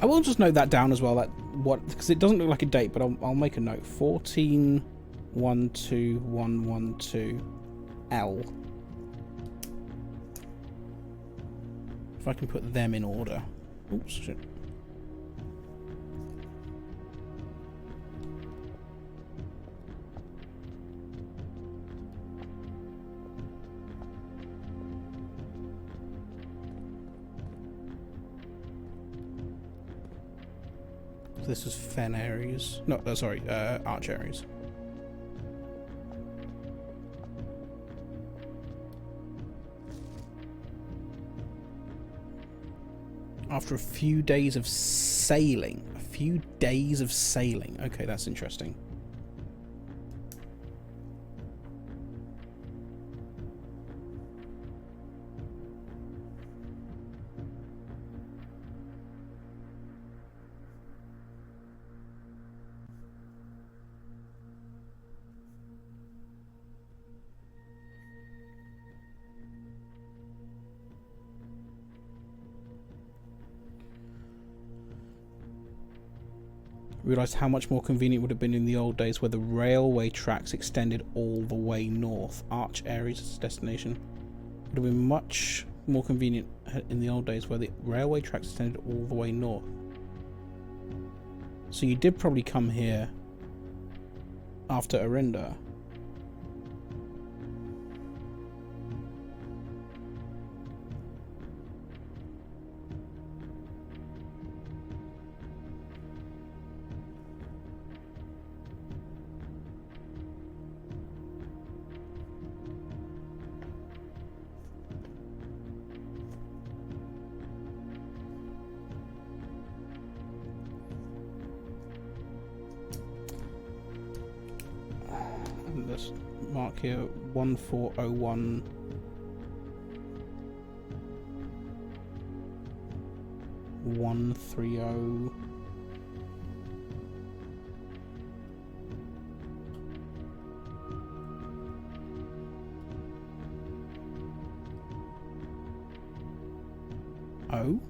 Speaker 1: I will just note that down as well. That what, because it doesn't look like a date, but I'll make a note. 14-12112 L. If I can put them in order. Oops, shit. This was Fen Ares. No, sorry, Arch Ares. After a few days of sailing. A few days of sailing. Okay, that's interesting. Realised how much more convenient it would have been in the old days where the railway tracks extended all the way north. Arch Aries destination. Would have been much more convenient in the old days where the railway tracks extended all the way north. So you did probably come here after Arinda. Let's mark here 1401. One 30. Oh.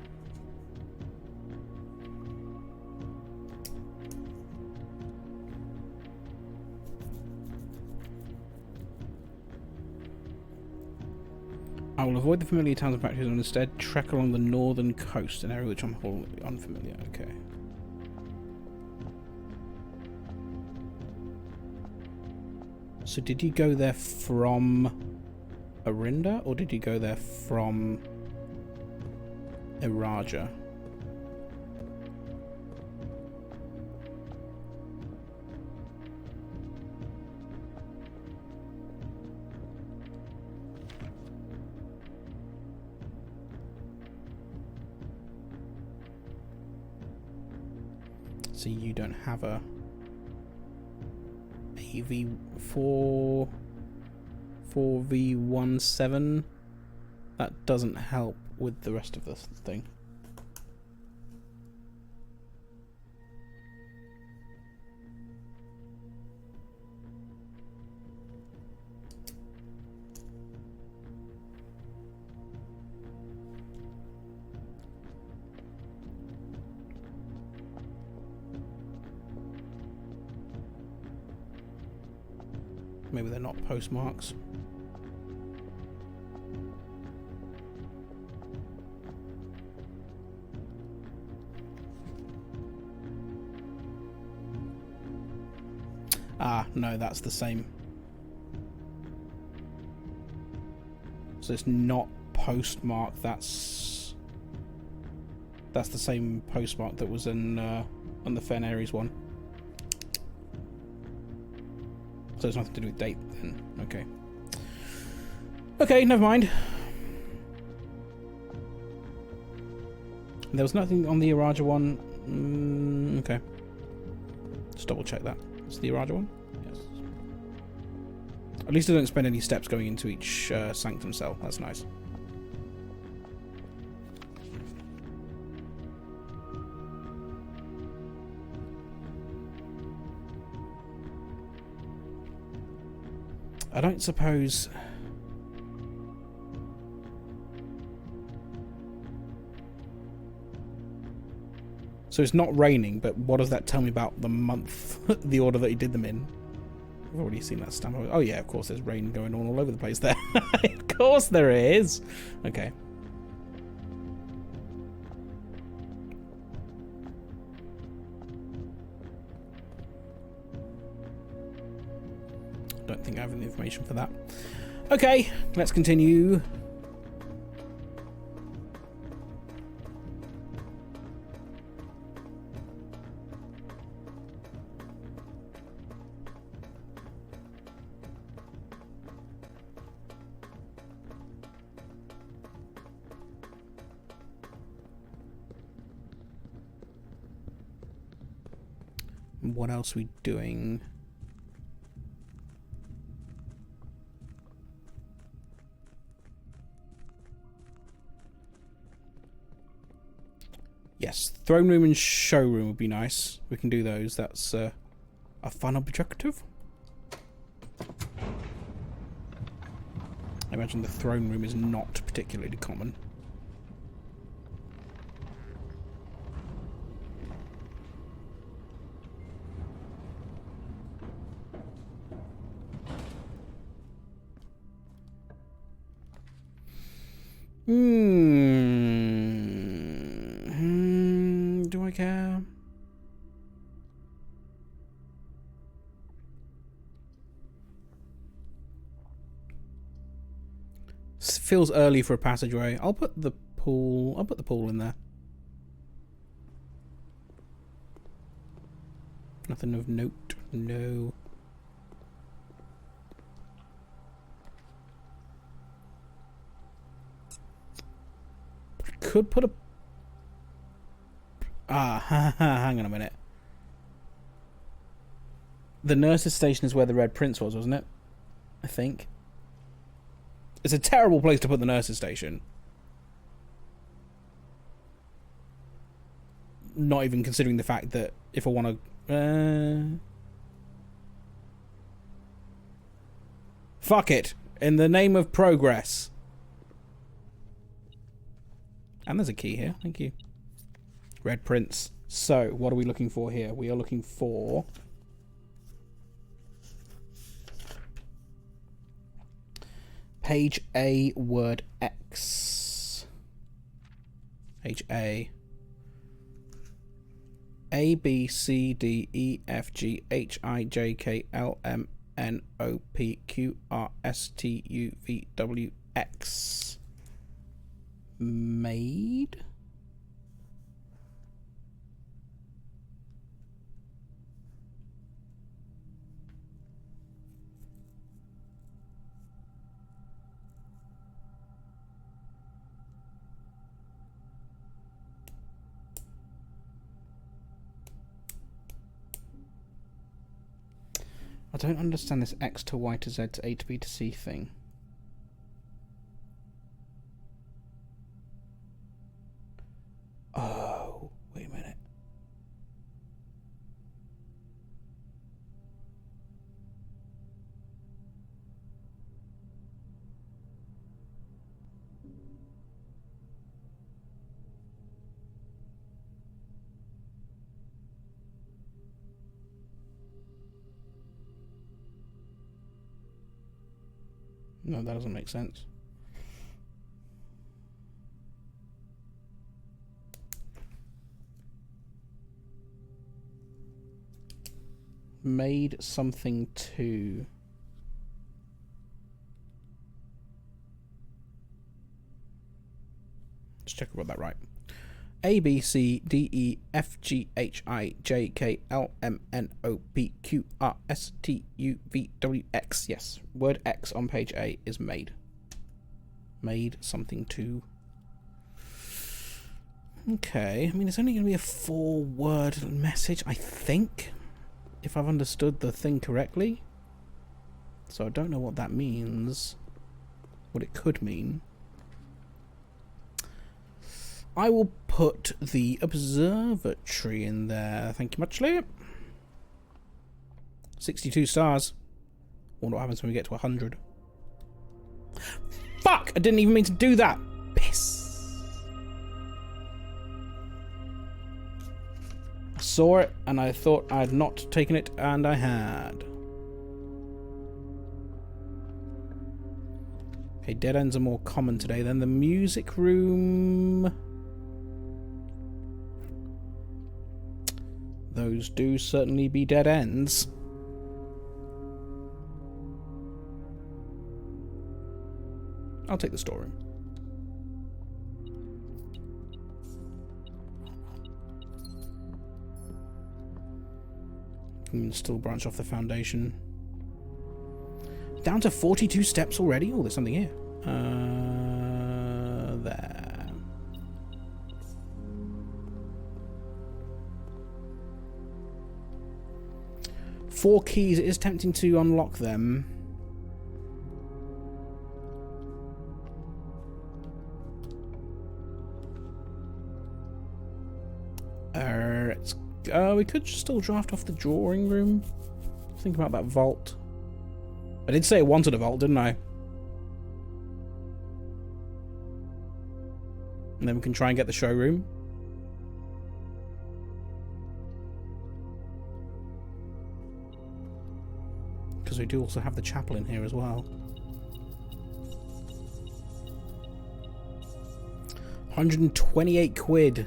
Speaker 1: I will avoid the familiar towns and factories and instead trek along the northern coast, an area which I'm wholly unfamiliar. Okay. So did you go there from Arinda, or did you go there from Iraja? So you don't have a AV4 4V17. That doesn't help with the rest of this thing. Maybe they're not postmarks. Ah, no, that's the same. So it's not postmark, that's the same postmark that was in on the Fen Aries one. So it's nothing to do with date then. Okay. Okay, never mind. There was nothing on the Iraja one. Okay. Just double check that. It's the Iraja one? Yes. At least I don't spend any steps going into each sanctum cell. That's nice. I don't suppose... So it's not raining, but what does that tell me about the month, the order that he did them in? I've already seen that stamp. Oh yeah, of course there's rain going on all over the place there. Of course there is. Okay. Don't think I have any information for that. Okay, let's continue. What else are we doing? Yes, throne room and showroom would be nice. We can do those. That's a fun objective. I imagine the throne room is not particularly common. Do I care? Feels early for a passageway. I'll put the pool in there. Nothing of note. No. Could put a... hang on a minute. The nurse's station is where the Red Prince was, wasn't it? I think. It's a terrible place to put the nurse's station. Not even considering the fact that if I want to... fuck it. In the name of progress. And there's a key here. Thank you. Red Prince. So, what are we looking for here? We are looking for... Page A, word X. Page A. A, B, C, D, E, F, G, H, I, J, K, L, M, N, O, P, Q, R, S, T, U, V, W, X. Made? I don't understand this X to Y to Z to A to B to C thing. Oh, wait a minute. No, that doesn't make sense. Made something to... Let's check I got that right. A, B, C, D, E, F, G, H, I, J, K, L, M, N, O, P, Q, R, S, T, U, V, W, X. Yes, word X on page A is made. Made something to... Okay, I mean, it's only going to be a 4-word message, I think, if I've understood the thing correctly. So I don't know what that means, what it could mean. I will put the observatory in there. Thank you muchly. 62 stars. Wonder what happens when we get to 100. Fuck! I didn't even mean to do that. Piss. I saw it and I thought I had not taken it, and I had. Okay, dead ends are more common today than the music room. Those do certainly be dead ends. I'll take the storeroom. Can still branch off the foundation. Down to 42 steps already? Oh, there's something here. There. Four keys. It is tempting to unlock them. We could still draft off the drawing room. Think about that vault. I did say I wanted a vault, didn't I? And then we can try and get the showroom. Because we do also have the chapel in here as well. 128 quid.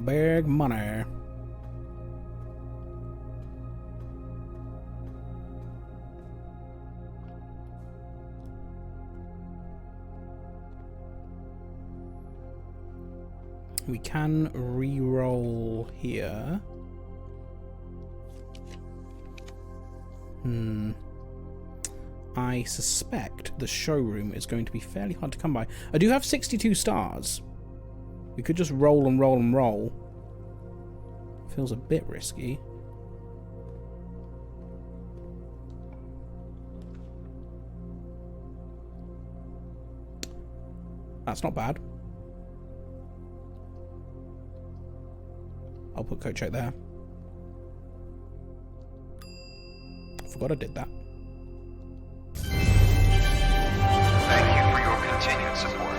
Speaker 1: Big money. We can re-roll here. I suspect the showroom is going to be fairly hard to come by. I do have 62 stars. We could just roll and roll and roll. Feels a bit risky. That's not bad. I'll put Coach out there. Forgot I did that.
Speaker 8: Thank you for your continued support.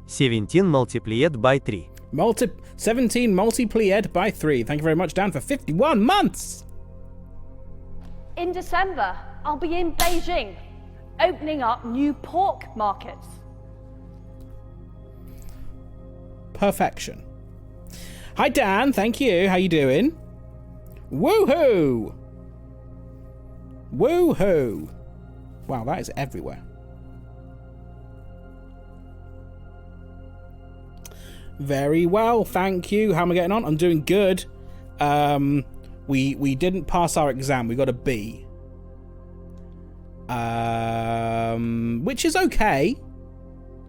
Speaker 6: 17 multiplied by 3.
Speaker 1: 17 multiplied by 3. Thank you very much, Dan, for 51 months.
Speaker 7: In December, I'll be in Beijing, opening up new pork markets.
Speaker 1: Perfection. Hi, Dan. Thank you. How you doing? Woohoo! Woohoo! Wow, that is everywhere. Very well, thank you. How am I getting on? I'm doing good. We didn't pass our exam. We got a B. Which is okay,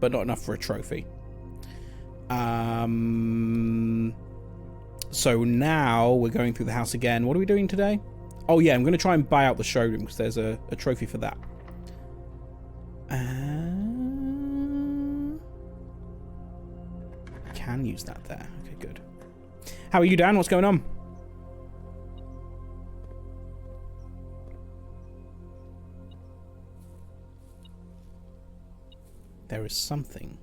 Speaker 1: but not enough for a trophy. So now we're going through the house again. What are we doing today? Oh yeah, I'm going to try and buy out the showroom because there's a trophy for that. Can use that there. Okay, good. How are you, Dan? What's going on? There is something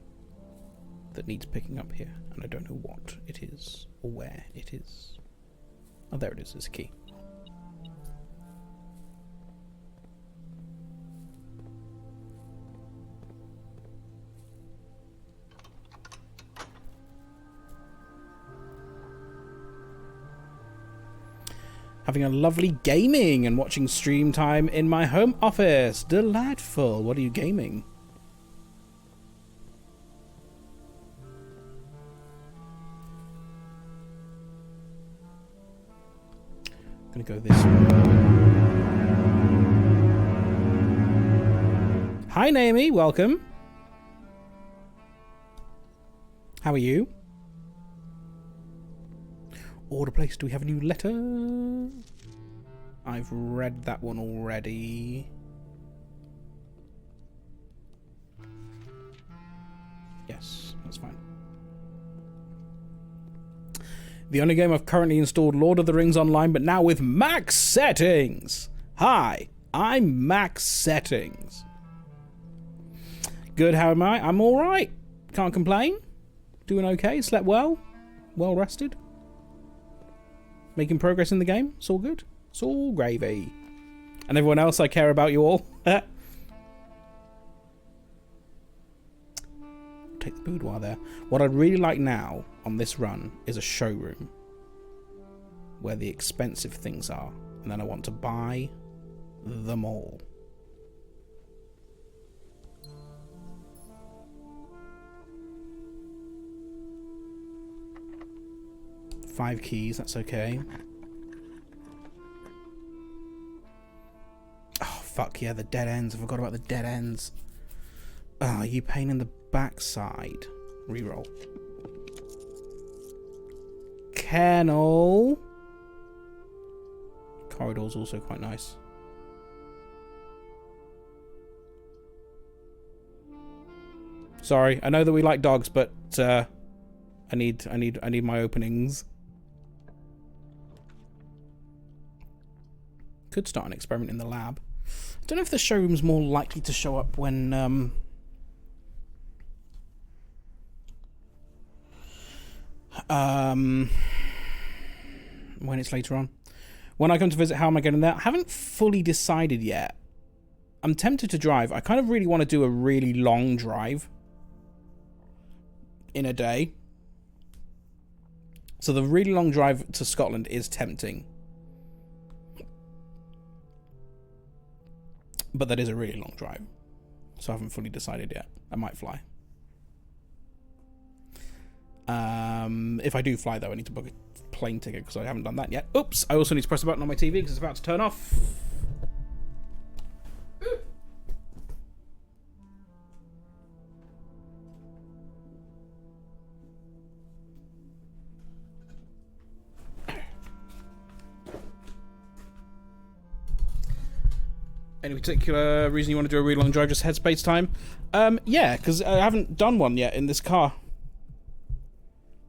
Speaker 1: that needs picking up here, and I don't know what it is or where it is. Oh, there it is. It's a key. Having a lovely gaming and watching stream time in my home office. Delightful. What are you gaming? I'm gonna go this way. Hi, Naomi. Welcome. How are you? Order place. Do we have a new letter? I've read that one already. Yes, that's fine. The only game I've currently installed Lord of the Rings Online, but now with max settings. Hi, I'm max settings. Good, how am I? I'm alright. Can't complain. Doing okay, slept well. Well rested. Making progress in the game. It's all good. It's all gravy. And everyone else, I care about you all. Take the boudoir there. What I'd really like now on this run is a showroom where the expensive things are, and then I want to buy them all. Five keys, that's okay. Oh fuck yeah, the dead ends. I forgot about the dead ends. Oh, you pain in the backside. Reroll. Kennel. Corridor's also quite nice. Sorry, I know that we like dogs, but I need my openings. Could start an experiment in the lab. I don't know if the showroom's more likely to show up when when it's later on. When I come to visit, how am I getting there? I haven't fully decided yet. I'm tempted to drive. I kind of really want to do a really long drive in a day. So the really long drive to Scotland is tempting. But that is a really long drive. So I haven't fully decided yet. I might fly. If I do fly, though, I need to book a plane ticket because I haven't done that yet. Oops! I also need to press the button on my TV because it's about to turn off. Any particular reason you want to do a really long drive, just headspace time? Yeah, because I haven't done one yet in this car.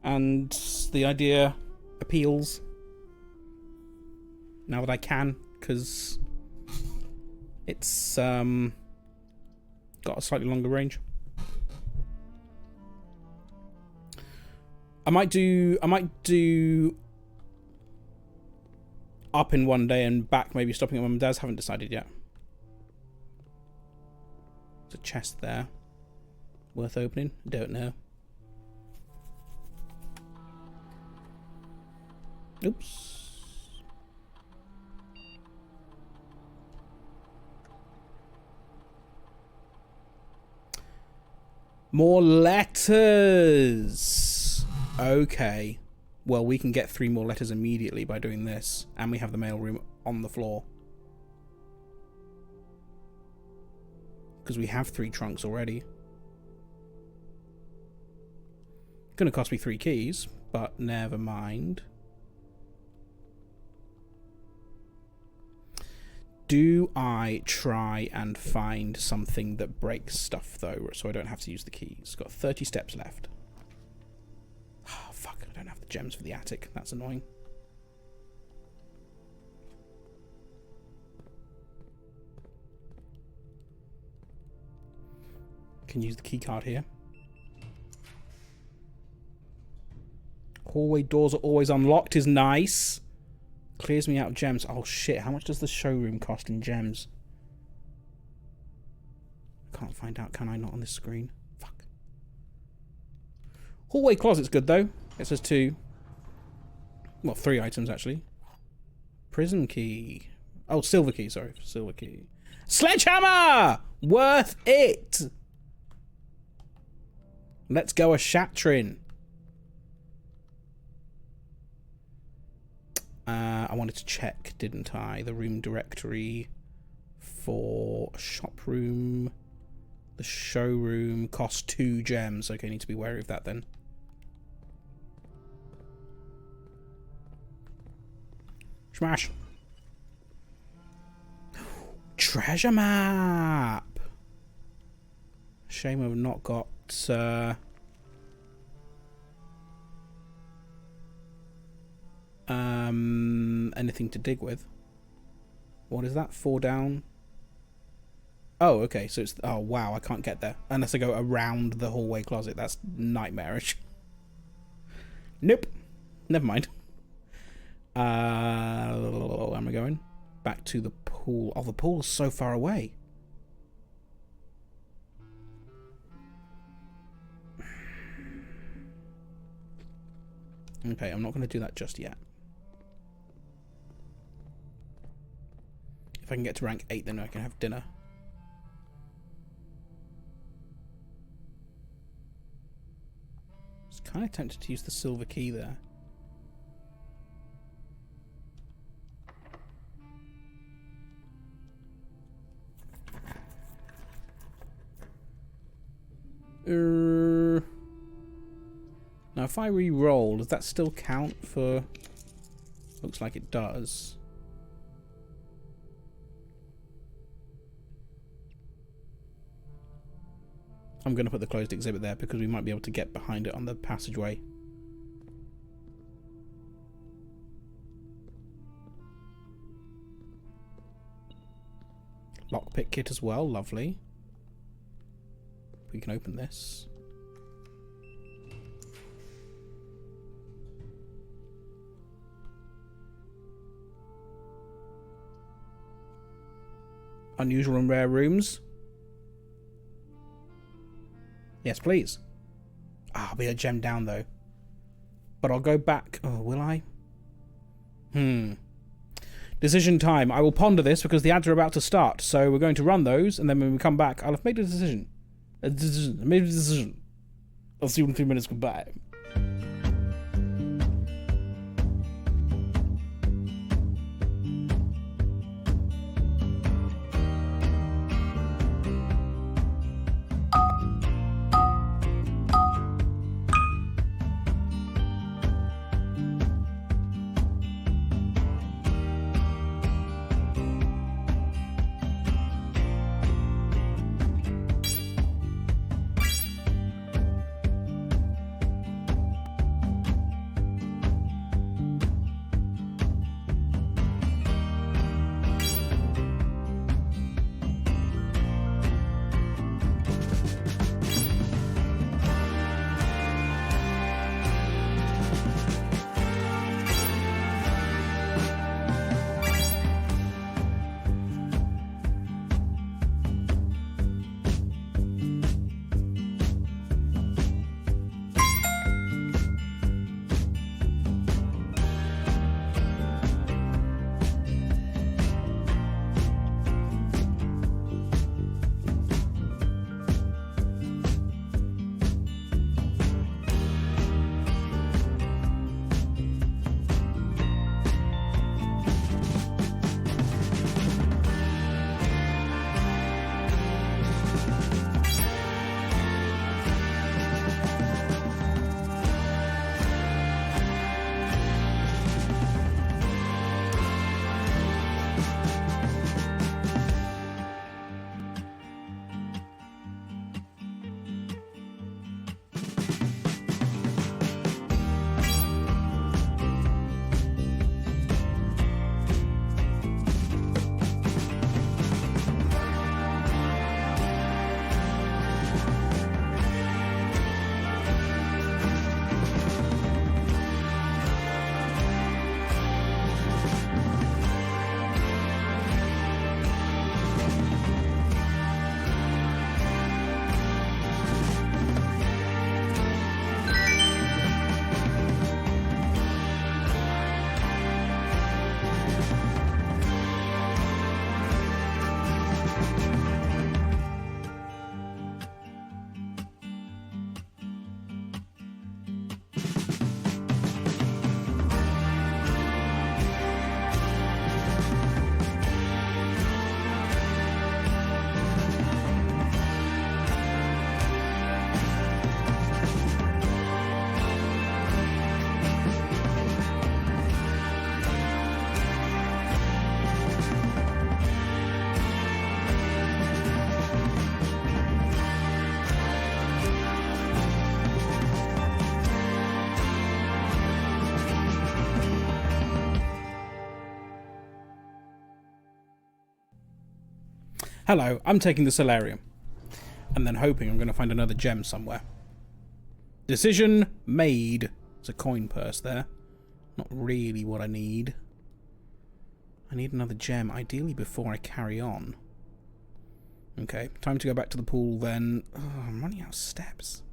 Speaker 1: And the idea appeals. Now that I can, because it's got a slightly longer range. I might do up in one day and back, maybe stopping at Mum and Dad's. Haven't decided yet. There's a chest there. Worth opening? Don't know. Oops. More letters. Okay. Well, we can get 3 more letters immediately by doing this. And we have the mail room on the floor. Because we have 3 trunks already. Gonna cost me 3 keys, but never mind. Do I try and find something that breaks stuff, though, so I don't have to use the keys? Got 30 steps left. Oh, fuck, I don't have the gems for the attic. That's annoying. Can use the key card here. Hallway doors are always unlocked is nice. Clears me out of gems. Oh shit, how much does the showroom cost in gems? Can't find out, can I, not on this screen? Fuck. Hallway closet's good though. It says 2. Well, 3 items actually. Prison key. Oh, silver key, sorry. Silver key. Sledgehammer! Worth it! Let's go a Shatrin. I wanted to check, didn't I? The room directory for shop room. The showroom costs 2 gems. Okay, need to be wary of that then. Smash. Treasure map. Shame I've not got anything to dig with. What is that? 4 down. Oh, okay. So it's... Oh, wow. I can't get there. Unless I go around the hallway closet. That's nightmarish. Nope. Never mind. Where am I going? Back to the pool. Oh, the pool's so far away. Okay, I'm not going to do that just yet. If I can get to rank 8, then I can have dinner. I was kind of tempted to use the silver key there. Now, if I re-roll, does that still count for... Looks like it does. I'm going to put the closed exhibit there because we might be able to get behind it on the passageway. Lockpick kit as well, lovely. We can open this. Unusual and rare rooms. Yes, please. I'll be a gem down though. But I'll go back. Oh, will I? Decision time. I will ponder this because the ads are about to start. So we're going to run those, and then when we come back, I'll have made a decision. I made a decision. I'll see you in 3 minutes. Goodbye. Hello, I'm taking the Solarium. And then hoping I'm going to find another gem somewhere. Decision made. There's a coin purse there. Not really what I need. I need another gem, ideally before I carry on. Okay, time to go back to the pool then. Oh, I'm running out of steps.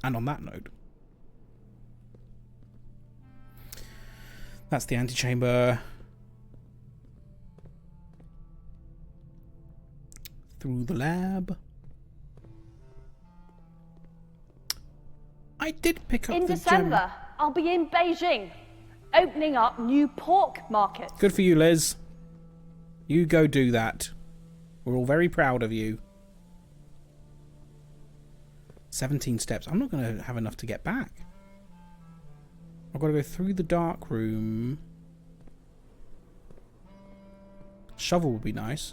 Speaker 1: And on that note, that's the antechamber. Through the lab. I did pick up
Speaker 7: In
Speaker 1: the
Speaker 7: December,
Speaker 1: gem.
Speaker 7: I'll be in Beijing, opening up new pork markets.
Speaker 1: Good for you, Liz. You go do that. We're all very proud of you. 17 steps. I'm not going to have enough to get back. I've got to go through the dark room. Shovel would be nice.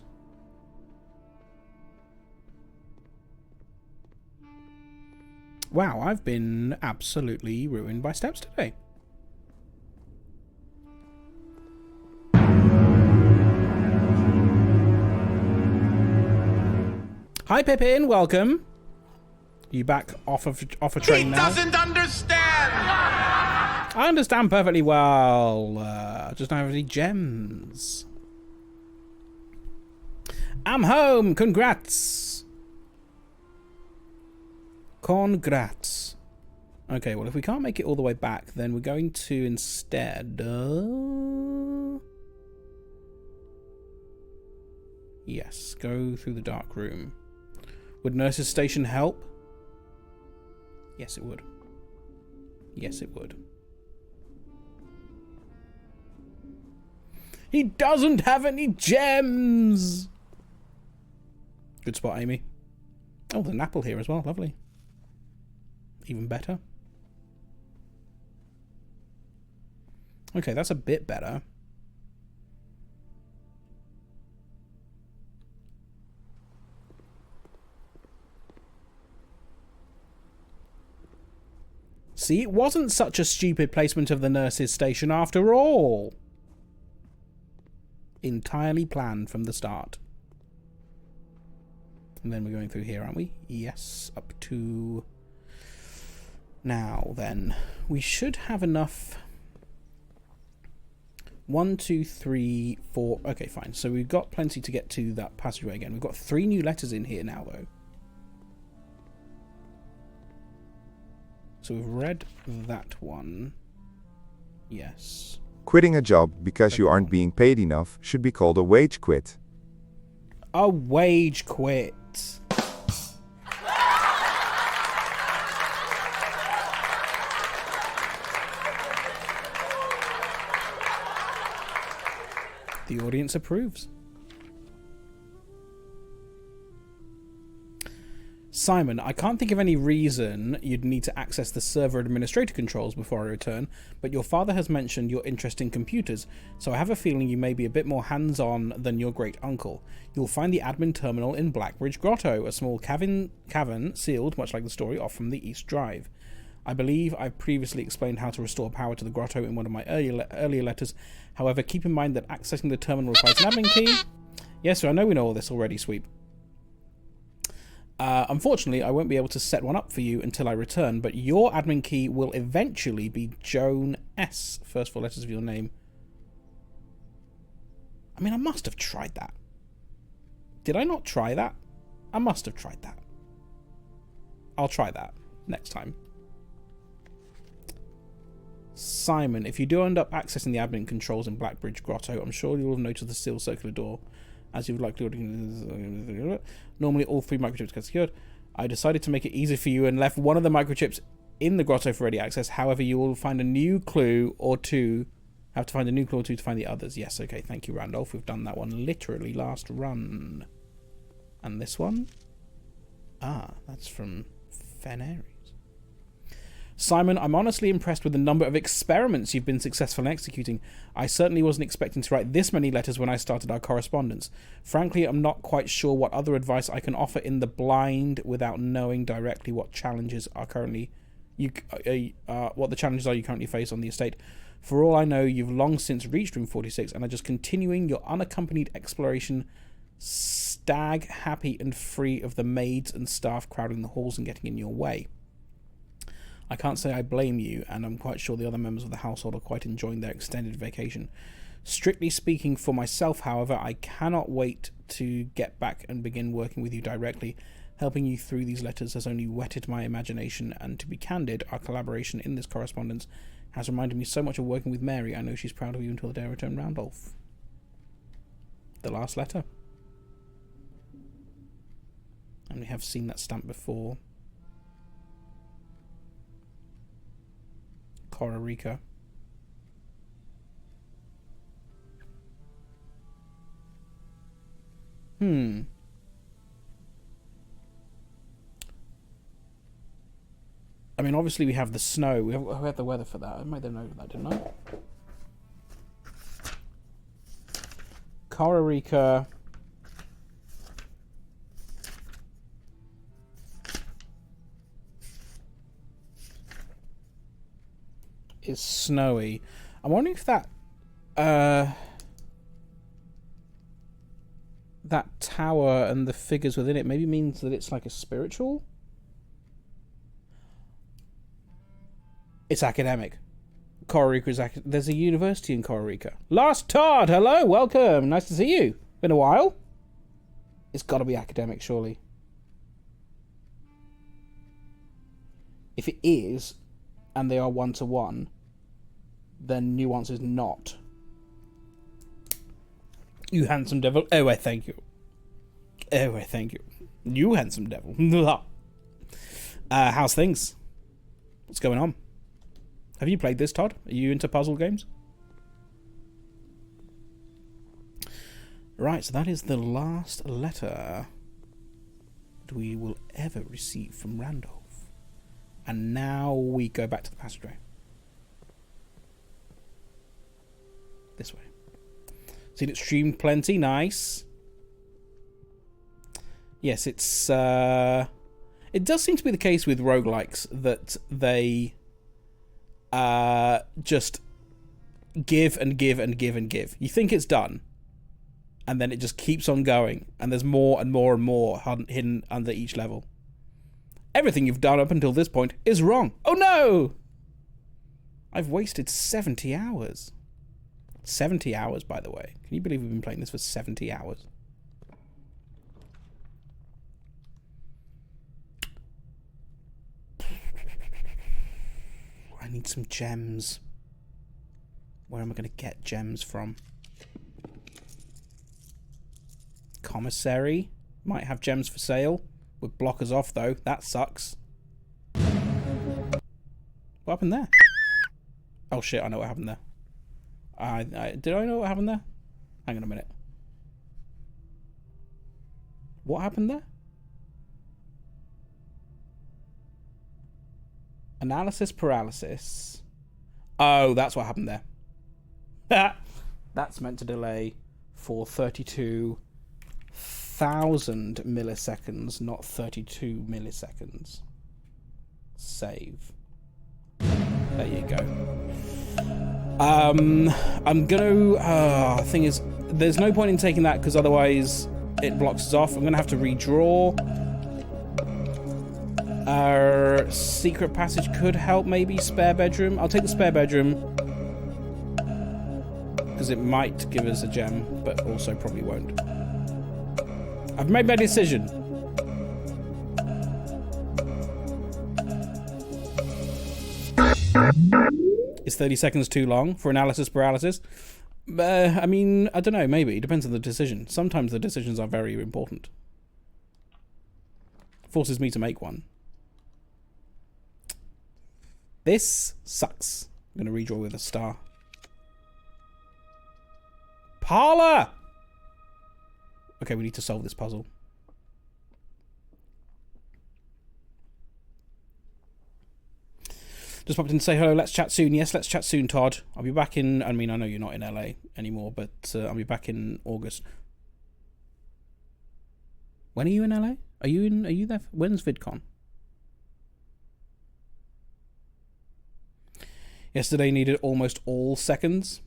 Speaker 1: Wow, I've been absolutely ruined by steps today. Hi Pippin, welcome. You back off a train now?
Speaker 2: Doesn't understand.
Speaker 1: I understand perfectly well. I just don't have any gems. I'm home. Congrats. Congrats. Okay, well, if we can't make it all the way back, then we're going to instead... yes, go through the dark room. Would Nurse's Station help? Yes, it would. Yes, it would. He doesn't have any gems! Good spot, Amy. Oh, there's an apple here as well. Lovely. Even better. Okay, that's a bit better. See, it wasn't such a stupid placement of the Nurse's Station after all. Entirely planned from the start. And then we're going through here, aren't we? Yes, up to... now, then. We should have enough... 1, 2, 3, 4... okay, fine. So we've got plenty to get to that passageway again. We've got 3 new letters in here now, though. So we've read that one. Yes.
Speaker 11: Quitting a job because you aren't being paid enough should be called a wage quit.
Speaker 1: A wage quit. The audience approves. Simon, I can't think of any reason you'd need to access the server administrator controls before I return, but your father has mentioned your interest in computers, so I have a feeling you may be a bit more hands-on than your great uncle. You'll find the admin terminal in Blackbridge Grotto, a small cavern sealed, much like the story, off from the East Drive. I believe I've previously explained how to restore power to the grotto in one of my earlier letters. However, keep in mind that accessing the terminal requires an admin key. Yes, sir, I know we know all this already, Sweep. Unfortunately, I won't be able to set one up for you until I return, but your admin key will eventually be Joan S. First 4 letters of your name. I mean, I must have tried that. Did I not try that? I must have tried that. I'll try that next time. Simon, if you do end up accessing the admin controls in Blackbridge Grotto, I'm sure you'll have noticed the sealed circular door. As you would like to... normally all 3 microchips get secured. I decided to make it easy for you and left one of the microchips in the grotto for ready access. However, you will find a new clue or 2. Have to find a new clue or 2 to find the others. Yes, okay, thank you, Randolph. We've done that one literally last run. And this one? Ah, that's from Fenaries. Simon, I'm honestly impressed with the number of experiments you've been successful in executing. I certainly wasn't expecting to write this many letters when I started our correspondence. Frankly, I'm not quite sure what other advice I can offer in the blind without knowing directly what challenges are currently what the challenges are you currently face on the estate. For all I know, you've long since reached room 46 and are just continuing your unaccompanied exploration, stag happy and free of the maids and staff crowding the halls and getting in your way. I can't say I blame you, and I'm quite sure the other members of the household are quite enjoying their extended vacation. Strictly speaking for myself, however, I cannot wait to get back and begin working with you directly. Helping you through these letters has only whetted my imagination, and to be candid, our collaboration in this correspondence has reminded me so much of working with Mary. I know she's proud of you until the day I return, Randolph. The last letter. And we have seen that stamp before. Kororika. I mean, obviously we have the snow. We have the weather for that. I made a note of that, didn't I? Kororika. Is snowy. I'm wondering if that that tower and the figures within it maybe means that it's like a spiritual. It's academic. Coral Rica is there's a university in Coral Rica. Last Todd, hello, welcome. Nice to see you. Been a while. It's got to be academic, surely. If it is, and they are 1-to-1, then Nuance is not. You handsome devil. Oh, I thank you. Oh, I thank you. You handsome devil. How's things? What's going on? Have you played this, Todd? Are you into puzzle games? Right, so that is the last letter that we will ever receive from Randolph. And now we go back to the passageway. This way. Seen it streamed plenty, nice. Yes, it's it does seem to be the case with roguelikes that they just give and give and give and give. You think it's done, and then it just keeps on going, and there's more and more and more hidden under each level. Everything you've done up until this point is wrong. Oh no! I've wasted 70 hours. 70 hours, by the way. Can you believe we've been playing this for 70 hours? I need some gems. Where am I going to get gems from? Commissary. Might have gems for sale. Would block us off, though. That sucks. What happened there? Oh, shit. I know what happened there. Did I know what happened there? Hang on a minute. What happened there? Analysis paralysis. Oh, that's what happened there. That's meant to delay for 32,000 milliseconds, not 32 milliseconds. Save. There you go. I'm gonna... thing is, there's no point in taking that because otherwise it blocks us off. I'm gonna have to redraw. Our secret passage could help, maybe. Spare bedroom. I'll take the spare bedroom because it might give us a gem, but also probably won't. I've made my decision. Is 30 seconds too long for analysis paralysis? I mean, I don't know, maybe. It depends on the decision. Sometimes the decisions are very important. Forces me to make one. This sucks. I'm going to redraw with a star. Parlor! Okay, we need to solve this puzzle. Just popped in to say hello, let's chat soon. Yes, let's chat soon, Todd. I'll be back in... I mean, I know you're not in LA anymore, but I'll be back in August. When are you in LA? Are you there? When's VidCon? Yesterday needed almost all seconds.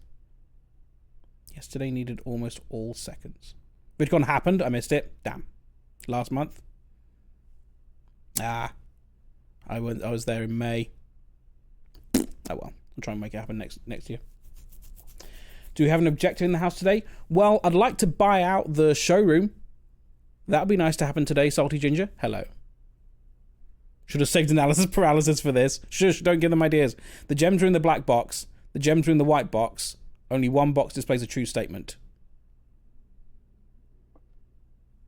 Speaker 1: Yesterday needed almost all seconds. VidCon happened. I missed it. Damn. Last month. I was there in May. Oh well. I'll try and make it happen next year. Do we have an objective in the house today? Well, I'd like to buy out the showroom. That would be nice to happen today, Salty Ginger. Hello. Should have saved analysis paralysis for this. Shush, don't give them ideas. The gems are in the black box. The gems are in the white box. Only one box displays a true statement.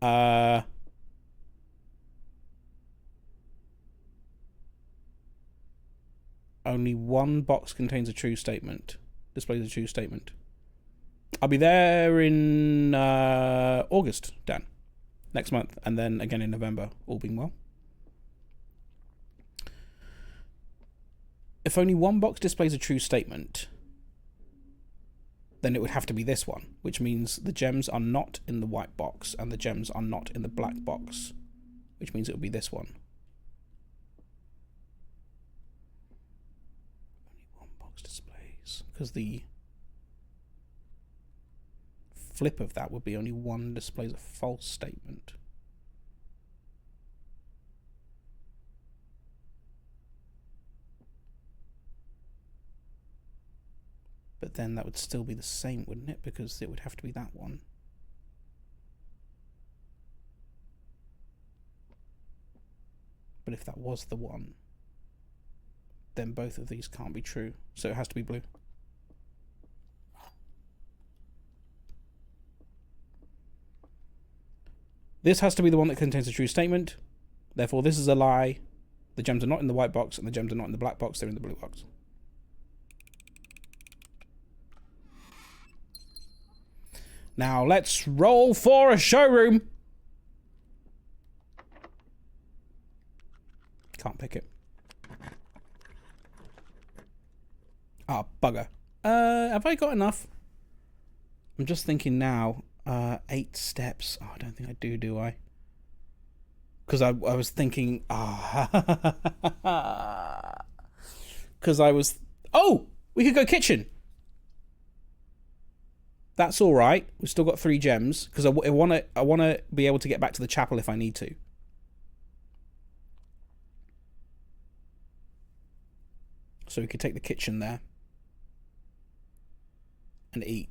Speaker 1: Only one box contains a true statement. Displays a true statement. I'll be there in August, Dan. Next month. And then again in November, all being well. If only one box displays a true statement, then it would have to be this one, which means the gems are not in the white box and the gems are not in the black box, which means it would be this one. Only one box displays, because the flip of that would be only one displays a false statement. But then that would still be the same, wouldn't it? Because it would have to be that one. But if that was the one, then both of these can't be true. So it has to be blue. This has to be the one that contains a true statement. Therefore, this is a lie. The gems are not in the white box, and the gems are not in the black box. They're in the blue box. Now, let's roll for a showroom. Can't pick it. Ah, bugger. Have I got enough? I'm just thinking now. 8 steps. Oh, I don't think I do I? Because I was thinking... Because I was... Oh! We could go kitchen. That's all right. We've still got 3 gems. Because I want to be able to get back to the chapel if I need to. So we could take the kitchen there. And eat.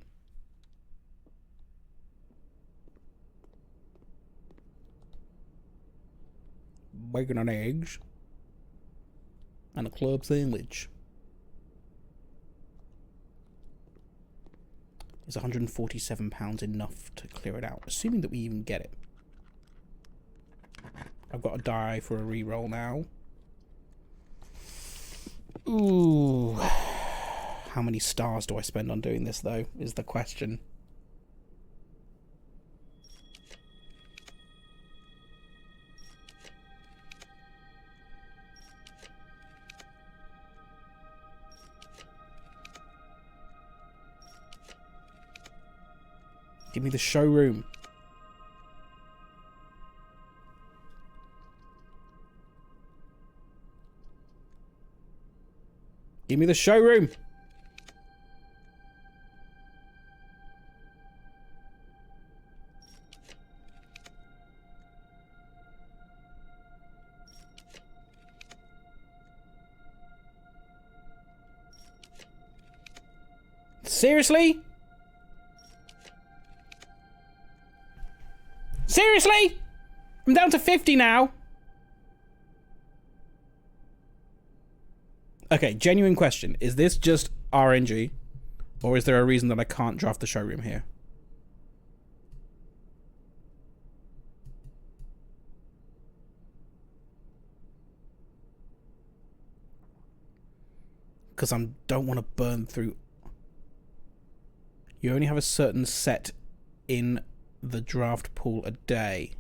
Speaker 1: Bacon and eggs. And a club sandwich. Is £147 enough to clear it out? Assuming that we even get it. I've got to die for a reroll now. Ooh. How many stars do I spend on doing this, though, is the question. Give me the showroom. Give me the showroom. Seriously? Seriously? I'm down to 50 now. Okay, genuine question. Is this just RNG? Or is there a reason that I can't draft the showroom here? Because I don't want to burn through... You only have a certain set in the draft pool a day.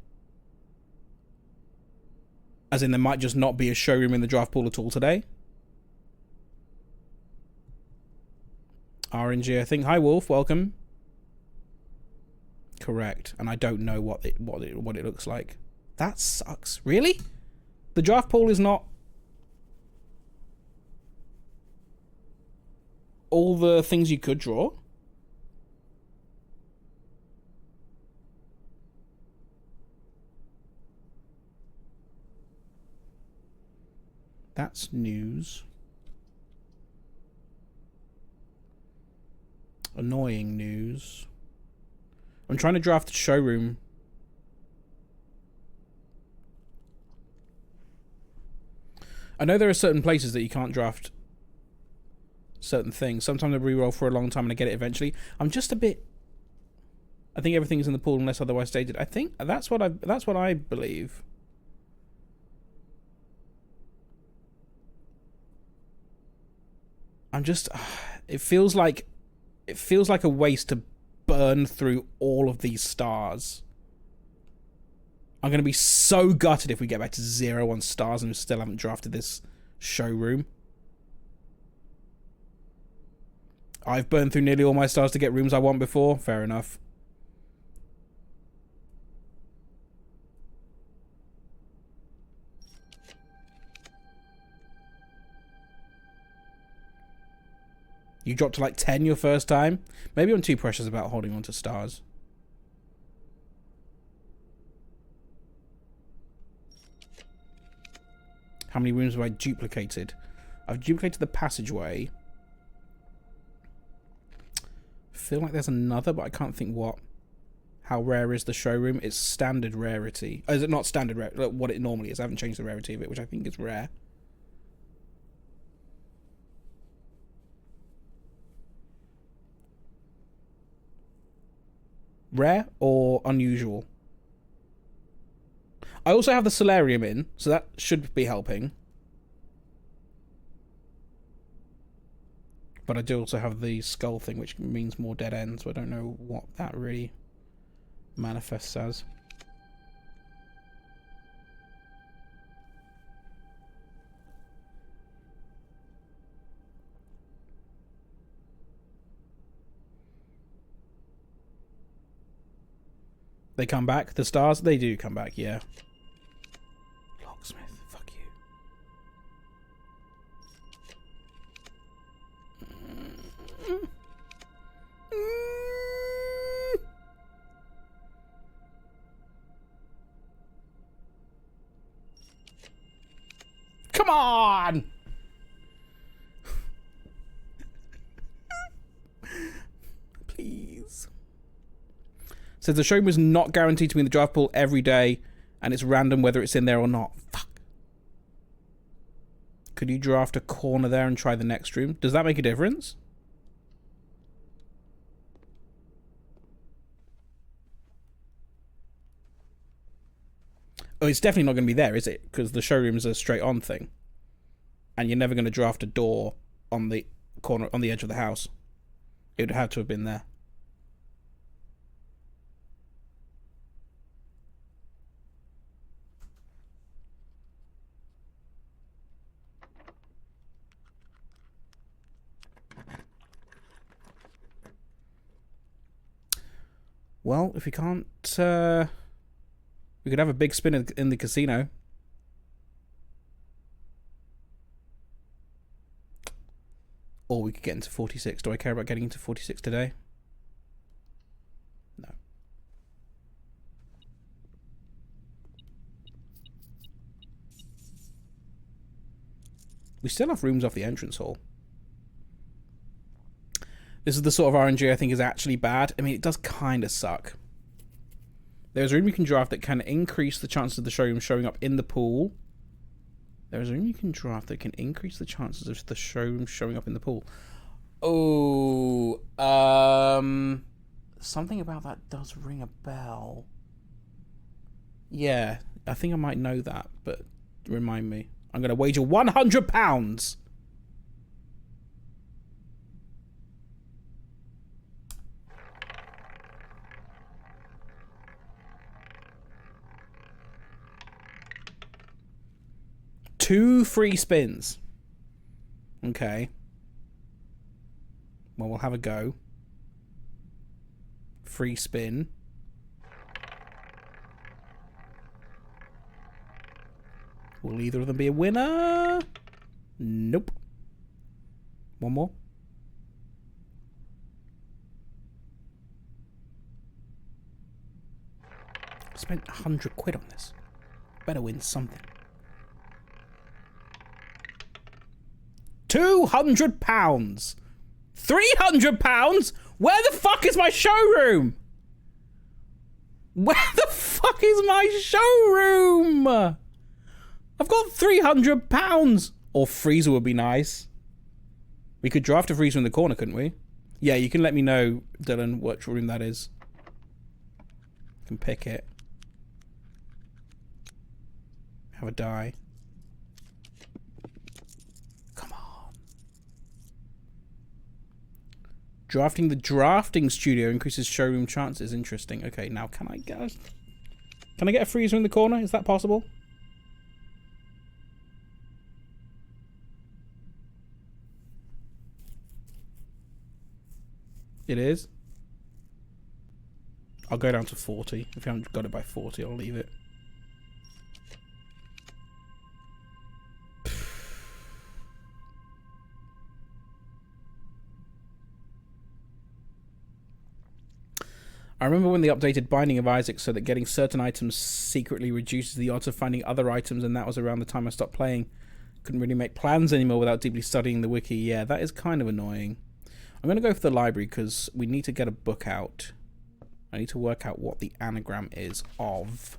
Speaker 1: As in, there might just not be a showroom in the draft pool at all today. RNG, I think. Hi, Wolf. Welcome. Correct. And I don't know what it looks like. That sucks. Really? The draft pool is not all the things you could draw? That's news. Annoying news. I'm trying to draft the showroom. I know there are certain places that you can't draft certain things. Sometimes I reroll for a long time and I get it eventually. I'm just a bit... I think everything is in the pool unless otherwise stated. I think that's what I believe. I'm just... It feels like a waste to burn through all of these stars. I'm going to be so gutted if we get back to 0 on stars and we still haven't drafted this showroom. I've burned through nearly all my stars to get rooms I want before. Fair enough. You dropped to like 10 your first time? Maybe I'm too precious about holding on to stars. How many rooms have I duplicated? I've duplicated the passageway. feel like there's another, but I can't think what. How rare is the showroom? It's standard rarity. Oh, is it not standard rare? Like what it normally is. I haven't changed the rarity of it, which I think is rare. Rare or unusual? I also have the solarium in, so that should be helping. But I do also have the skull thing, which means more dead ends, so I don't know what that really manifests as. They come back? The stars? They do come back, yeah. Locksmith, fuck you. Come on! Please. Says the showroom is not guaranteed to be in the draft pool every day, and it's random whether it's in there or not. Fuck. Could you draft a corner there and try the next room? Does that make a difference? Oh, it's definitely not going to be there, is it? Because the showroom is a straight on thing. And you're never going to draft a door on the corner, on the edge of the house. It would have to have been there. Well, if we can't, we could have a big spin in the casino. Or we could get into 46. Do I care about getting into 46 today? No. We still have rooms off the entrance hall. This is the sort of RNG I think is actually bad. I mean, it does kind of suck. There's a room you can draft that can increase the chances of the showroom showing up in the pool. There's a room you can draft that can increase the chances of the showroom showing up in the pool. Oh, something about that does ring a bell. Yeah, I think I might know that, but remind me. I'm going to wager £100. Two free spins. Okay. Well, we'll have a go. Free spin. Will either of them be a winner? Nope. One more. I spent £100 on this. Better win something. £200. £300? Where the fuck is my showroom? Where the fuck is my showroom? I've got £300. Or freezer would be nice. We could draft a freezer in the corner, couldn't we? Yeah, you can let me know, Dylan, what room that is. I can pick it. Have a die. Drafting the drafting studio increases showroom chances. Interesting. Okay, now can I get a freezer in the corner? Is that possible? It is. I'll go down to 40. If you haven't got it by 40, I'll leave it. I remember when they updated Binding of Isaac so that getting certain items secretly reduces the odds of finding other items, and that was around the time I stopped playing. Couldn't really make plans anymore without deeply studying the wiki. Yeah, that is kind of annoying. I'm going to go for the library because we need to get a book out. I need to work out what the anagram is of.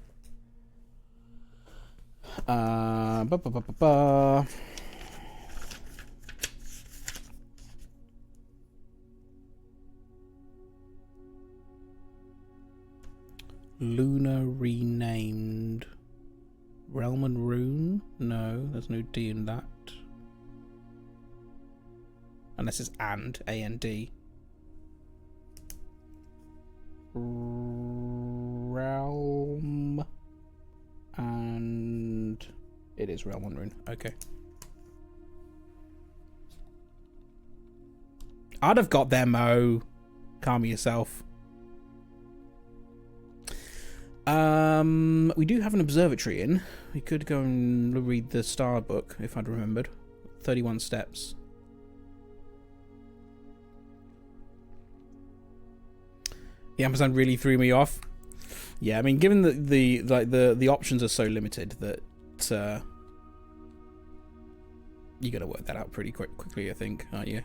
Speaker 1: Luna renamed. Realm and Rune? No, there's no D in that. Unless it's and, A-N-D. Realm. And it is Realm and Rune. Okay. I'd have got there, Mo. Calm yourself. We do have an observatory in. We could go and read the star book, if I'd remembered. 31 steps. The Amazon really threw me off. Yeah, I mean, given that the options are so limited that you got to work that out pretty quickly, I think, aren't you?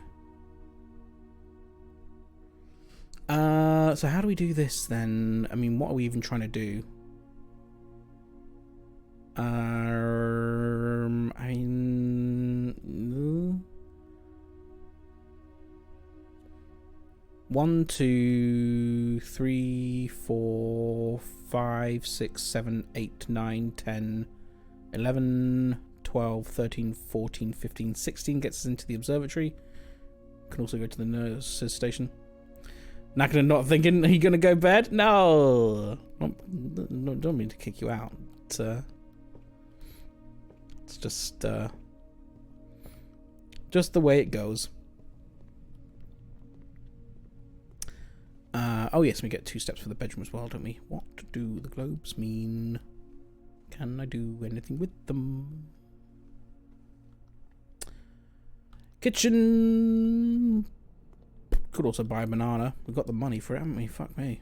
Speaker 1: So how do we do this then? I mean, what are we even trying to do? I mean, 1, 2, 3, 4, 5, 6, 7, 8, 9, 10, 11, 12, 13, 14, 15, 16 gets us into the observatory. Can also go to the nurse's station. Nakana not thinking, are you going to go bed? No. Don't mean to kick you out. It's just the way it goes. Oh yes, we get 2 steps for the bedroom as well, don't we? What do the globes mean? Can I do anything with them? Kitchen. Could also buy a banana. We've got the money for it, haven't we? Fuck me.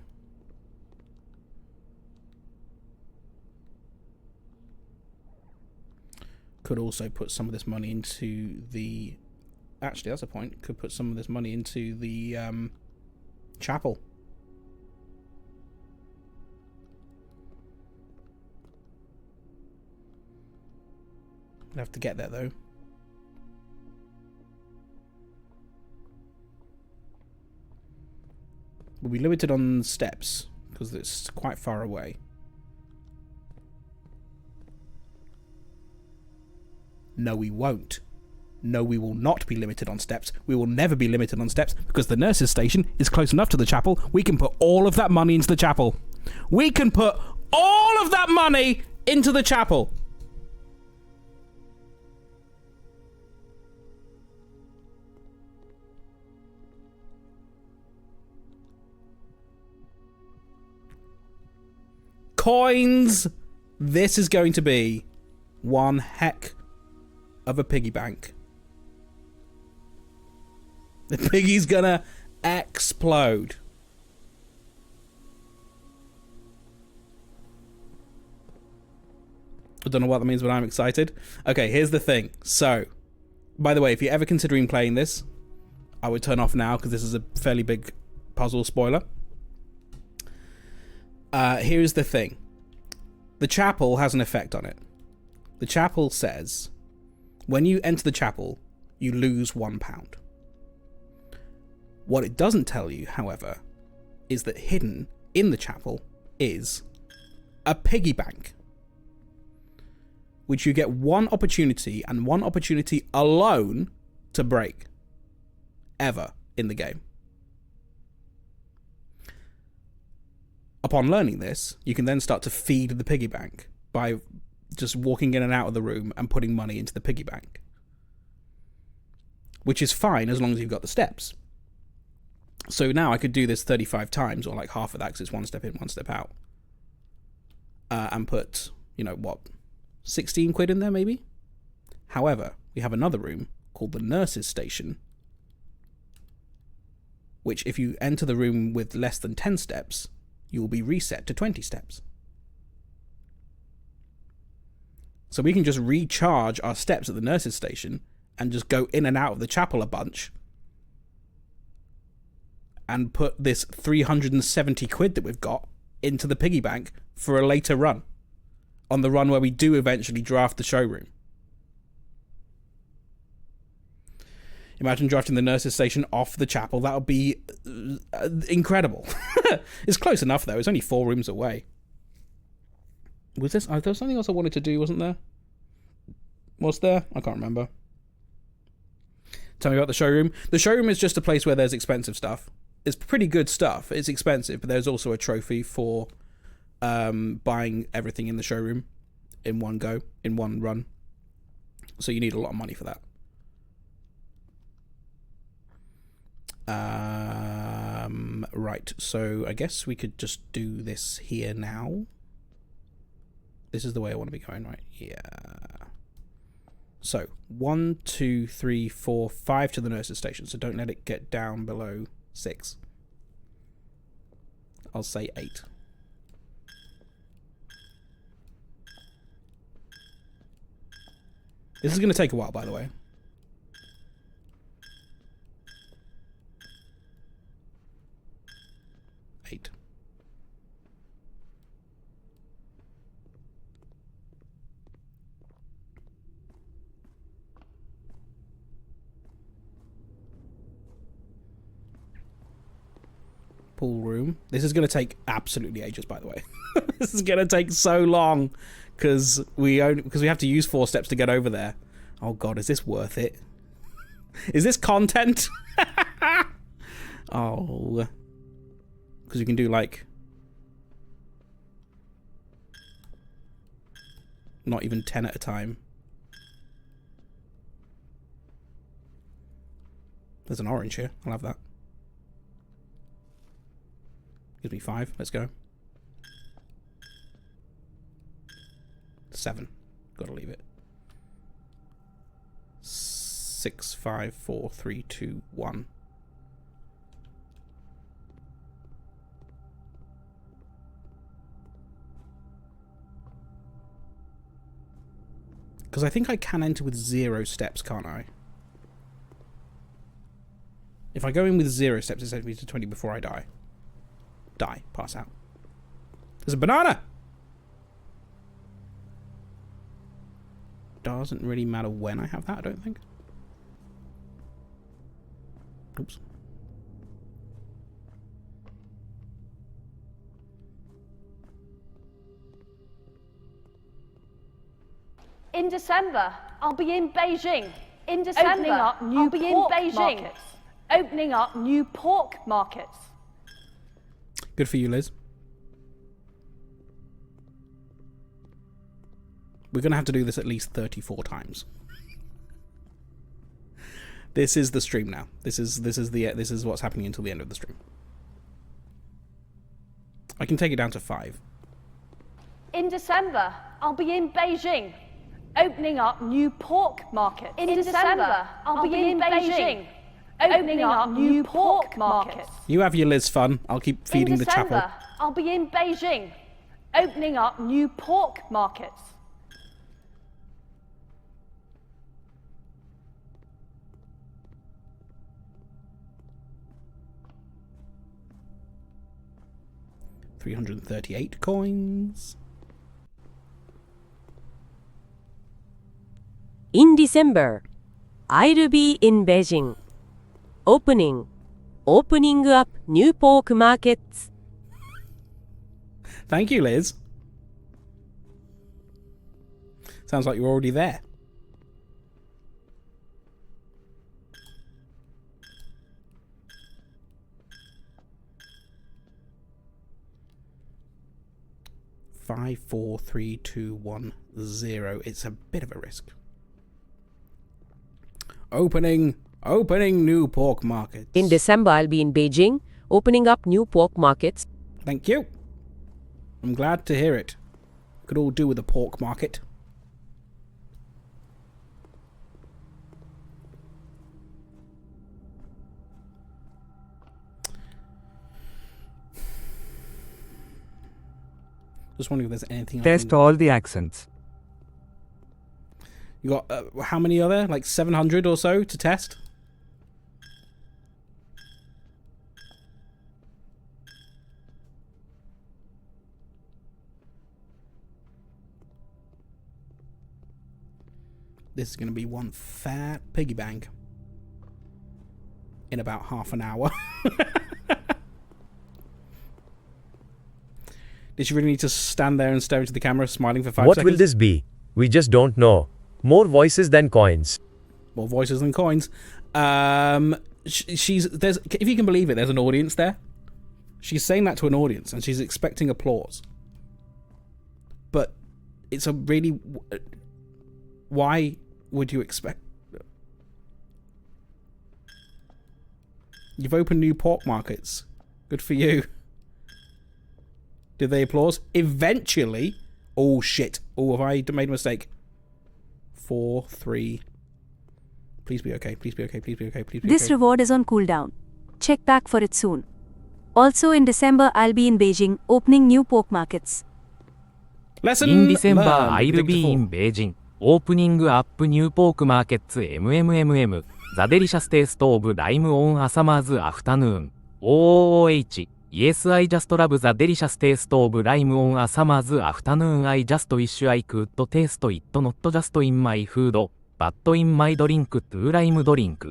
Speaker 1: Could also put some of this money into the... Actually, that's a point. Could put some of this money into the chapel. I'd have to get there, though. We'll be limited on steps because it's quite far away. No, we won't. No, we will not be limited on steps. We will never be limited on steps because the nurse's station is close enough to the chapel. We can put all of that money into the chapel. We can put all of that money into the chapel. Coins. This is going to be one heck of a piggy bank. The piggy's gonna explode. I don't know what that means, but I'm excited. Okay, here's the thing. So, by the way, if you're ever considering playing this, I would turn off now because this is a fairly big puzzle spoiler. Here's the thing. The chapel has an effect on it. The chapel says, when you enter the chapel, you lose £1. What it doesn't tell you, however, is that hidden in the chapel is a piggy bank, which you get one opportunity and one opportunity alone to break ever in the game. Upon learning this, you can then start to feed the piggy bank by just walking in and out of the room and putting money into the piggy bank. Which is fine as long as you've got the steps. So now I could do this 35 times, or like half of that, because it's 1 step in, 1 step out. And put, 16 quid in there maybe? However, we have another room called the nurse's station, which if you enter the room with less than 10 steps, you will be reset to 20 steps. So we can just recharge our steps at the nurse's station and just go in and out of the chapel a bunch and put this 370 quid that we've got into the piggy bank for a later run. On the run where we do eventually draft the showroom. Imagine drafting the nurse's station off the chapel. That would be incredible. It's close enough, though. It's only 4 rooms away. Was this? There was something else I wanted to do, wasn't there? Was there? I can't remember. Tell me about the showroom. The showroom is just a place where there's expensive stuff. It's pretty good stuff. It's expensive, but there's also a trophy for buying everything in the showroom in one go, in one run. So you need a lot of money for that. Right, so I guess we could just do this here now. This is the way I want to be going, right? Yeah. So 1, 2, 3, 4, 5 to the nurse's station. So don't let it get down below 6. I'll say 8. This is going to take a while, by the way. 8. Pool room. This is going to take absolutely ages, by the way. This is going to take so long because we have to use 4 steps to get over there. Oh god, is this worth it? Is this content? Oh, because you can do like not even 10 at a time. There's an orange here. I'll have that. Gives me 5. Let's go. 7. Gotta leave it. 6, 5, 4, 3, 2, 1. Because I think I can enter with 0 steps, can't I? If I go in with 0 steps, it sends me to 20 before I die. Pass out. There's a banana! Doesn't really matter when I have that, I don't think. Oops.
Speaker 7: In December, I'll be in Beijing. In December, opening up new pork markets. Opening up new pork markets.
Speaker 1: Good for you, Liz. We're going to have to do this at least 34 times. This is the stream now. This is what's happening until the end of the stream. I can take it down to 5.
Speaker 7: In December, I'll be in Beijing. Opening up new pork markets. In December, I'll be in Beijing. Opening up new pork markets.
Speaker 1: You have your Liz fun. I'll keep feeding the chapel.
Speaker 7: In December, I'll be in Beijing. Opening up new pork markets. $338 coins.
Speaker 12: In December, I'll be in Beijing. Opening up new pork markets.
Speaker 1: Thank you, Liz. Sounds like you're already there. Five, 4, 3, 2, 1, 0. It's a bit of a risk. Opening new pork markets.
Speaker 12: In December, I'll be in Beijing, opening up new pork markets.
Speaker 1: Thank you. I'm glad to hear it. Could all do with a pork market. Just wondering if there's anything.
Speaker 13: Test all the accents.
Speaker 1: You got how many are there? Like 700 or so to test? this is going to be one fat piggy bank in about half an hour. Did she really need to stand there and stare into the camera, smiling for 5
Speaker 6: What
Speaker 1: seconds?
Speaker 6: will this be? We just don't know. More voices than coins.
Speaker 1: More voices than coins. There's, if you can believe it, there's an audience there. She's saying that to an audience, and she's expecting applause. But it's a really... Why would you expect... You've opened new pork markets. Good for you. Did they applause? Eventually. Oh, shit. Oh, have I made a mistake? 4, 3. Please be okay. Please be okay. Please be okay. Please be okay.
Speaker 13: This reward is on cooldown. Check back for it soon. Also in December, I'll be in Beijing, opening new pork markets.
Speaker 1: Lesson
Speaker 14: In December,
Speaker 1: learned.
Speaker 14: I'll be in Beijing, opening up new pork markets. MMMM. The delicious taste of lime on a summer's afternoon. OOH. Yes, I just love the delicious taste of lime on a summer's afternoon. I just wish I could taste it not just in my food, but in my drink too. Lime drink.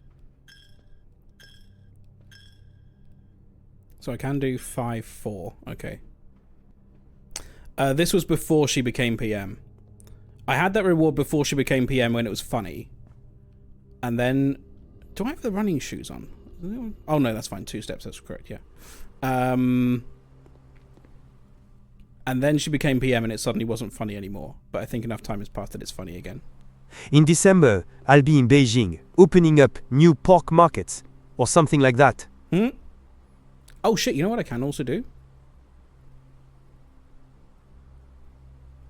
Speaker 1: So I can do 5-4. Okay. This was before she became PM. I had that reward before she became PM when it was funny. And then... Do I have the running shoes on? Oh no, that's fine. 2 steps, that's correct, yeah. And then she became PM and it suddenly wasn't funny anymore. But I think enough time has passed that it's funny again.
Speaker 6: In December, I'll be in Beijing, opening up new pork markets. Or something like that.
Speaker 1: Oh shit, you know what I can also do?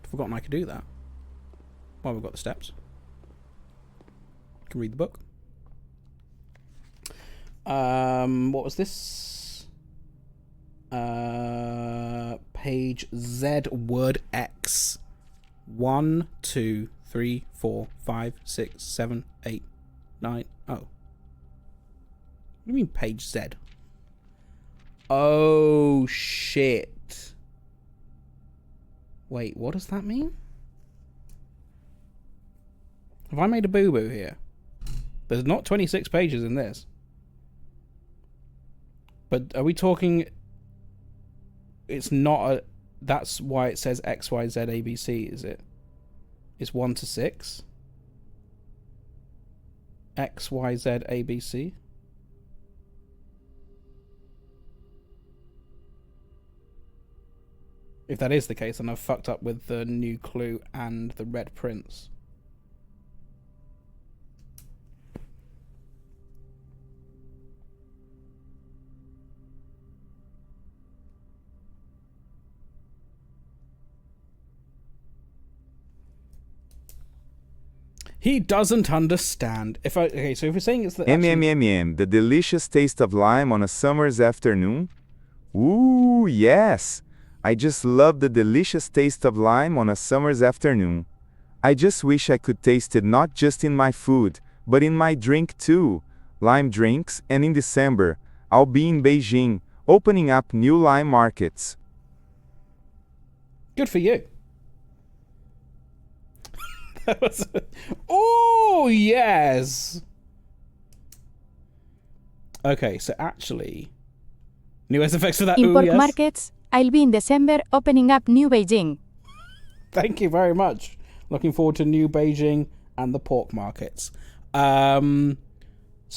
Speaker 1: Forgotten I could do that. Well, we've got the steps. Can read the book. What was this? Page Z, word X. 1, 2, 3, 4, 5, 6, 7, 8, 9. Oh. What do you mean page Z? Oh, shit. Wait, what does that mean? Have I made a boo-boo here? There's not 26 pages in this. But are we talking... It's not a... That's why it says X, Y, Z, A, B, C, is it? It's 1 to 6? X, Y, Z, A, B, C? If that is the case, then I've fucked up with the new clue and the red prince. He doesn't understand. Okay, so if we're saying it's the
Speaker 11: The delicious taste of lime on a summer's afternoon. Ooh, yes. I just love the delicious taste of lime on a summer's afternoon. I just wish I could taste it not just in my food, but in my drink too. Lime drinks, and in December, I'll be in Beijing, opening up new lime markets.
Speaker 1: Good for you. That was... Oh, yes. Okay, so actually... New SFX for that.
Speaker 13: In
Speaker 1: Ooh,
Speaker 13: pork
Speaker 1: yes.
Speaker 13: markets, I'll be in December, opening up new Beijing.
Speaker 1: Thank you very much. Looking forward to new Beijing and the pork markets. So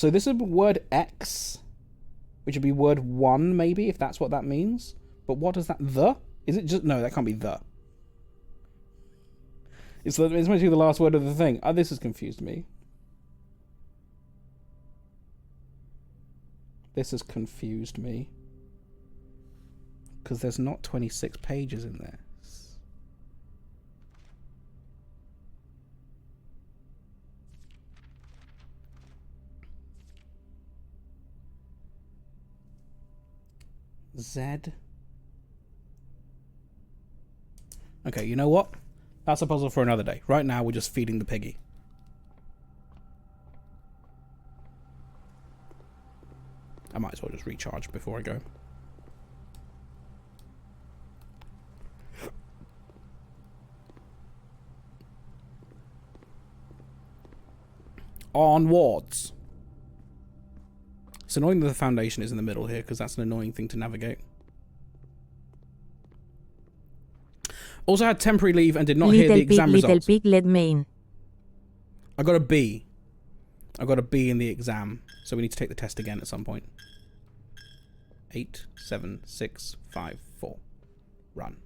Speaker 1: this is word X, which would be word 1 maybe, if that's what that means. But what does that... The? Is it just... No, that can't be the. It's meant to be the last word of the thing. Oh, this has confused me. This has confused me. Because there's not 26 pages in this. Z. Okay, you know what? That's a puzzle for another day. Right now, we're just feeding the piggy. I might as well just recharge before I go. Onwards. It's annoying that the foundation is in the middle here, because that's an annoying thing to navigate. Also had temporary leave and did not hear the exam results.
Speaker 13: Little pig, led main.
Speaker 1: I got a B. I got a B in the exam, so we need to take the test again at some point. 8, 7, 6, 5, 4. Run.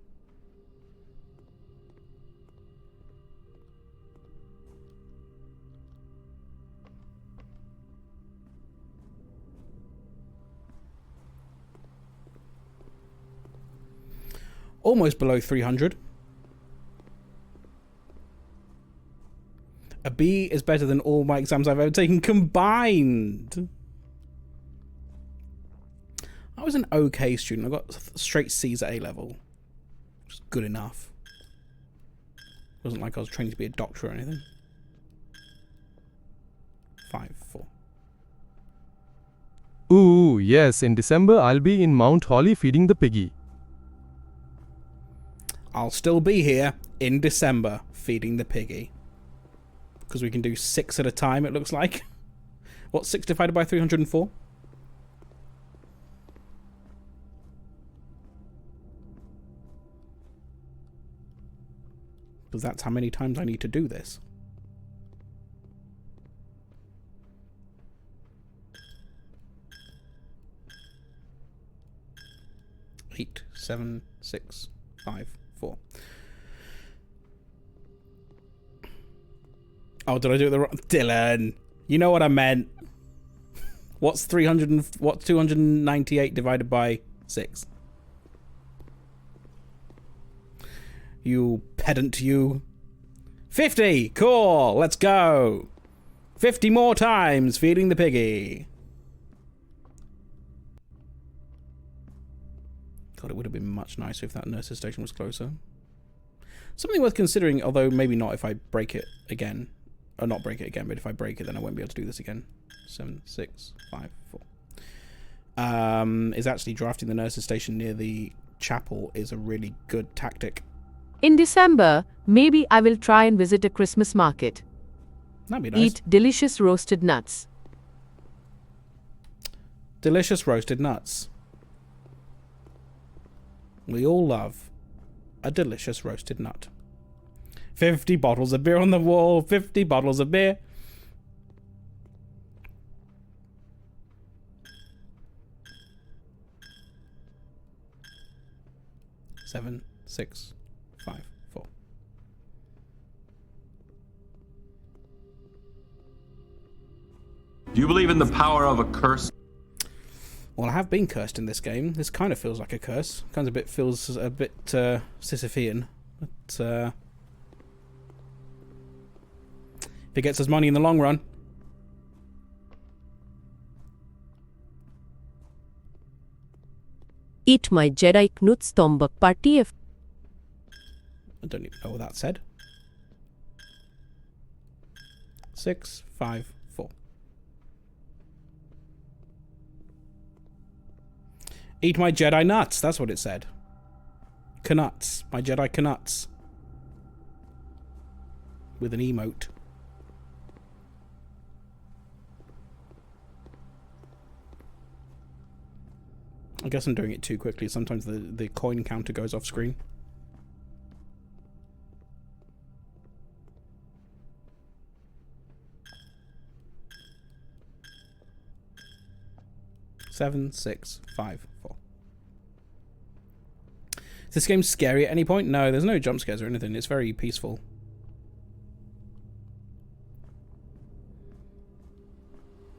Speaker 1: Almost below 300. A B is better than all my exams I've ever taken combined. I was an okay student. I got straight C's at A level. Which is good enough. It wasn't like I was training to be a doctor or anything. 5, 4.
Speaker 15: Ooh, yes, in December I'll be in Mount Holly feeding the piggy.
Speaker 1: I'll still be here in December feeding the piggy. Because we can do 6 at a time, it looks like. What's 6 divided by 304? Because that's how many times I need to do this. Eight, 7, 6, 5, 4. Oh, did I do it the wrong? Dylan, you know what I meant. What's 298 divided by 6? You pedant, you. 50! Cool! Let's go! 50 more times feeding the piggy. God, it would have been much nicer if that nurse's station was closer. Something worth considering, although maybe not if I break it again. Or not break it again, but if I break it, then I won't be able to do this again. 7, 6, 5, 4. Is actually drafting the nurse's station near the chapel is a really good tactic.
Speaker 12: In December, maybe I will try and visit a Christmas market.
Speaker 1: That'd be nice.
Speaker 12: Eat delicious roasted nuts.
Speaker 1: Delicious roasted nuts. We all love a delicious roasted nut. 50 bottles of beer on the wall. 50 bottles of beer. Seven, 6, 5, 4.
Speaker 2: Do you believe in the power of a curse?
Speaker 1: Well, I have been cursed in this game. This kind of feels like a curse. Kind of feels a bit Sisyphean. But if it gets us money in the long run.
Speaker 12: Eat my Jedi Knuts Tombak Party F.
Speaker 1: I don't even know what that said. 6, 5, 4. Eat my Jedi nuts. That's what it said. Knuts. My Jedi Knuts. With an emote. I guess I'm doing it too quickly. Sometimes the coin counter goes off screen. Seven, 6, 5, 4. Is this game scary at any point? No, there's no jump scares or anything. It's very peaceful.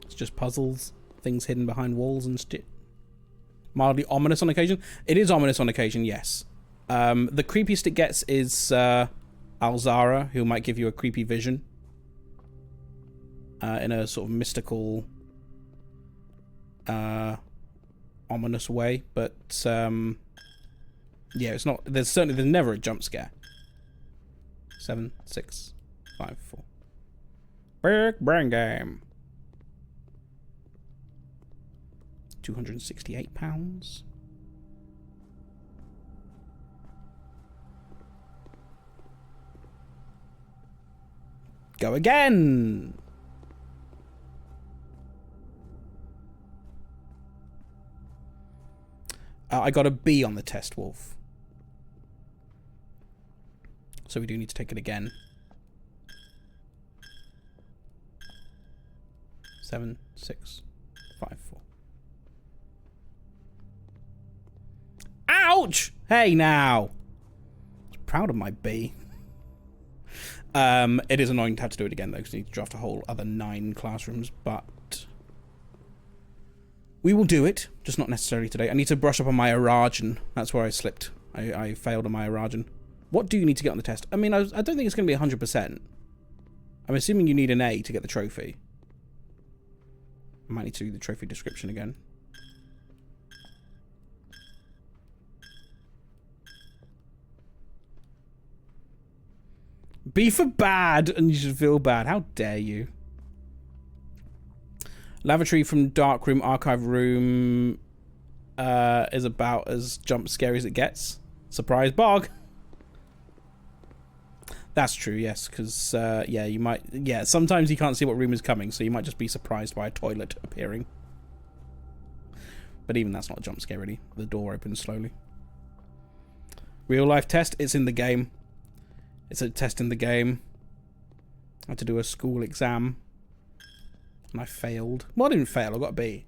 Speaker 1: It's just puzzles, things hidden behind walls and shit. Mildly ominous on occasion. It is ominous on occasion, yes. The creepiest it gets is Alzara, who might give you a creepy vision. In a sort of mystical, ominous way. But, yeah, it's not... There's never a jump scare. 7, 6, 5, 4. Big brain game. £268. Go again. I got a B on the test, Wolf. So we do need to take it again. 7, 6, 5, 4. Ouch! Hey, now! I'm proud of my B. It is annoying to have to do it again, though, because you need to draft a whole other 9 classrooms, but we will do it, just not necessarily today. I need to brush up on my Arajan. That's where I slipped. I failed on my Arajan. What do you need to get on the test? I mean, I don't think it's going to be 100%. I'm assuming you need an A to get the trophy. I might need to do the trophy description again. B for bad, and you should feel bad. How dare you? Lavatory from Dark Room, Archive Room is about as jump scary as it gets. Surprise bog. That's true, yes, because, yeah, you might... Yeah, sometimes you can't see what room is coming, so you might just be surprised by a toilet appearing. But even that's not a jump scare, really. The door opens slowly. Real life test, it's in the game. It's a test in the game. I had to do a school exam. And I failed. Well, I didn't fail, I got a B.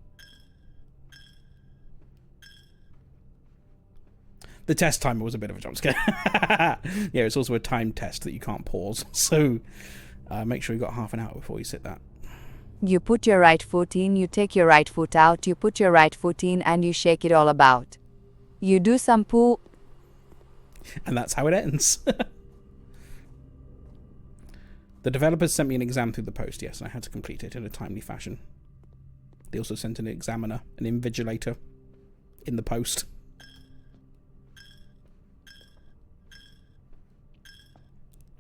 Speaker 1: The test timer was a bit of a jump scare. Yeah, it's also a time test that you can't pause. So make sure you got half an hour before you sit that.
Speaker 4: You put your right foot in, you take your right foot out, you put your right foot in, and you shake it all about. You do some poo.
Speaker 1: And that's how it ends. The developers sent me an exam through the post, yes, and I had to complete it in a timely fashion. They also sent an examiner, an invigilator, in the post.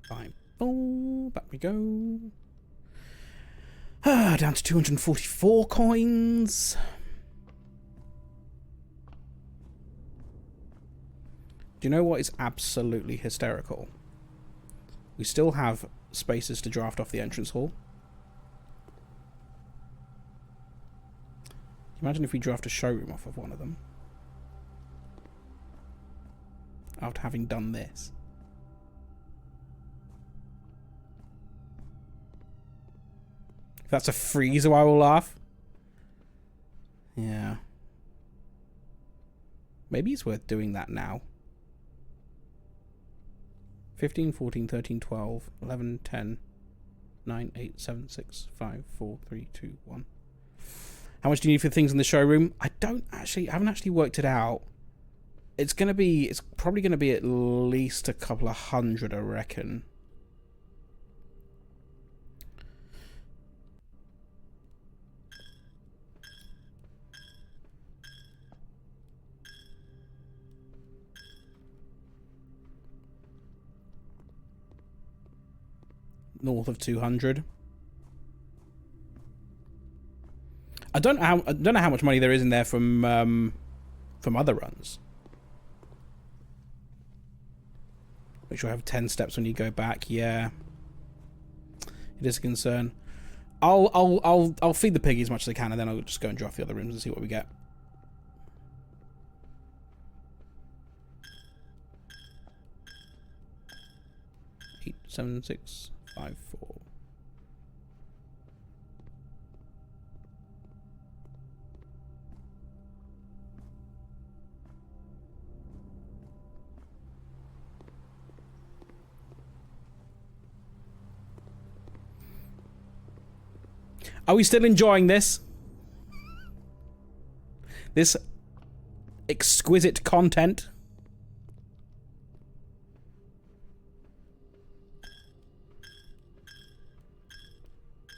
Speaker 1: Fine. Oh, back we go. Down to 244 coins. Do you know what is absolutely hysterical? We still have spaces to draft off the entrance hall. Imagine if we draft a showroom off of one of them. After having done this. If that's a freezer, I will laugh. Yeah. Maybe it's worth doing that now. 15, 14, 13, 12, 11, 10, 9, 8, 7, 6, 5, 4, 3, 2, 1. How much do you need for things in the showroom? I haven't actually worked it out. It's probably going to be at least a couple of hundred, I reckon. North of 200. I don't know how much money there is in there from other runs. Make sure I have 10 steps when you go back. Yeah, it is a concern. I'll feed the piggy as much as I can, and then I'll just go and draft the other rooms and see what we get. Eight, 7, 6, 5, 4. Are we still enjoying this? This exquisite content?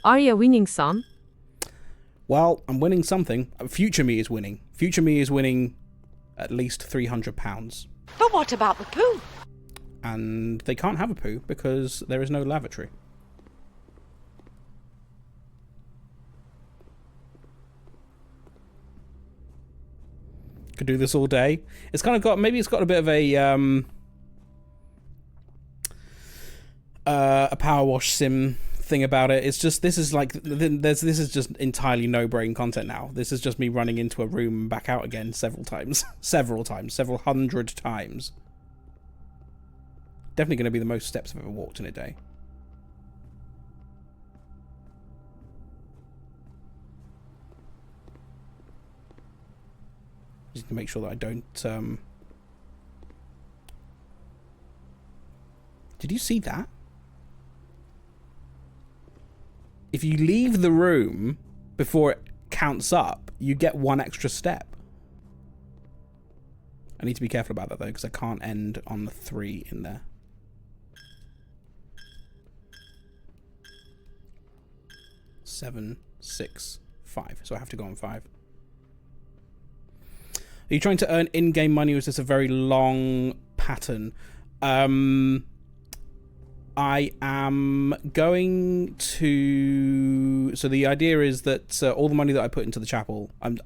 Speaker 12: Are you winning, son?
Speaker 1: Well, I'm winning something. Future me is winning. Future me is winning at least £300.
Speaker 16: But what about the poo?
Speaker 1: And they can't have a poo because there is no lavatory. Could do this all day. It's kind of got, maybe it's got a bit of a power wash sim thing about it. It's just this is like this is just entirely no-brain content now. This is just me running into a room and back out again several times, several hundred times. Definitely going to be the most steps I've ever walked in a day. Just to make sure that I don't. Did you see that? If you leave the room before it counts up, you get one extra step. I need to be careful about that though, because I can't end on the 3 in there. Seven, 6, 5. So I have to go on 5. Are you trying to earn in-game money, or is this a very long pattern? I am going to... So the idea is that all the money that I put into the chapel, I'm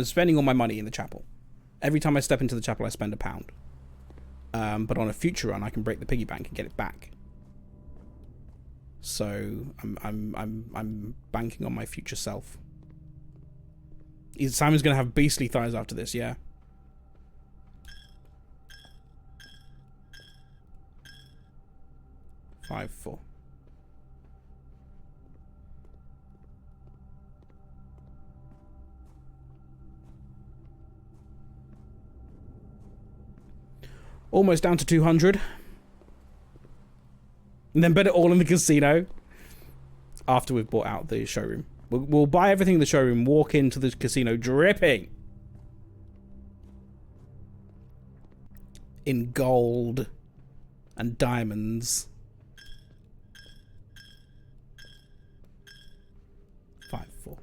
Speaker 1: spending all my money in the chapel. Every time I step into the chapel, I spend £1. But on a future run, I can break the piggy bank and get it back. So I'm banking on my future self. Simon's gonna have beastly thighs after this, yeah. Five, 4. Almost down to 200. And then bet it all in the casino. After we've bought out the showroom. We'll buy everything in the showroom, walk into the casino dripping in gold and diamonds. 5, 4.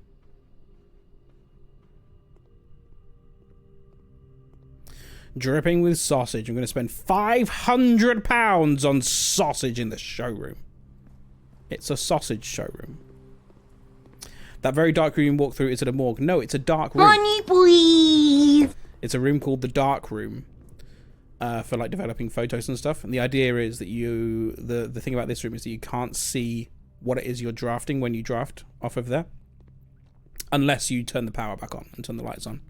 Speaker 1: Dripping with sausage. I'm going to spend £500 on sausage in the showroom. It's a sausage showroom. That very dark room you walk through, is it a morgue? No, it's a dark room.
Speaker 9: Money, please.
Speaker 1: It's a room called the Dark Room. For like developing photos and stuff. And the idea is that the thing about this room is that you can't see what it is you're drafting when you draft off of there. Unless you turn the power back on and turn the lights on.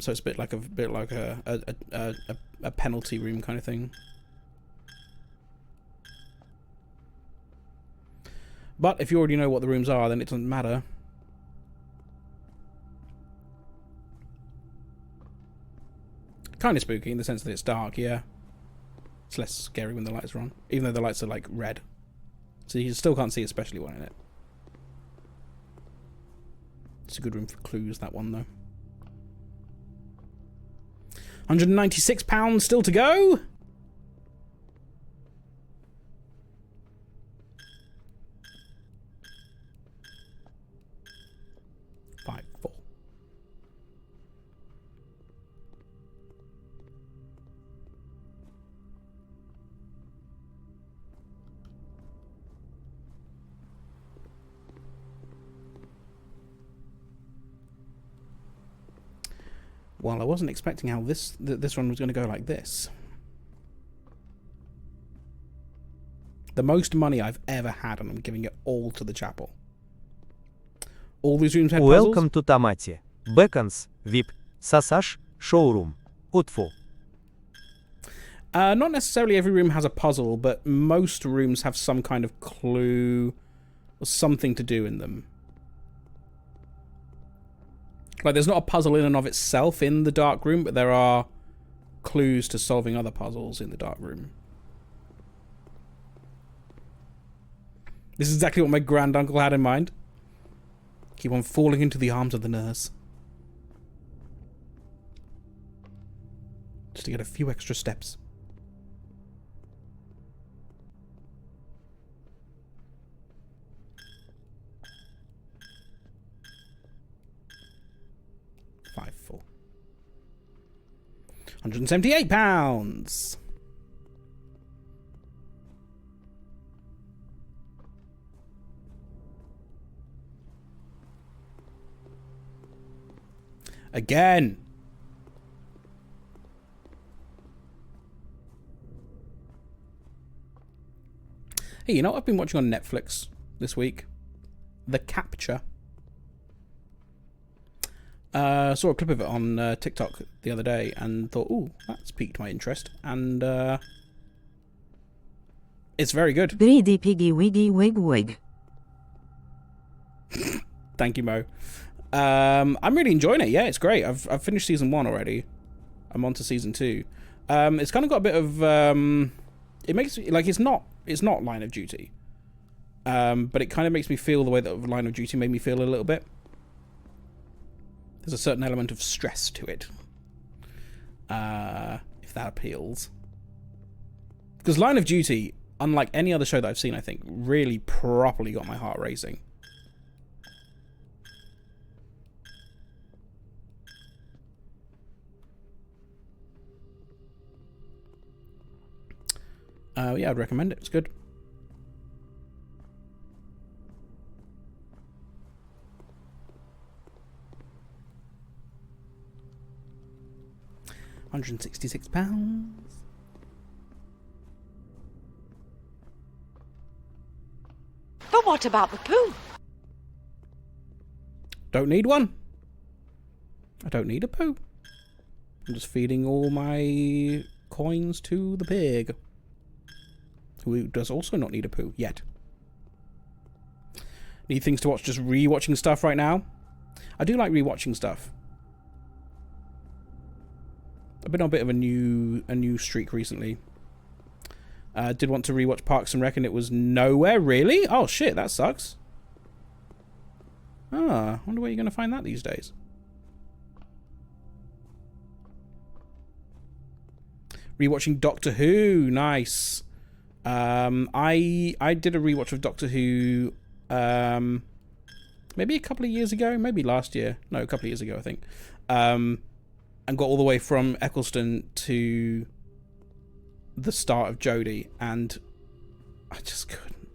Speaker 1: So it's a bit like a penalty room kind of thing. But if you already know what the rooms are, then it doesn't matter. Kind of spooky in the sense that it's dark, yeah. It's less scary when the lights are on. Even though the lights are like red. So you still can't see especially one in it. It's a good room for clues, that one though. £196 still to go. Well, I wasn't expecting how this one was going to go like this. The most money I've ever had, and I'm giving it all to the chapel. All these rooms had puzzles.
Speaker 6: Welcome to Tamati. Beacons, VIP, Sasash, Showroom, Utfu.
Speaker 1: Not necessarily every room has a puzzle, but most rooms have some kind of clue or something to do in them. Like, there's not a puzzle in and of itself in the dark room, but there are clues to solving other puzzles in the dark room. This is exactly what my granduncle had in mind. Keep on falling into the arms of the nurse. Just to get a few extra steps. £178. Again. Hey, you know what I've been watching on Netflix this week? The Capture. Saw a clip of it on TikTok the other day and thought, ooh, that's piqued my interest. And it's very good.
Speaker 9: Greedy piggy wiggy wig wig.
Speaker 1: Thank you, Mo. I'm really enjoying it. Yeah, it's great. I've finished season 1 already. I'm on to season 2. It's kind of got a bit of it makes me like it's not Line of Duty, but it kind of makes me feel the way that Line of Duty made me feel a little bit. There's a certain element of stress to it, if that appeals. Because Line of Duty, unlike any other show that I've seen, I think really properly got my heart racing. Yeah, I'd recommend it. It's good. £166.
Speaker 9: But what about the poo?
Speaker 1: Don't need one. I don't need a poo. I'm just feeding all my coins to the pig, who does also not need a poo yet. Need things to watch, just rewatching stuff right now. I do like rewatching stuff. I've been on a bit of a new streak recently. Did want to rewatch Parks and Rec and it was nowhere, really? Oh shit, that sucks. I wonder where you're going to find that these days. Rewatching Doctor Who, nice. I did a rewatch of Doctor Who maybe a couple of years ago, maybe last year. No, a couple of years ago, I think. And got all the way from Eccleston to the start of Jodie, and I just couldn't.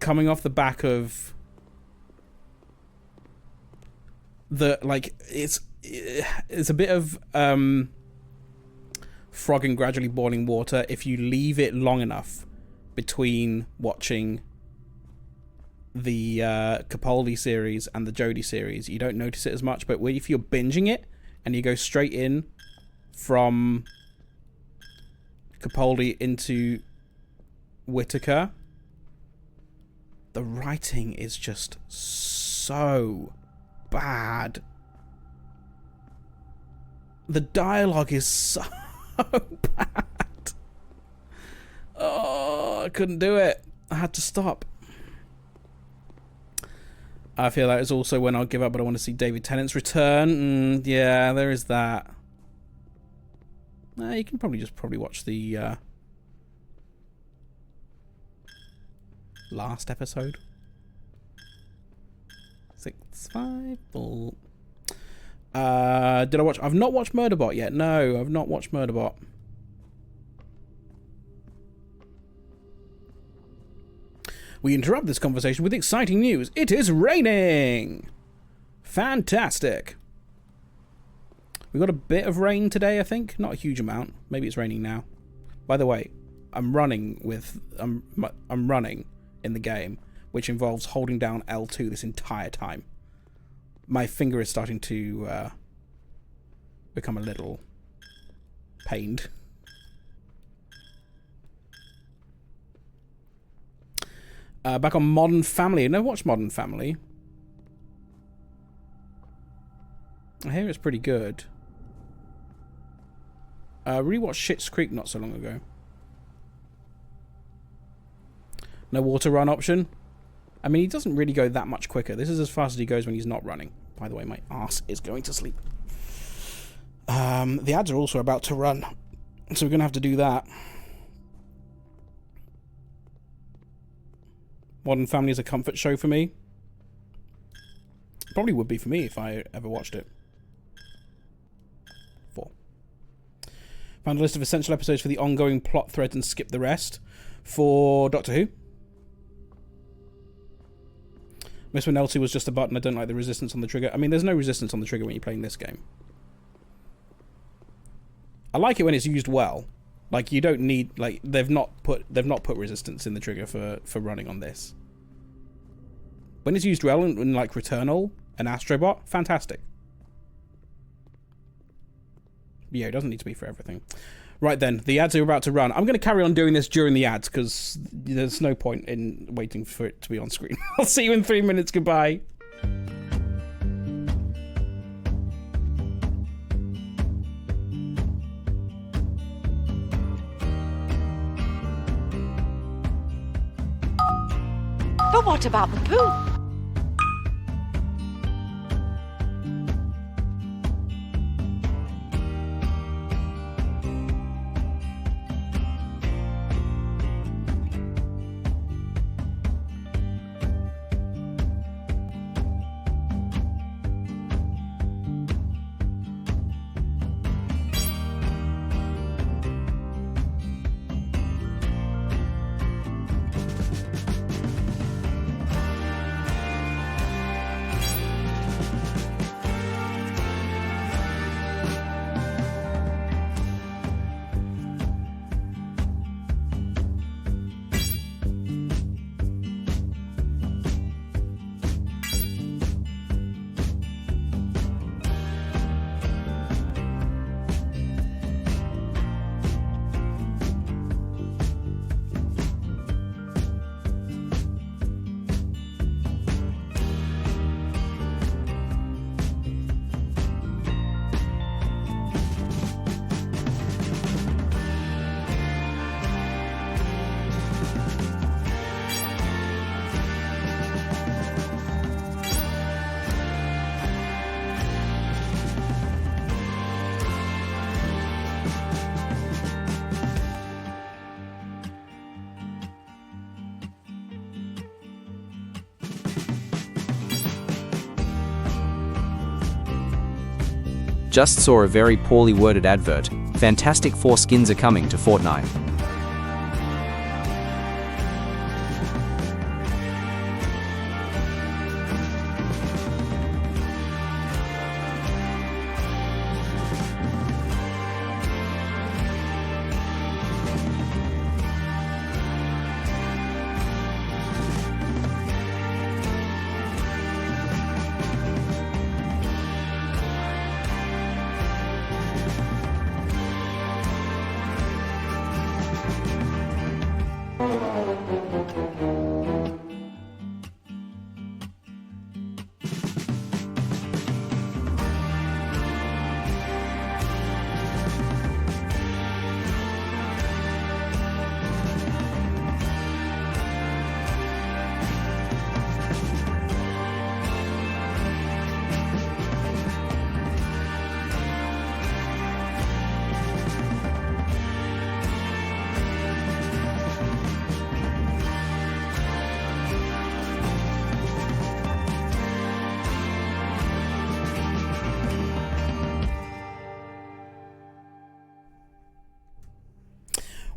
Speaker 1: Coming off the back of the, like, it's a bit of frog in gradually boiling water if you leave it long enough between watching the Capaldi series and the Jodie series. You don't notice it as much, but if you're binging it and you go straight in from Capaldi into Whittaker, the writing is just so bad. The dialogue is so bad. Oh, I couldn't do it. I had to stop. I feel that is also when I'll give up, but I want to see David Tennant's return. Yeah, there is that. You can probably watch the last episode. 654. Did I watch? I've not watched Murderbot yet. No, I've not watched Murderbot. We interrupt this conversation with exciting news. It is raining! Fantastic. We got a bit of rain today, I think. Not a huge amount. Maybe it's raining now. By the way, I'm running in the game, which involves holding down L2 this entire time. My finger is starting to become a little pained. Back on Modern Family. I never watched Modern Family. I hear it's pretty good. Rewatched Schitt's Creek not so long ago. No water run option. I mean, he doesn't really go that much quicker. This is as fast as he goes when he's not running. By the way, my ass is going to sleep. The ads are also about to run, so we're going to have to do that. Modern Family is a comfort show for me. Probably would be for me if I ever watched it. 4. Found a list of essential episodes for the ongoing plot thread and skip the rest. For Doctor Who. Miss when L2 was just a button. I don't like the resistance on the trigger. I mean, there's no resistance on the trigger when you're playing this game. I like it when it's used well, Like, you don't need, like, they've not put resistance in the trigger for running on this. When it's used well in like Returnal and Astrobot, fantastic. Yeah, it doesn't need to be for everything. Right then, the ads are about to run. I'm going to carry on doing this during the ads because there's no point in waiting for it to be on screen. I'll see you in 3 minutes. Goodbye.
Speaker 9: But what about the poo?
Speaker 16: Just saw a very poorly worded advert. Fantastic Four skins are coming to Fortnite.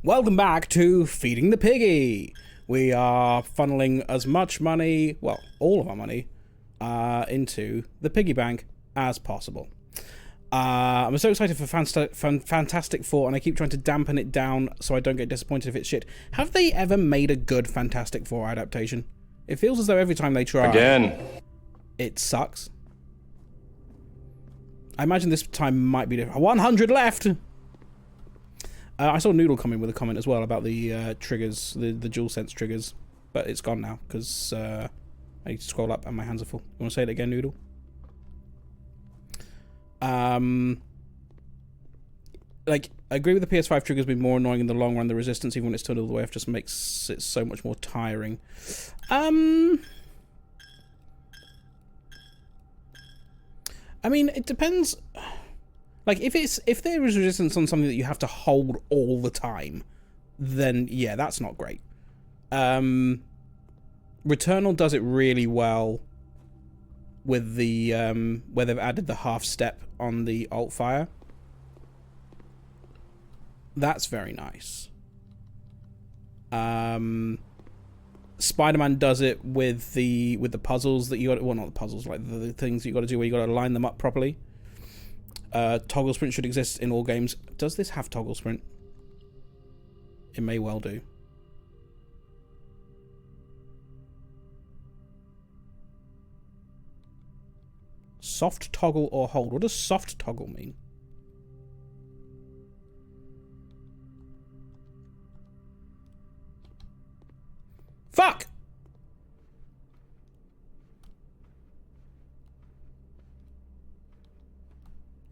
Speaker 1: Welcome back to Feeding the Piggy. We are funneling as much money, well, all of our money, into the piggy bank as possible. I'm so excited for Fantastic Four, and I keep trying to dampen it down so I don't get disappointed if it's shit. Have they ever made a good Fantastic Four adaptation? It feels as though every time they try,
Speaker 3: Again,
Speaker 1: it sucks. I imagine this time might be different. 100 left! I saw Noodle come in with a comment as well about the triggers, the DualSense triggers, but it's gone now because I need to scroll up and my hands are full. You want to say it again, Noodle? Like, I agree with the PS5 triggers being more annoying in the long run. The resistance, even when it's turned all the way off, just makes it so much more tiring. I mean, it depends. Like, if there is resistance on something that you have to hold all the time, then yeah, that's not great. Returnal does it really well with the where they've added the half step on the alt fire. That's very nice. Spider-Man does it with the puzzles that you got. Well, not the puzzles, like the things you got to do where you got to line them up properly. Toggle sprint should exist in all games. Does this have toggle sprint? It may well do. Soft toggle or hold. What does soft toggle mean? Fuck!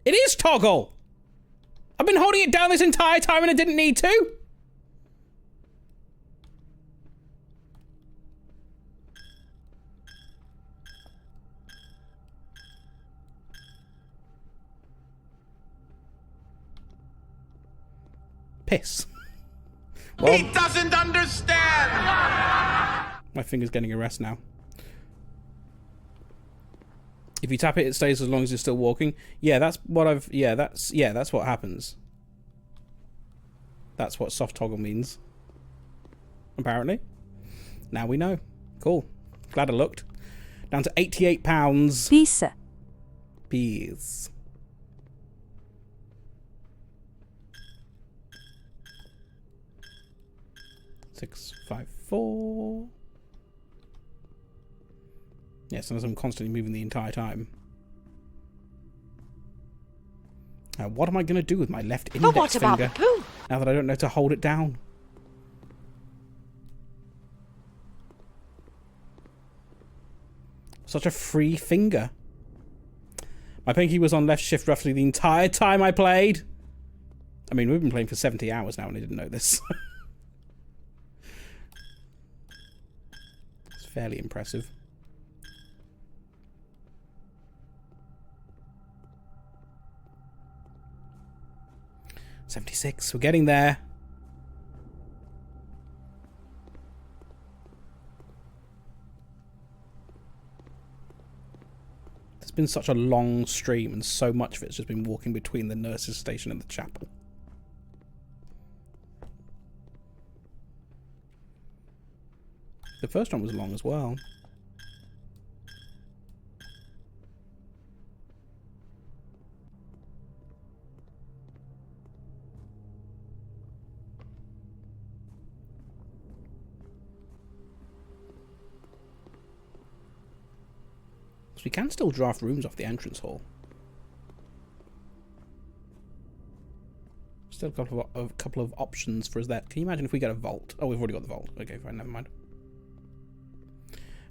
Speaker 1: It is toggle! I've been holding it down this entire time and I didn't need to! Piss. Well,
Speaker 10: He doesn't understand!
Speaker 1: my finger's getting a rest now. If you tap it, it stays as long as you're still walking. Yeah, that's what I've... Yeah, that's what happens. That's what soft toggle means. Apparently. Now we know. Cool. Glad I looked. Down to £88.
Speaker 13: Peace.
Speaker 1: Peace. $654. Yes, unless I'm constantly moving the entire time. Now, what am I going to do with my left index
Speaker 9: But what about
Speaker 1: finger
Speaker 9: the poo?
Speaker 1: now that I don't know to hold it down? Such a free finger. My pinky was on left shift roughly the entire time I played. I mean, we've been playing for 70 hours now and I didn't know this. It's fairly impressive. $76. We're getting there. It's been such a long stream and so much of it's just been walking between the nurse's station and the chapel. The first one was long as well. We can still draft rooms off the entrance hall. Still a couple of options for us there. Can you imagine if we get a vault? Oh, we've already got the vault. Okay, fine, never mind.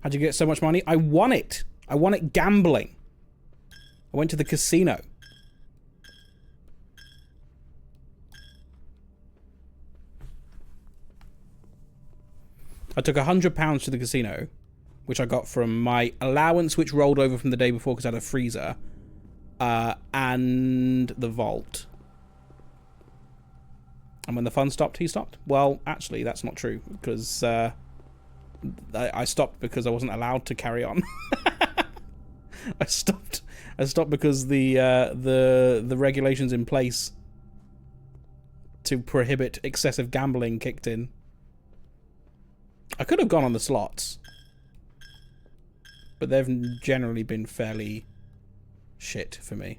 Speaker 1: How'd you get so much money? I won it. I won it gambling. I went to the casino. I took £100 to the casino, which I got from my allowance, which rolled over from the day before because I had a freezer, and the vault. And when the fun stopped, he stopped. Well, actually, that's not true, because I stopped because I wasn't allowed to carry on. I stopped because the regulations in place to prohibit excessive gambling kicked in. I could have gone on the slots, but they've generally been fairly shit for me.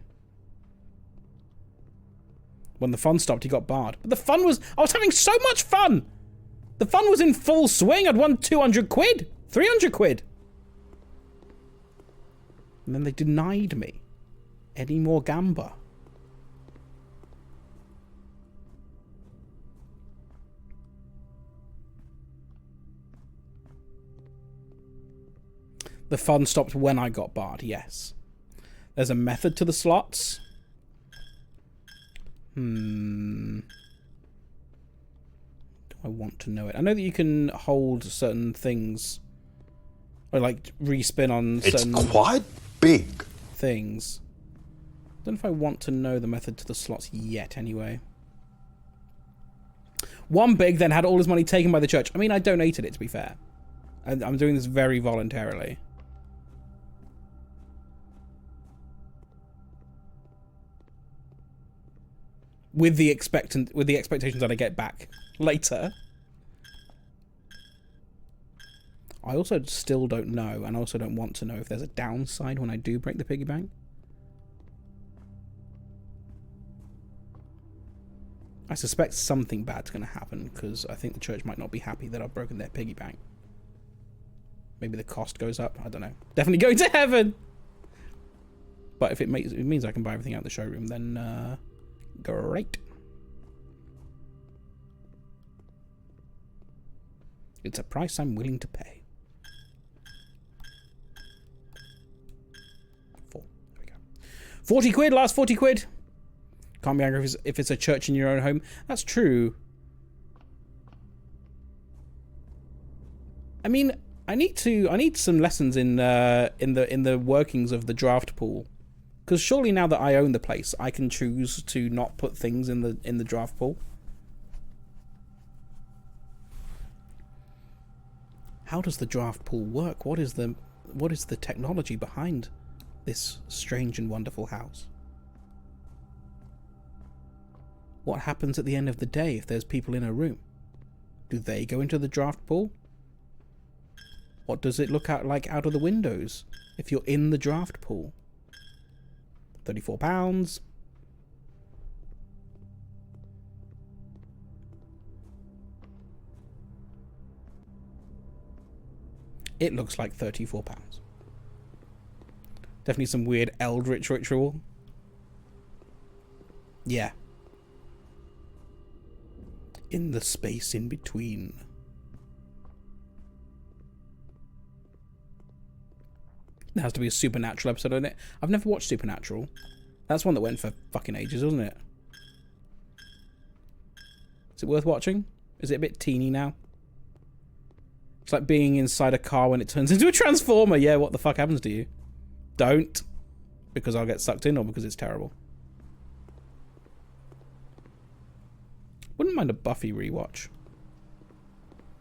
Speaker 1: When the fun stopped, he got barred. But the fun was... I was having so much fun! The fun was in full swing. I'd won 200 quid. 300 quid. And then they denied me any more gamba. The fun stopped when I got barred, yes. There's a method to the slots. Do I want to know it? I know that you can hold certain things, or like respin on certain...
Speaker 3: It's quite big.
Speaker 1: ...things. I don't know if I want to know the method to the slots yet, anyway. One big then had all his money taken by the church. I mean, I donated it, to be fair. I'm doing this very voluntarily. With the expectations that I get back later. I also still don't know, and I also don't want to know if there's a downside when I do break the piggy bank. I suspect something bad's going to happen, because I think the church might not be happy that I've broken their piggy bank. Maybe the cost goes up. I don't know. Definitely going to heaven! But if it means I can buy everything out of the showroom, then great. It's a price I'm willing to pay. 4. There we go. 40 quid, last 40 quid. Can't be angry if it's a church in your own home. That's true. I mean, I need some lessons in the workings of the draft pool. Because surely now that I own the place, I can choose to not put things in the draft pool. How does the draft pool work? What is the technology behind this strange and wonderful house? What happens at the end of the day if there's people in a room? Do they go into the draft pool? What does it look like out of the windows if you're in the draft pool? £34. It looks like £34. Definitely some weird eldritch ritual. Yeah. In the space in between. There has to be a Supernatural episode on it. I've never watched Supernatural. That's one that went for fucking ages, wasn't it? Is it worth watching? Is it a bit teeny now? It's like being inside a car when it turns into a transformer. Yeah, what the fuck happens to you? Don't. Because I'll get sucked in or because it's terrible. Wouldn't mind a Buffy rewatch.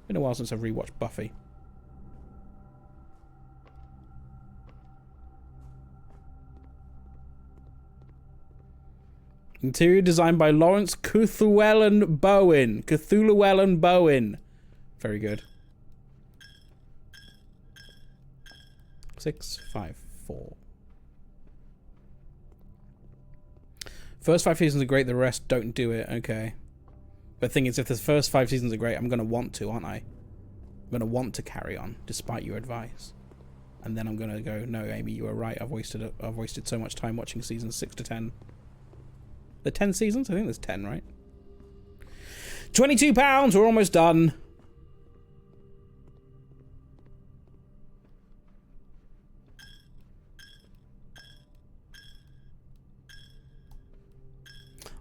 Speaker 1: Been a while since I've rewatched Buffy. Interior design by Lawrence Cthulhuellan Bowen. Cthulhuellan Bowen. Very good. 654. First 5 seasons are great, the rest don't do it. Okay. But the thing is, if the first 5 seasons are great, I'm going to want to, aren't I? I'm going to want to carry on, despite your advice. And then I'm going to go, no, Amy, you were right. I've wasted so much time watching seasons 6 to 10. The 10 seasons? I think there's 10, right? £22, we're almost done.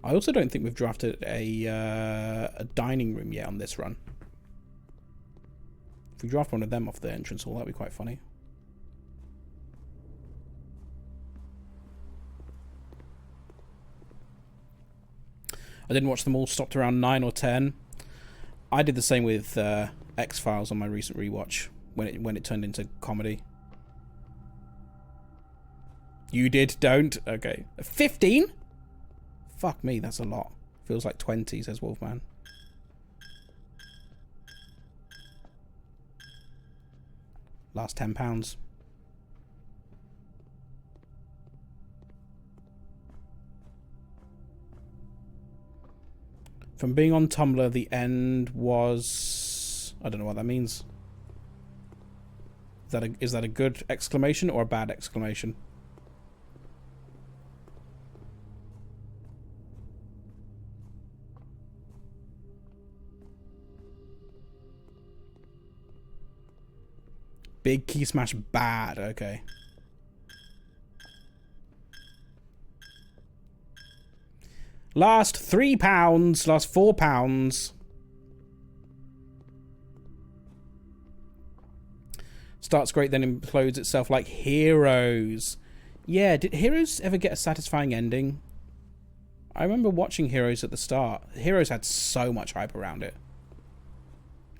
Speaker 1: I also don't think we've drafted a dining room yet on this run. If we draft one of them off the entrance hall, that'd be quite funny. I didn't watch them all, stopped around 9 or 10. I did the same with X-Files on my recent rewatch when it turned into comedy. You did, don't? Okay. 15? Fuck me, that's a lot. Feels like 20, says Wolfman. Last £10. From being on Tumblr, the end was... I don't know what that means. Is that a good exclamation or a bad exclamation? Big key smash bad, okay. Last £3, last £4. Starts great, then implodes itself like Heroes. Yeah, did Heroes ever get a satisfying ending? I remember watching Heroes at the start. Heroes had so much hype around it.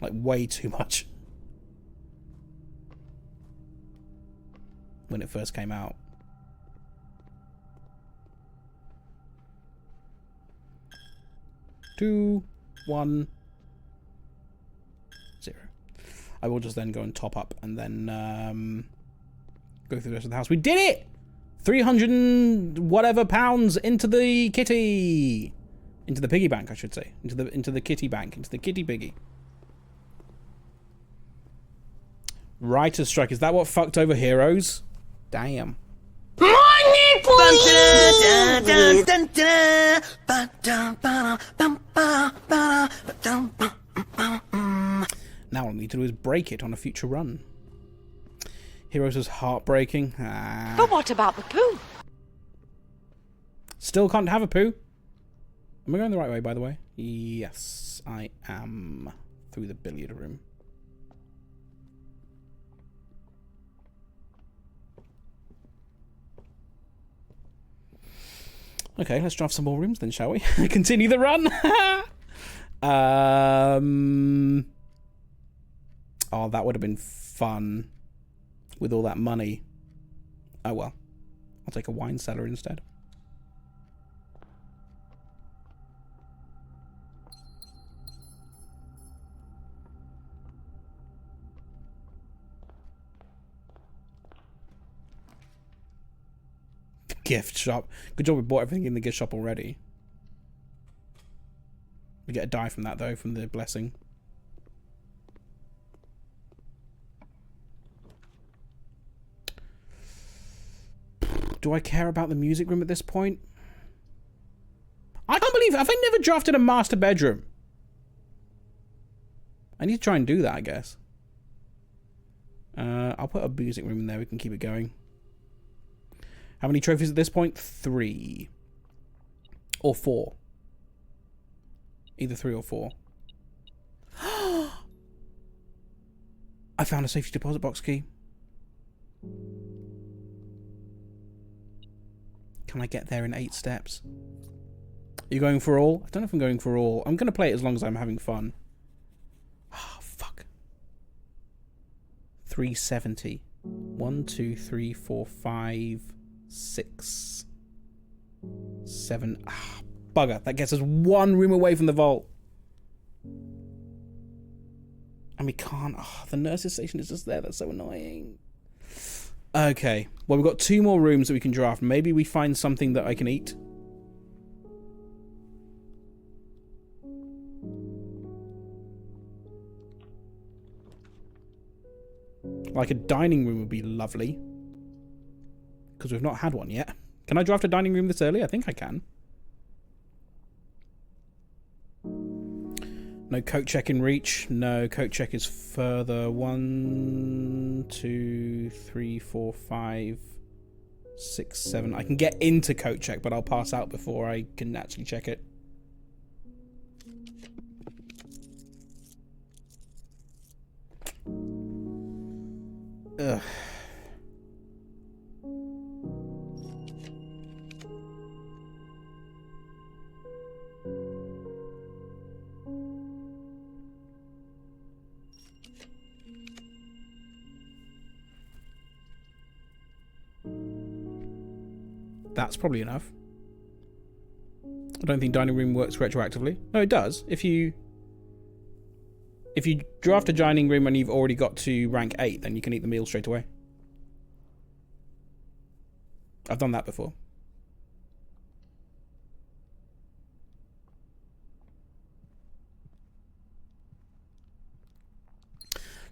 Speaker 1: Like, way too much. When it first came out. Two, 1, 0. I will just then go and top up and then go through the rest of the house. We did it! 300 and whatever pounds into the kitty. Into the piggy bank, I should say. Into the kitty bank. Into the kitty piggy. Writer's strike. Is that what fucked over Heroes? Damn. Now all I need to do is break it on a future run. Heroes was heartbreaking.
Speaker 9: But what about the poo?
Speaker 1: Still can't have a poo. Am I going the right way, by the way? Yes, I am. Through the billiard room. Okay, let's draft some more rooms then, shall we? Continue the run. Oh, that would have been fun with all that money. Oh well. I'll take a wine cellar instead. Gift shop. Good job we bought everything in the gift shop already. We get a die from that though, from the blessing. Do I care about the music room at this point? I can't believe, have I never drafted a master bedroom? I need to try and do that, I guess. I'll put a music room in there, we can keep it going. How many trophies at this point? 3. Or 4. Either 3 or 4. I found a safety deposit box key. Can I get there in 8 steps? Are you going for all? I don't know if I'm going for all. I'm going to play it as long as I'm having fun. Oh, fuck. 370. 1, 2, 3, 4, 5, 6, 7. Ah, bugger. That gets us 1 room away from the vault. And we can't. Oh, the nurse's station is just there. That's so annoying. Okay. Well, we've got 2 more rooms that we can draft. Maybe we find something that I can eat. Like a dining room would be lovely. Because we've not had one yet. Can I draft a dining room this early? I think I can. No coat check in reach. No, coat check is further. 1, 2, 3, 4, 5, 6, 7. I can get into coat check, but I'll pass out before I can actually check it. Ugh. That's probably enough. I don't think dining room works retroactively. No, it does. If you draft a dining room and you've already got to rank 8, then you can eat the meal straight away. I've done that before.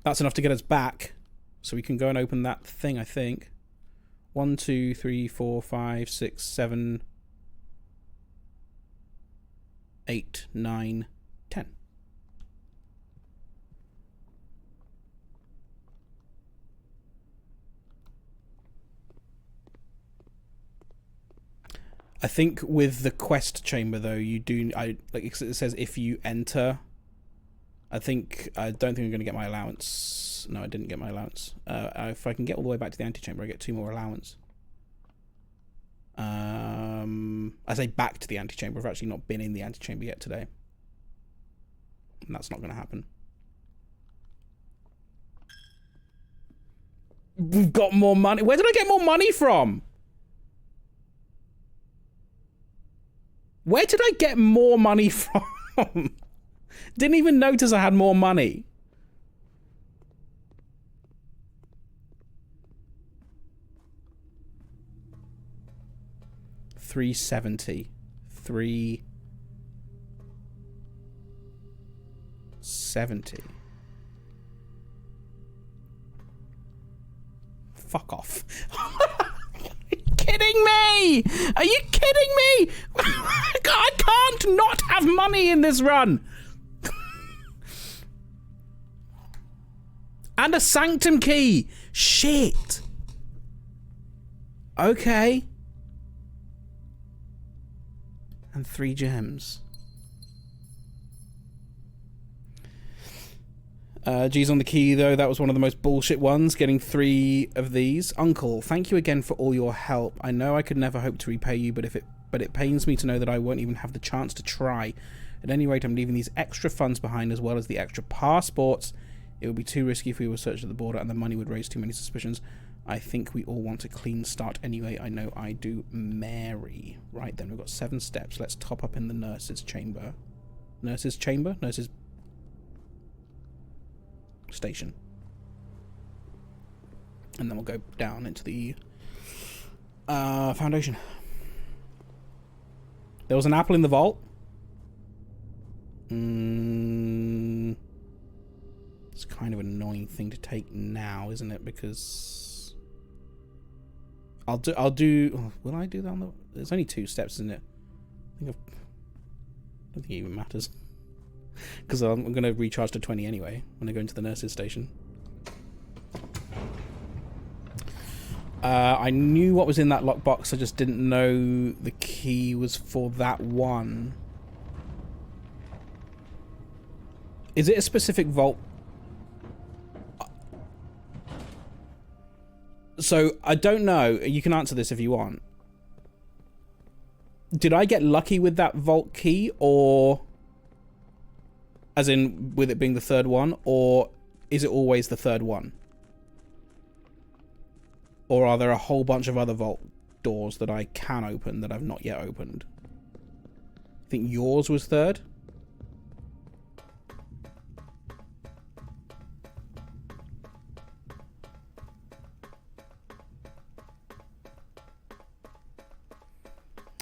Speaker 1: That's enough to get us back. So we can go and open that thing, I think. 1, 2, 3, 4, 5, 6, 7, 8, 9, 10. I think with the quest chamber though, you do. Like it says if you enter. I don't think I'm going to get my allowance. No, I didn't get my allowance. If I can get all the way back to the antechamber, I get 2 more allowance. I say back to the antechamber. I've actually not been in the antechamber yet today. And that's not going to happen. We've got more money. Where did I get more money from? Where did I get more money from? Didn't even notice I had more money. $370. 70. Fuck off. Are you kidding me? Are you kidding me? I can't not have money in this run. And a Sanctum key. Shit. Okay. And 3 gems. G's on the key, though. That was one of the most bullshit ones, getting 3 of these. Uncle, thank you again for all your help. I know I could never hope to repay you, but it pains me to know that I won't even have the chance to try. At any rate, I'm leaving these extra funds behind, as well as the extra passports. It would be too risky if we were searched at the border, and the money would raise too many suspicions. I think we all want a clean start anyway. I know I do. Mary. Right then, we've got 7 steps. Let's top up in the nurse's chamber. Nurse's chamber? Nurse's station. And then we'll go down into the foundation. There was an apple in the vault. It's kind of an annoying thing to take now, isn't it? Because I'll do. Oh, will I do that on the? There's only 2 steps, isn't it? I don't think it even matters. Because I'm going to recharge to 20 anyway when I go into the nurse's station. I knew what was in that lockbox. I just didn't know the key was for that one. Is it a specific vault? So, I don't know. You can answer this if you want. Did I get lucky with that vault key, or... as in, with it being the 3rd one, or is it always the 3rd one? Or are there a whole bunch of other vault doors that I can open that I've not yet opened? I think yours was 3rd?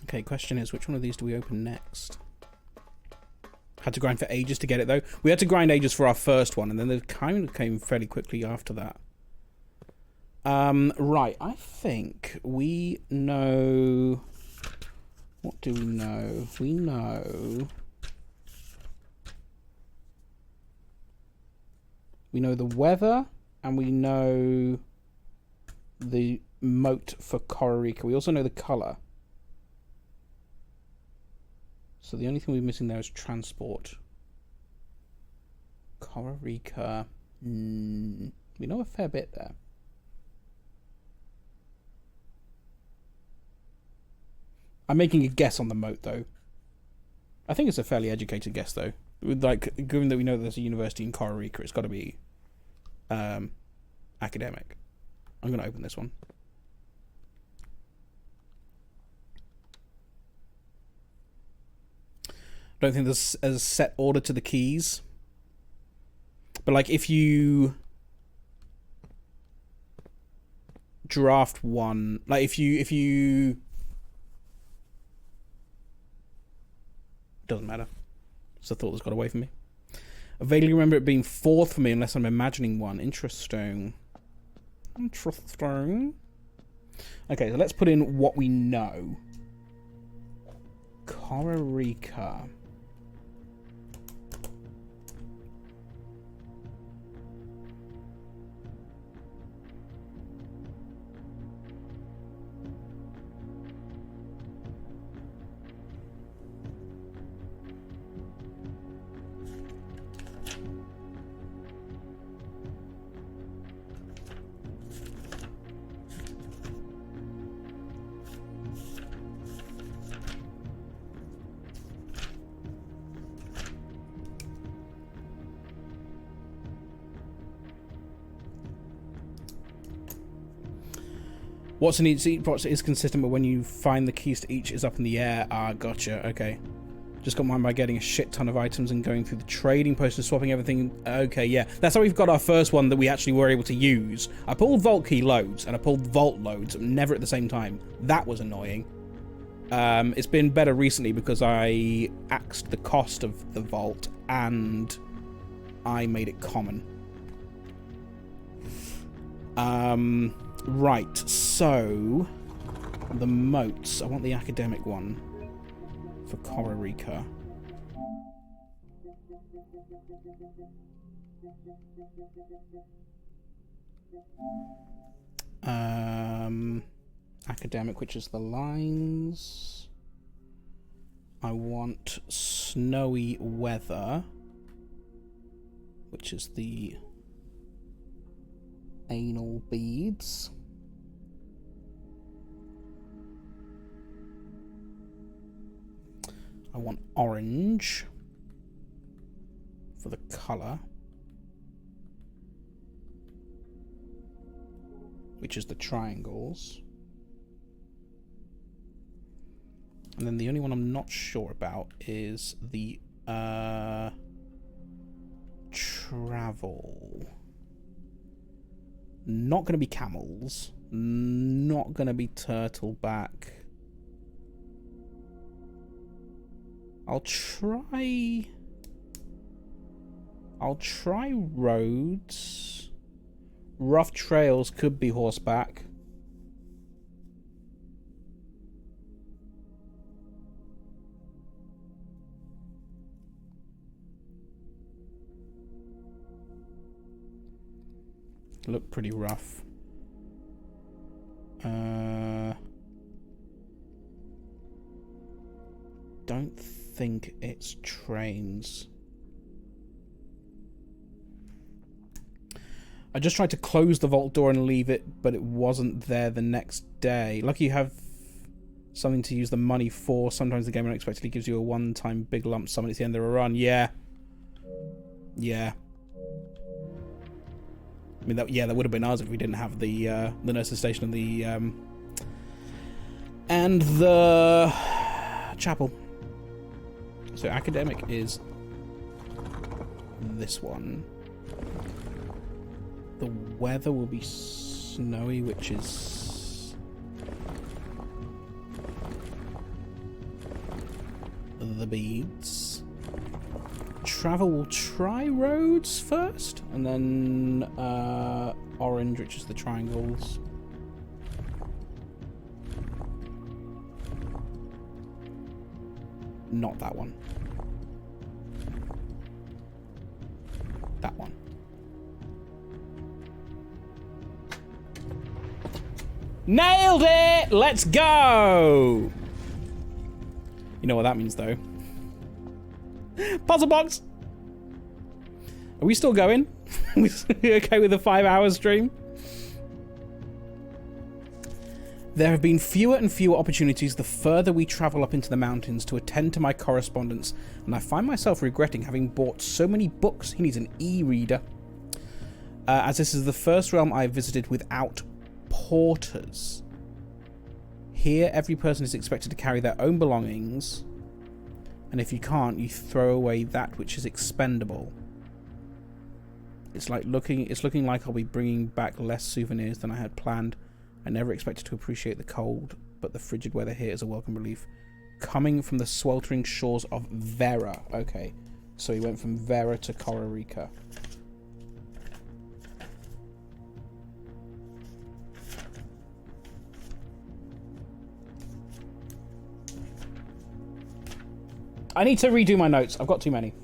Speaker 1: Okay, question is, which one of these do we open next? Had to grind for ages to get it, though. We had to grind ages for our first one, and then they kind of came fairly quickly after that. Right, I think we know... What do we know? We know... We know the weather, and we know the moat for Kororika. We also know the colour. So the only thing we're missing there is transport. Kororika. We know a fair bit there. I'm making a guess on the moat, though. I think it's a fairly educated guess, though. With, like, given that we know there's a university in Kororika, it's got to be academic. I'm going to open this one. Don't think there's a set order to the keys. But, like, if you draft one... Like, if you... Doesn't matter. It's a thought that's got away from me. I vaguely remember it being 4th for me, unless I'm imagining one. Interesting. Interesting. Okay, so let's put in what we know. Kororika. What's in each box is consistent, but when you find the keys to each is up in the air. Ah, gotcha. Okay. Just got mine by getting a shit ton of items and going through the trading post and swapping everything. Okay, yeah. That's how we've got our first one that we actually were able to use. I pulled vault key loads and I pulled vault loads, never at the same time. That was annoying. It's been better recently because I axed the cost of the vault and I made it common. Right, so the moats. I want the academic one for Kororika. Academic, which is the lines. I want snowy weather, which is the anal beads. I want orange for the colour, which is the triangles. And then the only one I'm not sure about is the travel. Not going to be camels. Not going to be turtleback. I'll try roads. Rough trails could be horseback. Look pretty rough. Don't think it's trains. I just tried to close the vault door and leave it, but it wasn't there the next day. Lucky you have something to use the money for. Sometimes the game unexpectedly gives you a one-time big lump sum at the end of a run. Yeah. Yeah. I mean, that would have been ours if we didn't have the nurse's station and the chapel. So academic is this one. The weather will be snowy, which is the beads. Travel will try roads first, and then orange, which is the triangles. Not that one. That one. Nailed it! Let's go! You know what that means, though. Puzzle box! Are we still going? We okay with the 5-hour stream? There have been fewer and fewer opportunities the further we travel up into the mountains to attend to my correspondence, and I find myself regretting having bought so many books. He needs an e-reader. As this is the first realm I've visited without porters. Here, every person is expected to carry their own belongings, and if you can't, you throw away that which is expendable. It's looking like I'll be bringing back less souvenirs than I had planned. I never expected to appreciate the cold, but the frigid weather here is a welcome relief. Coming from the sweltering shores of Vera. Okay, so he went from Vera to Kororika. I need to redo my notes. I've got too many.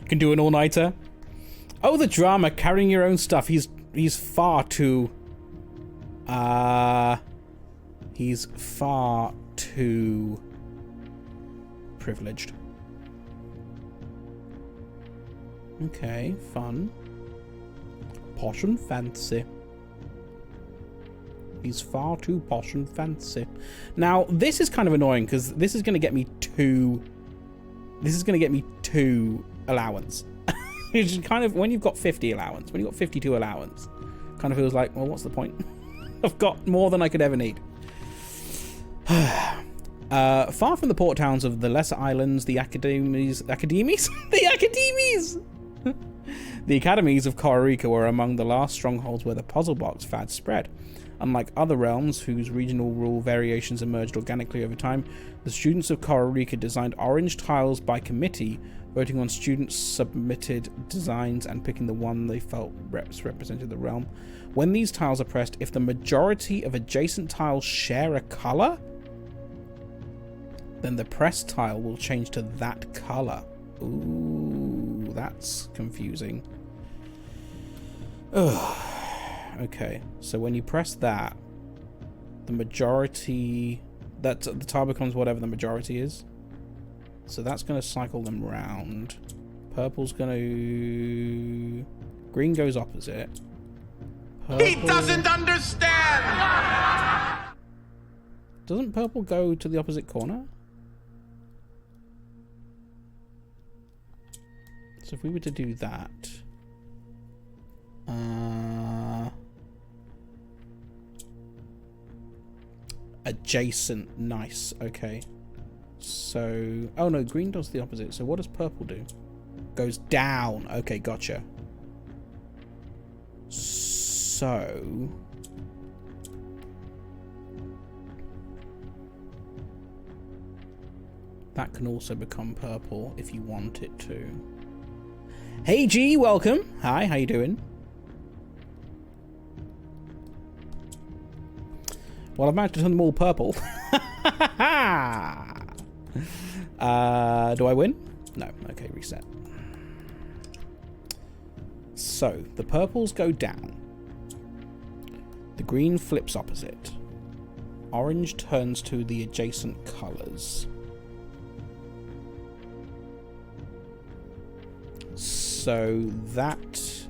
Speaker 1: Can do an all-nighter. Oh, the drama, carrying your own stuff. He's far too he's far too privileged. Okay, fun. Posh and fancy. He's far too posh and fancy. Now, this is kind of annoying because this is going to get me two allowance. It's kind of, when you've got 50 allowance, when you've got 52 allowance, kind of feels like, well, what's the point? I've got more than I could ever need. Far from the port towns of the lesser islands, the academies, the academies of Kororika were among the last strongholds where the puzzle box fad spread. Unlike other realms whose regional rule variations emerged organically over time, the students of Kororika designed orange tiles by committee, voting on students' submitted designs and picking the one they felt represented the realm. When these tiles are pressed, if the majority of adjacent tiles share a color, then the pressed tile will change to that color. Ooh, that's confusing. Ugh. Okay, so when you press that, the majority, the tile becomes whatever the majority is. So that's going to cycle them round. Purple's going to... Green goes opposite. Purple...
Speaker 10: He doesn't understand!
Speaker 1: Doesn't purple go to the opposite corner? So if we were to do that... adjacent, nice, okay. So, oh no, green does the opposite. So what does purple do? Goes down. Okay, gotcha. So that can also become purple if you want it to. Hey G, welcome. Hi, how you doing? Well, I've managed to turn them all purple. Do I win? No. Okay, reset. So, the purples go down. The green flips opposite. Orange turns to the adjacent colours. So, that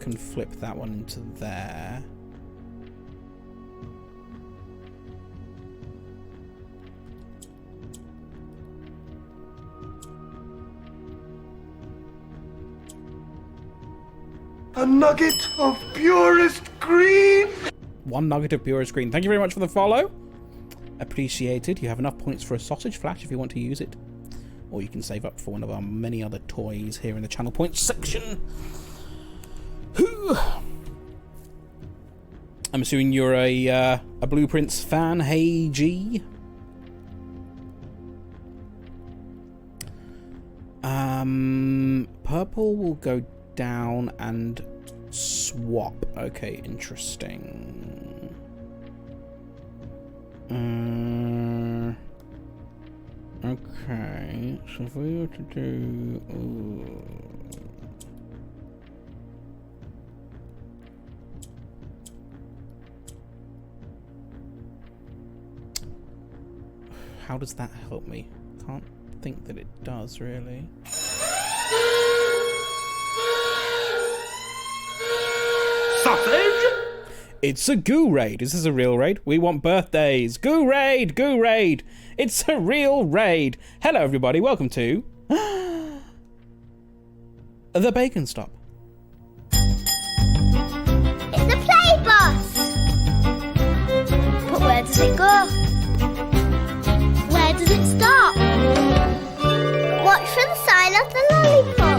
Speaker 1: can flip that one into there.
Speaker 10: A nugget of purest green!
Speaker 1: One nugget of purest green. Thank you very much for the follow. Appreciated. You have enough points for a sausage flash if you want to use it. Or you can save up for one of our many other toys here in the channel points section. I'm assuming you're a Blueprints fan. Hey G. Purple will go down and swap. Okay, interesting. Okay, so if we were to do... How does that help me? Can't think that it does, really.
Speaker 10: Sausage?
Speaker 1: It's a goo raid. Is this a real raid? We want birthdays. Goo raid! Goo raid! It's a real raid. Hello, everybody. Welcome to the Bacon Stop.
Speaker 17: It's the play bus. But where does it go? Where does it stop? Watch for the sign of the lollipop.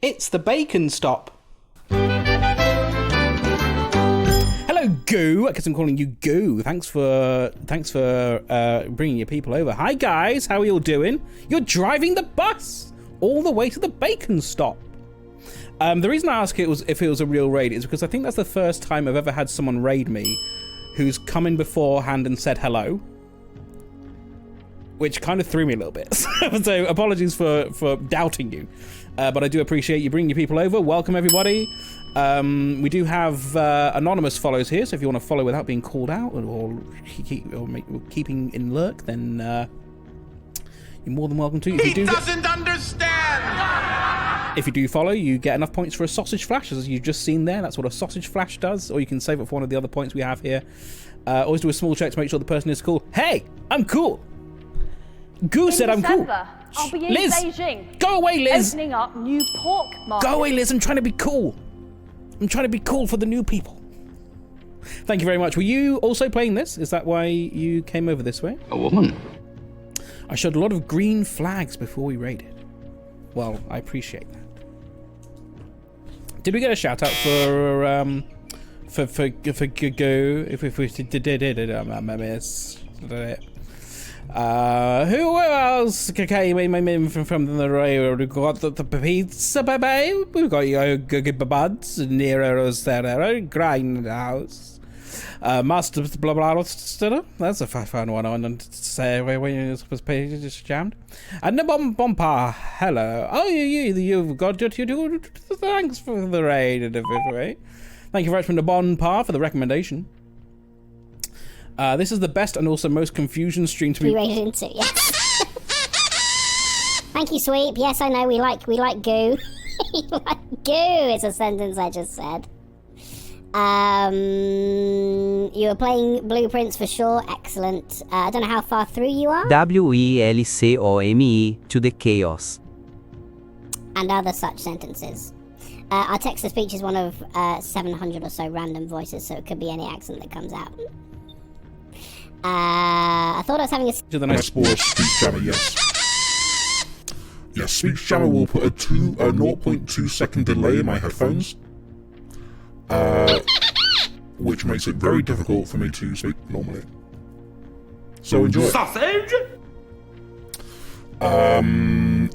Speaker 1: It's the Bacon Stop. Hello, Goo. I guess I'm calling you Goo. Thanks for bringing your people over. Hi, guys. How are you all doing? You're driving the bus all the way to the Bacon Stop. The reason I ask if it was a real raid is because I think that's the first time I've ever had someone raid me who's come in beforehand and said hello, which kind of threw me a little bit. So apologies for doubting you. But I do appreciate you bringing your people over. Welcome, everybody. We do have anonymous follows here, so if you want to follow without being called out or keeping in lurk, then you're more than welcome to.
Speaker 10: He doesn't understand!
Speaker 1: If you do follow, you get enough points for a sausage flash, as you've just seen there. That's what a sausage flash does, or you can save it for one of the other points we have here. Always do a small check to make sure the person is cool. Hey, I'm cool. Goo said I'm cool.
Speaker 7: I'll be in
Speaker 1: Liz,
Speaker 7: Beijing.
Speaker 1: go away, Liz.
Speaker 7: Opening up new pork market.
Speaker 1: Go away, Liz. I'm trying to be cool. I'm trying to be cool for the new people. Thank you very much. Were you also playing this? Is that why you came over this way?
Speaker 2: A woman.
Speaker 1: I showed a lot of green flags before we raided. Well, I appreciate that. Did we get a shout out for Go? If we did, miss. Who else came in from the railroad? We got the pizza, baby. We've got your good buds, Nero Serrero, Grindhouse. Master blah blah blah. That's a fun one. I want to say when you're supposed to pay just jammed. And the bomba. Hello. Oh, you've got your thanks for the raid and everything. Thank you very much from the Bonpa for the recommendation. This is the best and also most confusion stream to be
Speaker 17: raided into. Yes. Thank you, Sweep. Yes, I know we like goo. We like goo. It's a sentence I just said. You were playing Blueprints for sure. Excellent. I don't know how far through you are.
Speaker 18: WELCOME to the chaos.
Speaker 17: And other such sentences. Our text-to-speech is one of 700 or so random voices, so it could be any accent that comes out. I thought I was having a...
Speaker 1: To the next
Speaker 19: speech jammer, yes. Yes, speech jammer will put a 0.2 second delay in my headphones. Which makes it very difficult for me to speak normally. So enjoy.
Speaker 10: Sausage!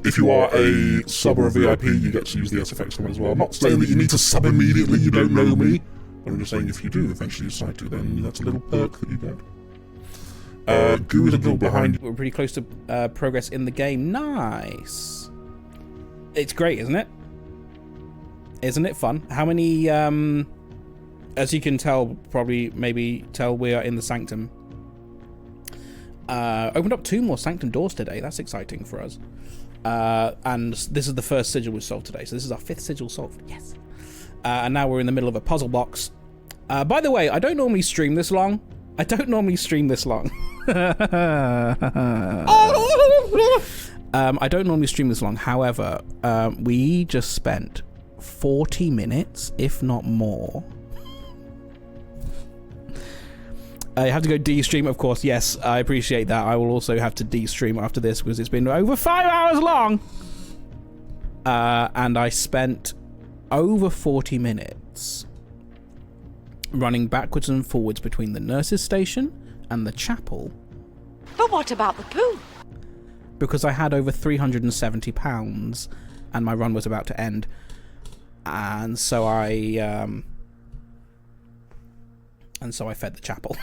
Speaker 19: If you are a sub or a VIP, you get to use the SFX command as well. I'm not saying that you need to sub immediately, you don't know me. But I'm just saying if you do eventually decide to, then that's a little perk that you get. Goo is a little behind.
Speaker 1: We're pretty close to progress in the game. Nice. It's great, isn't it? Isn't it fun? How many, as you can tell, maybe tell we are in the Sanctum. Opened up 2 more Sanctum doors today. That's exciting for us. And this is the first sigil we solved today. So this is our 5th sigil solved. Yes. And now we're in the middle of a puzzle box. By the way, I don't normally stream this long. I don't don't normally stream this long. However, we just spent 40 minutes, if not more. I have to go de-stream, of course. Yes, I appreciate that. I will also have to de-stream after this because it's been over 5 hours long. And I spent over 40 minutes running backwards and forwards between the nurse's station and the chapel.
Speaker 9: But what about the poo?
Speaker 1: Because I had over £370 and my run was about to end. And so I fed the chapel.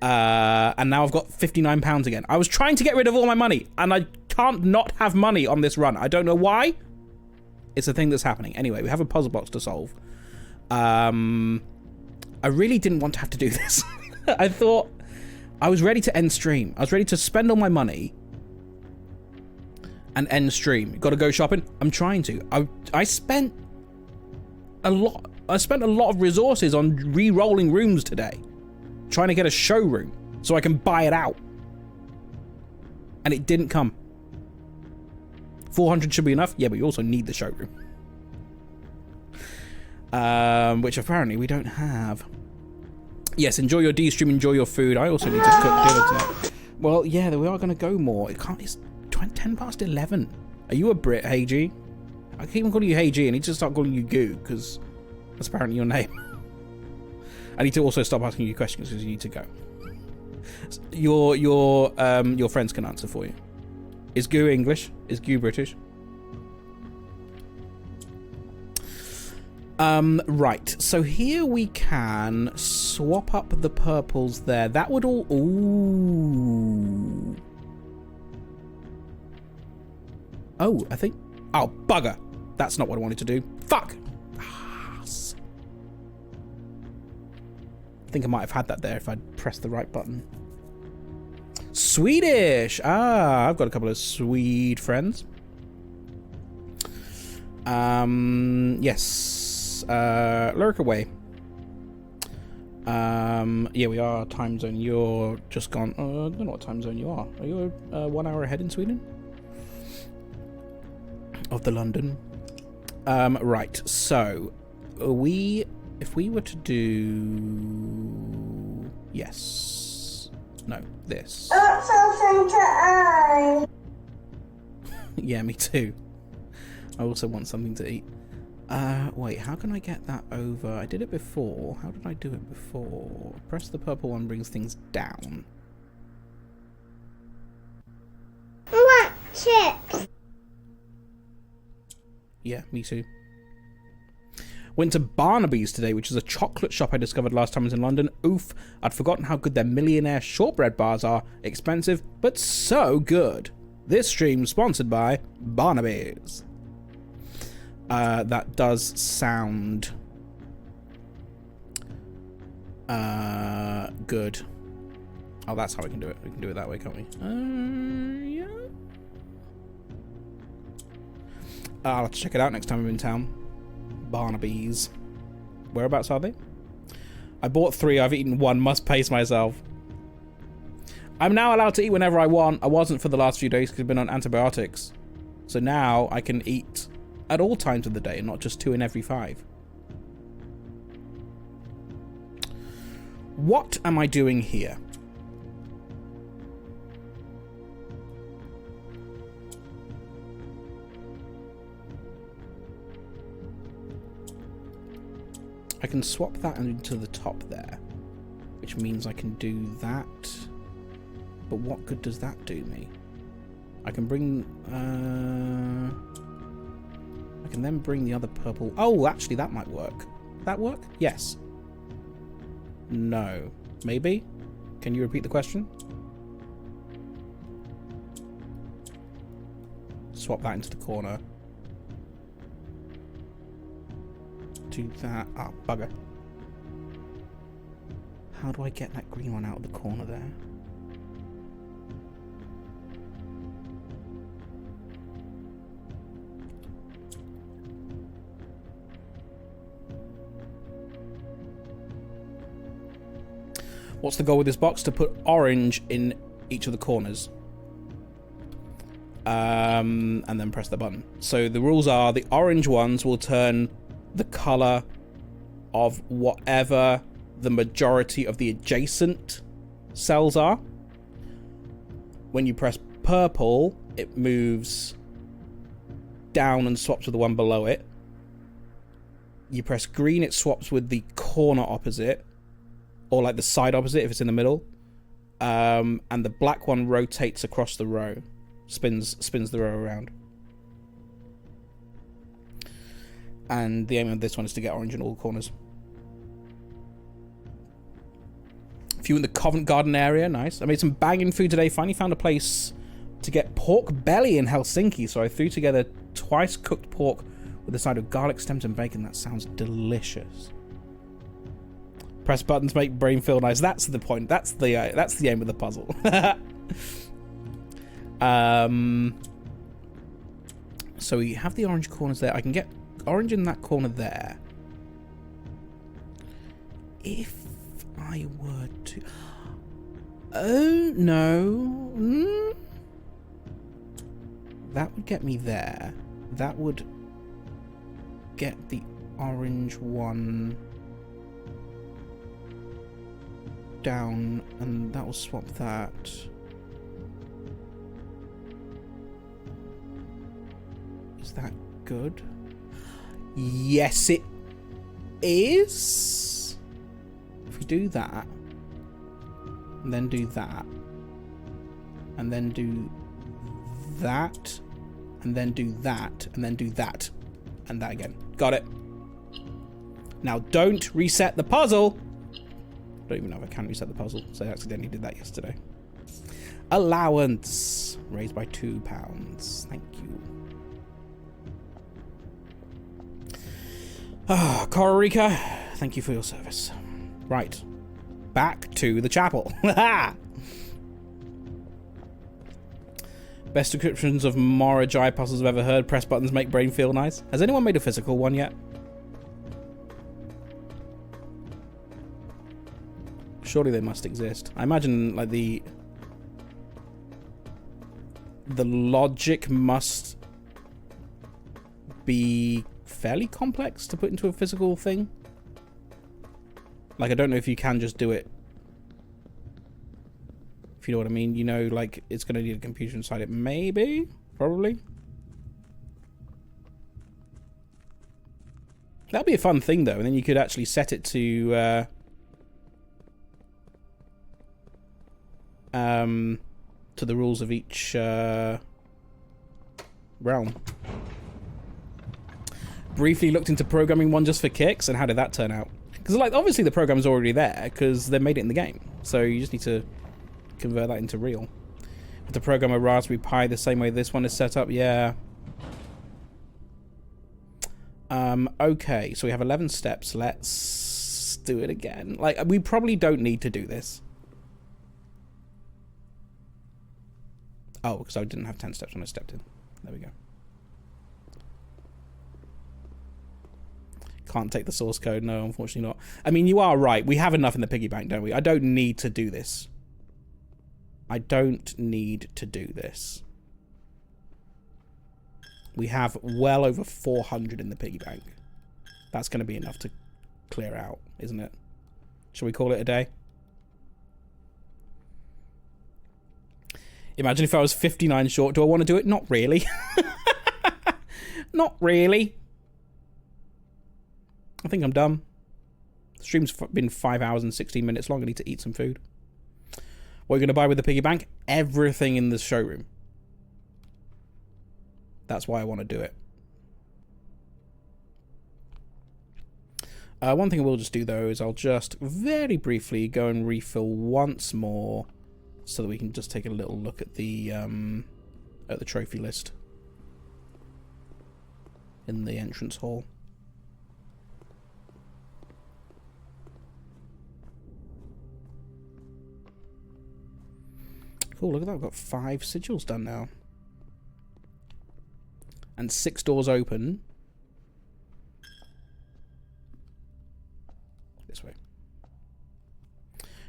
Speaker 1: And now I've got £59 again. I was trying to get rid of all my money, and I can't not have money on this run. I don't know why. It's a thing that's happening. Anyway, we have a puzzle box to solve. I really didn't want to have to do this. I thought I was ready to end stream. I was ready to spend all my money and end stream. Got to go shopping? I'm trying to. I spent a lot of resources on re-rolling rooms today, trying to get a showroom so I can buy it out, and it didn't come. 400 should be enough. Yeah, but you also need the showroom, which apparently we don't have. Yes, enjoy your D-stream, enjoy your food. I also need to cook dinner tonight. Well, yeah, we are going to go more. It can't. It's 10 past 11. Are you a Brit, Hey G? I keep on calling you Hey G. I need to start calling you Goo because that's apparently your name. I need to also stop asking you questions because you need to go. Your friends can answer for you. Is Goo English? Is Goo British? Right. So here we can swap up the purples there. That would all. Ooh. Oh, I think. Oh, bugger. That's not what I wanted to do. Fuck. I think I might have had that there if I'd pressed the right button. Swedish. I've got a couple of Swede friends. Yes. Lurk away. Yeah, we are time zone. You're just gone. I don't know what time zone you are. Are you 1 hour ahead in Sweden? Of the London. Right. So, if we were to do, yes, no, this. Yeah, me too. I also want something to eat. Wait, how can I get that over? I did it before. How did I do it before? Press the purple one, brings things down.
Speaker 18: What chips?
Speaker 1: Yeah, me too. Went to Barnaby's today, which is a chocolate shop I discovered last time I was in London. Oof, I'd forgotten how good their millionaire shortbread bars are. Expensive, but so good. This stream sponsored by Barnaby's. That does sound good. Oh, that's how we can do it. We can do it that way, can't we? Yeah. I'll have to check it out next time I'm in town. Barnaby's. Whereabouts are they? I bought 3. I've eaten 1. Must pace myself. I'm now allowed to eat whenever I want. I wasn't for the last few days because I've been on antibiotics. So now I can eat at all times of the day and not just 2 in every 5. What am I doing here? I can swap that into the top there, which means I can do that. But what good does that do me? I can bring... I can then bring the other purple... Oh, actually, that might work. That work? Yes. No. Maybe? Can you repeat the question? Swap that into the corner. Do that. Ah, bugger. How do I get that green one out of the corner there? What's the goal with this box? To put orange in each of the corners. And then press the button. So the rules are the orange ones will turn the color of whatever the majority of the adjacent cells are. When you press purple, it moves down and swaps with the one below it. You press green, it swaps with the corner opposite, or like the side opposite if it's in the middle. And the black one rotates across the row, spins the row around. And the aim of this one is to get orange in all corners. A few in the Covent Garden area, nice. I made some banging food today. Finally found a place to get pork belly in Helsinki, so I threw together twice cooked pork with a side of garlic stems and bacon. That sounds delicious. Press buttons, make brain feel nice. That's the point. That's the aim of the puzzle. So we have the orange corners there. I can get orange in that corner there. If I were to... Oh, no. That would get me there. That would get the orange one down, and that will swap that. Is that good? Yes, it is. If we do that, and then do that, and then do that, and then do that, and then do that, and that again. Got it. Now don't reset the puzzle. I don't even know if I can reset the puzzle, so I accidentally did that yesterday. Allowance raised by £2. Thank you. Ah, Corrica, thank you for your service. Right, back to the chapel. Best descriptions of Morajai puzzles I've ever heard. Press buttons make brain feel nice. Has anyone made a physical one yet? Surely they must exist. I imagine like the logic must be fairly complex to put into a physical thing. Like, I don't know if you can just do it. If you know what I mean. You know, like, it's going to need a computer inside it. Maybe? Probably? That'd be a fun thing, though. And then you could actually set it to... to the rules of each realm. Briefly looked into programming one just for kicks, and how did that turn out? Because, like, obviously the program's already there, because they made it in the game. So you just need to convert that into real. With the program a Raspberry Pi the same way this one is set up, yeah. Okay, so we have 11 steps. Let's do it again. Like, we probably don't need to do this. Oh, because I didn't have 10 steps when I stepped in. There we go. Can't take the source code. No, unfortunately not. I mean, you are right. We have enough in the piggy bank, don't we? I don't need to do this. I don't need to do this. We have well over 400 in the piggy bank. That's going to be enough to clear out, isn't it? Shall we call it a day? Imagine if I was 59 short. Do I want to do it? Not really. Not really. I think I'm done. The stream's been 5 hours and 16 minutes long. I need to eat some food. What are you going to buy with the piggy bank? Everything in the showroom. That's why I want to do it. One thing I will just do, though, is I'll just very briefly go and refill once more, so that we can just take a little look at the trophy list in the entrance hall. Cool, look at that. I've got 5 sigils done now. And 6 doors open. This way.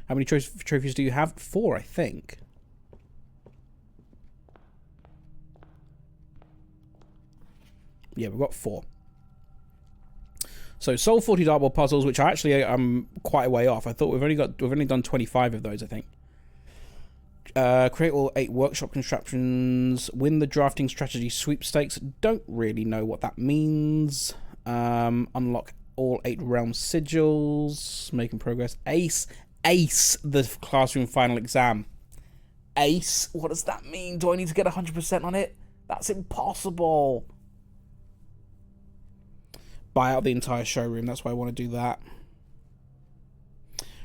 Speaker 1: How many trophies do you have? 4, I think. Yeah, we've got 4. So Soul 40 dartboard puzzles, which I actually am quite a way off. I thought we've only done 25 of those, I think. Create all 8 workshop contraptions. Win the drafting strategy sweepstakes. Don't really know what that means. Unlock all 8 realm sigils. Making progress. Ace the classroom final exam. Ace? What does that mean? Do I need to get 100% on it? That's impossible. Buy out the entire showroom. That's why I want to do that.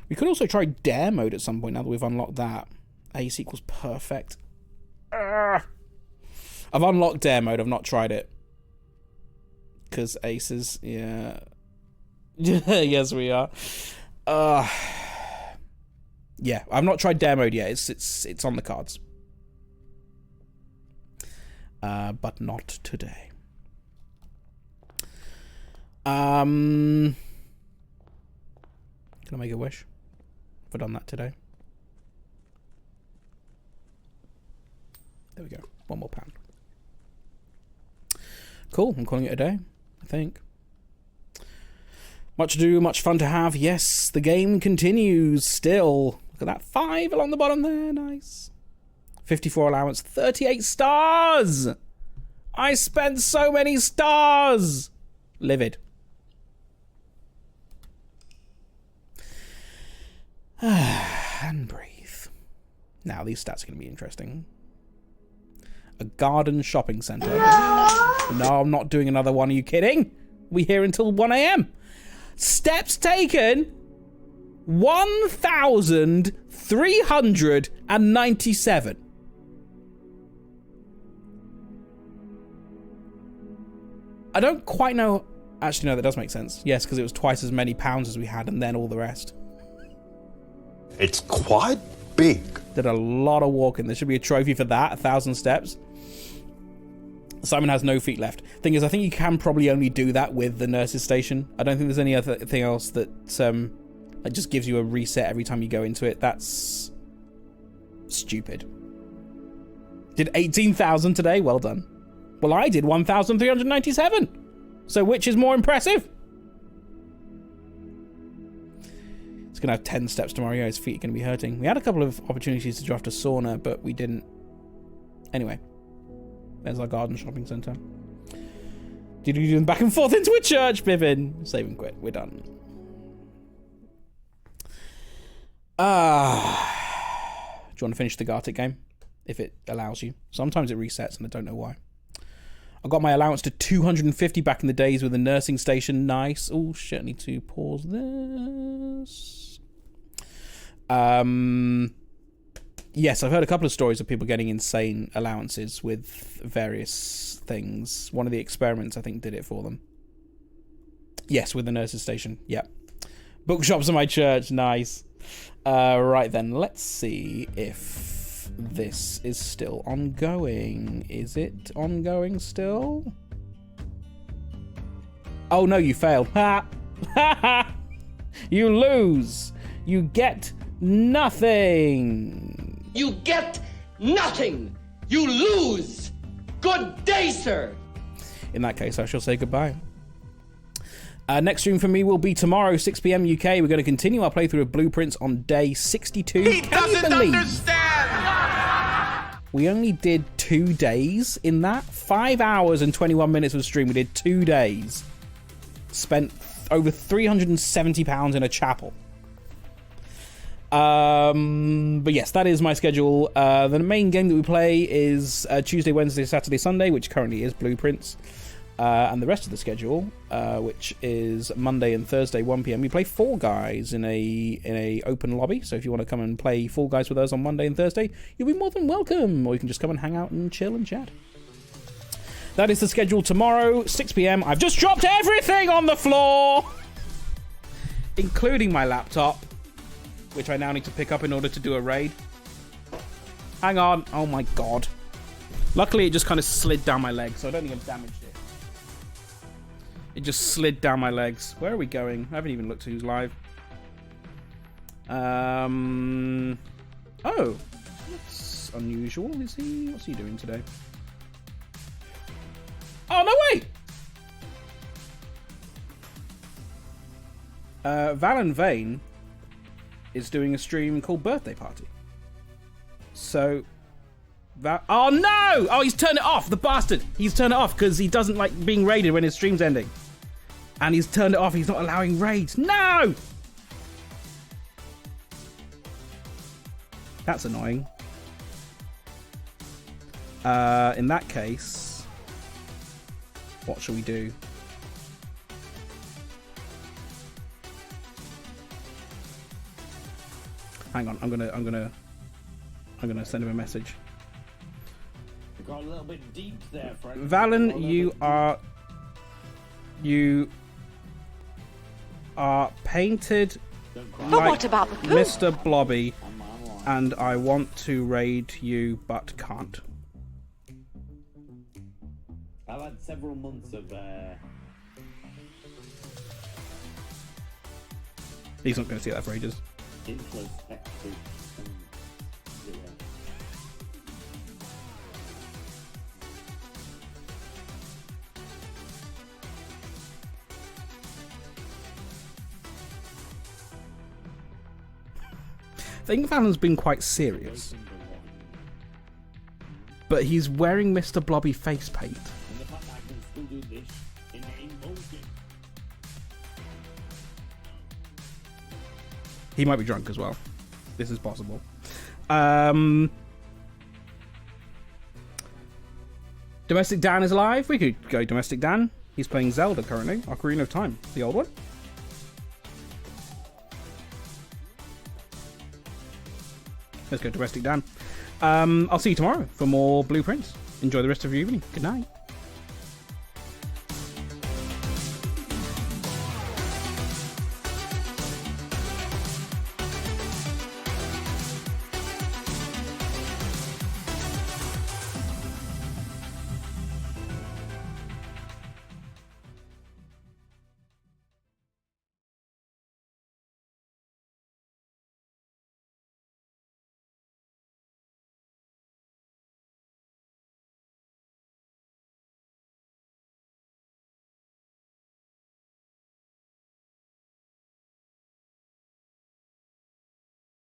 Speaker 1: We could also try dare mode at some point now that we've unlocked that. Ace equals perfect. I've unlocked dare mode. I've not tried it. Because aces, yeah. Yes, we are. Yeah, I've not tried dare mode yet. It's on the cards. But not today. Can I make a wish? Have I done that today? There we go. 1 more pound. Cool. I'm calling it a day, I think. Much to do, much fun to have. Yes, the game continues still. Look at that. 5 along the bottom there. Nice. 54 allowance. 38 stars! I spent so many stars! Livid. And breathe. Now, these stats are going to be interesting. A garden shopping centre. No, I'm not doing another one. Are you kidding? We here until 1 AM. Steps taken 1,397. I don't quite know. Actually, no, that does make sense. Yes, because it was twice as many pounds as we had, and then all the rest.
Speaker 3: It's quite big.
Speaker 1: Did a lot of walking. There should be a trophy for that. 1,000 steps. Simon has no feet left. Thing is, I think you can probably only do that with the nurse's station. I don't think there's any other thing else that just gives you a reset every time you go into it. That's stupid. Did 18,000 today? Well done. Well, I did 1,397. So which is more impressive? It's going to have 10 steps tomorrow. Yeah, his feet are going to be hurting. We had a couple of opportunities to draft a sauna, but we didn't. Anyway. There's our garden shopping centre. Did you do them back and forth into a church, Pippin? Save and quit. We're done. Do you want to finish the Gartic game? If it allows you. Sometimes it resets and I don't know why. I got my allowance to 250 back in the days with the nursing station. Nice. Oh shit, I need to pause this. Yes, I've heard a couple of stories of people getting insane allowances with various things. One of the experiments, I think, did it for them. Yes, with the nurse's station. Yep. Bookshops in my church. Nice. Right then, let's see if this is still ongoing. Is it ongoing still? Oh no, you failed. Ha! Ha ha! You lose. You get nothing.
Speaker 10: You get nothing! You lose! Good day, sir!
Speaker 1: In that case, I shall say goodbye. Next stream for me will be tomorrow, 6 PM UK. We're going to continue our playthrough of Blueprints on day 62.
Speaker 10: He doesn't understand!
Speaker 1: We only did 2 days in that. 5 hours and 21 minutes of stream. We did 2 days. Spent over £370 in a chapel. But yes, that is my schedule. The main game that we play is Tuesday, Wednesday, Saturday, Sunday, which currently is Blueprints. And the rest of the schedule, which is Monday and Thursday, 1 PM, we play Fall Guys in a open lobby. So if you want to come and play Fall Guys with us on Monday and Thursday, you'll be more than welcome. Or you can just come and hang out and chill and chat. That is the schedule tomorrow, 6 PM. I've just dropped everything on the floor, including my laptop, which I now need to pick up in order to do a raid. Hang on. Oh my god. Luckily, it just kind of slid down my leg, so I don't think I've damaged it. It just slid down my legs. Where are we going? I haven't even looked who's live. Oh. That's unusual. What's he doing today? Oh, no, wait! Valen Vane is doing a stream called Birthday Party. So that... Oh no! Oh, he's turned it off, the bastard! He's turned it off because he doesn't like being raided when his stream's ending. And he's turned it off, he's not allowing raids. No! That's annoying. In that case, what shall we do? Hang on, I'm gonna send him a message.
Speaker 10: You got a little bit deep there, friend.
Speaker 1: Valen, you are painted like
Speaker 9: what about the poo?
Speaker 1: Mr. Blobby, and I want to raid you but can't.
Speaker 10: I've had several months of
Speaker 1: He's not going to see that for ages.
Speaker 10: introspective
Speaker 1: I think Valen's been quite serious. But he's wearing Mr. Blobby face paint.
Speaker 10: and the fact that I can still do this in emotion.
Speaker 1: He might be drunk as well. This is possible. Domestic Dan is live. We could go Domestic Dan. He's playing Zelda currently. Ocarina of Time. The old one. Let's go Domestic Dan. I'll see you tomorrow for more Blueprints. Enjoy the rest of your evening. Good night.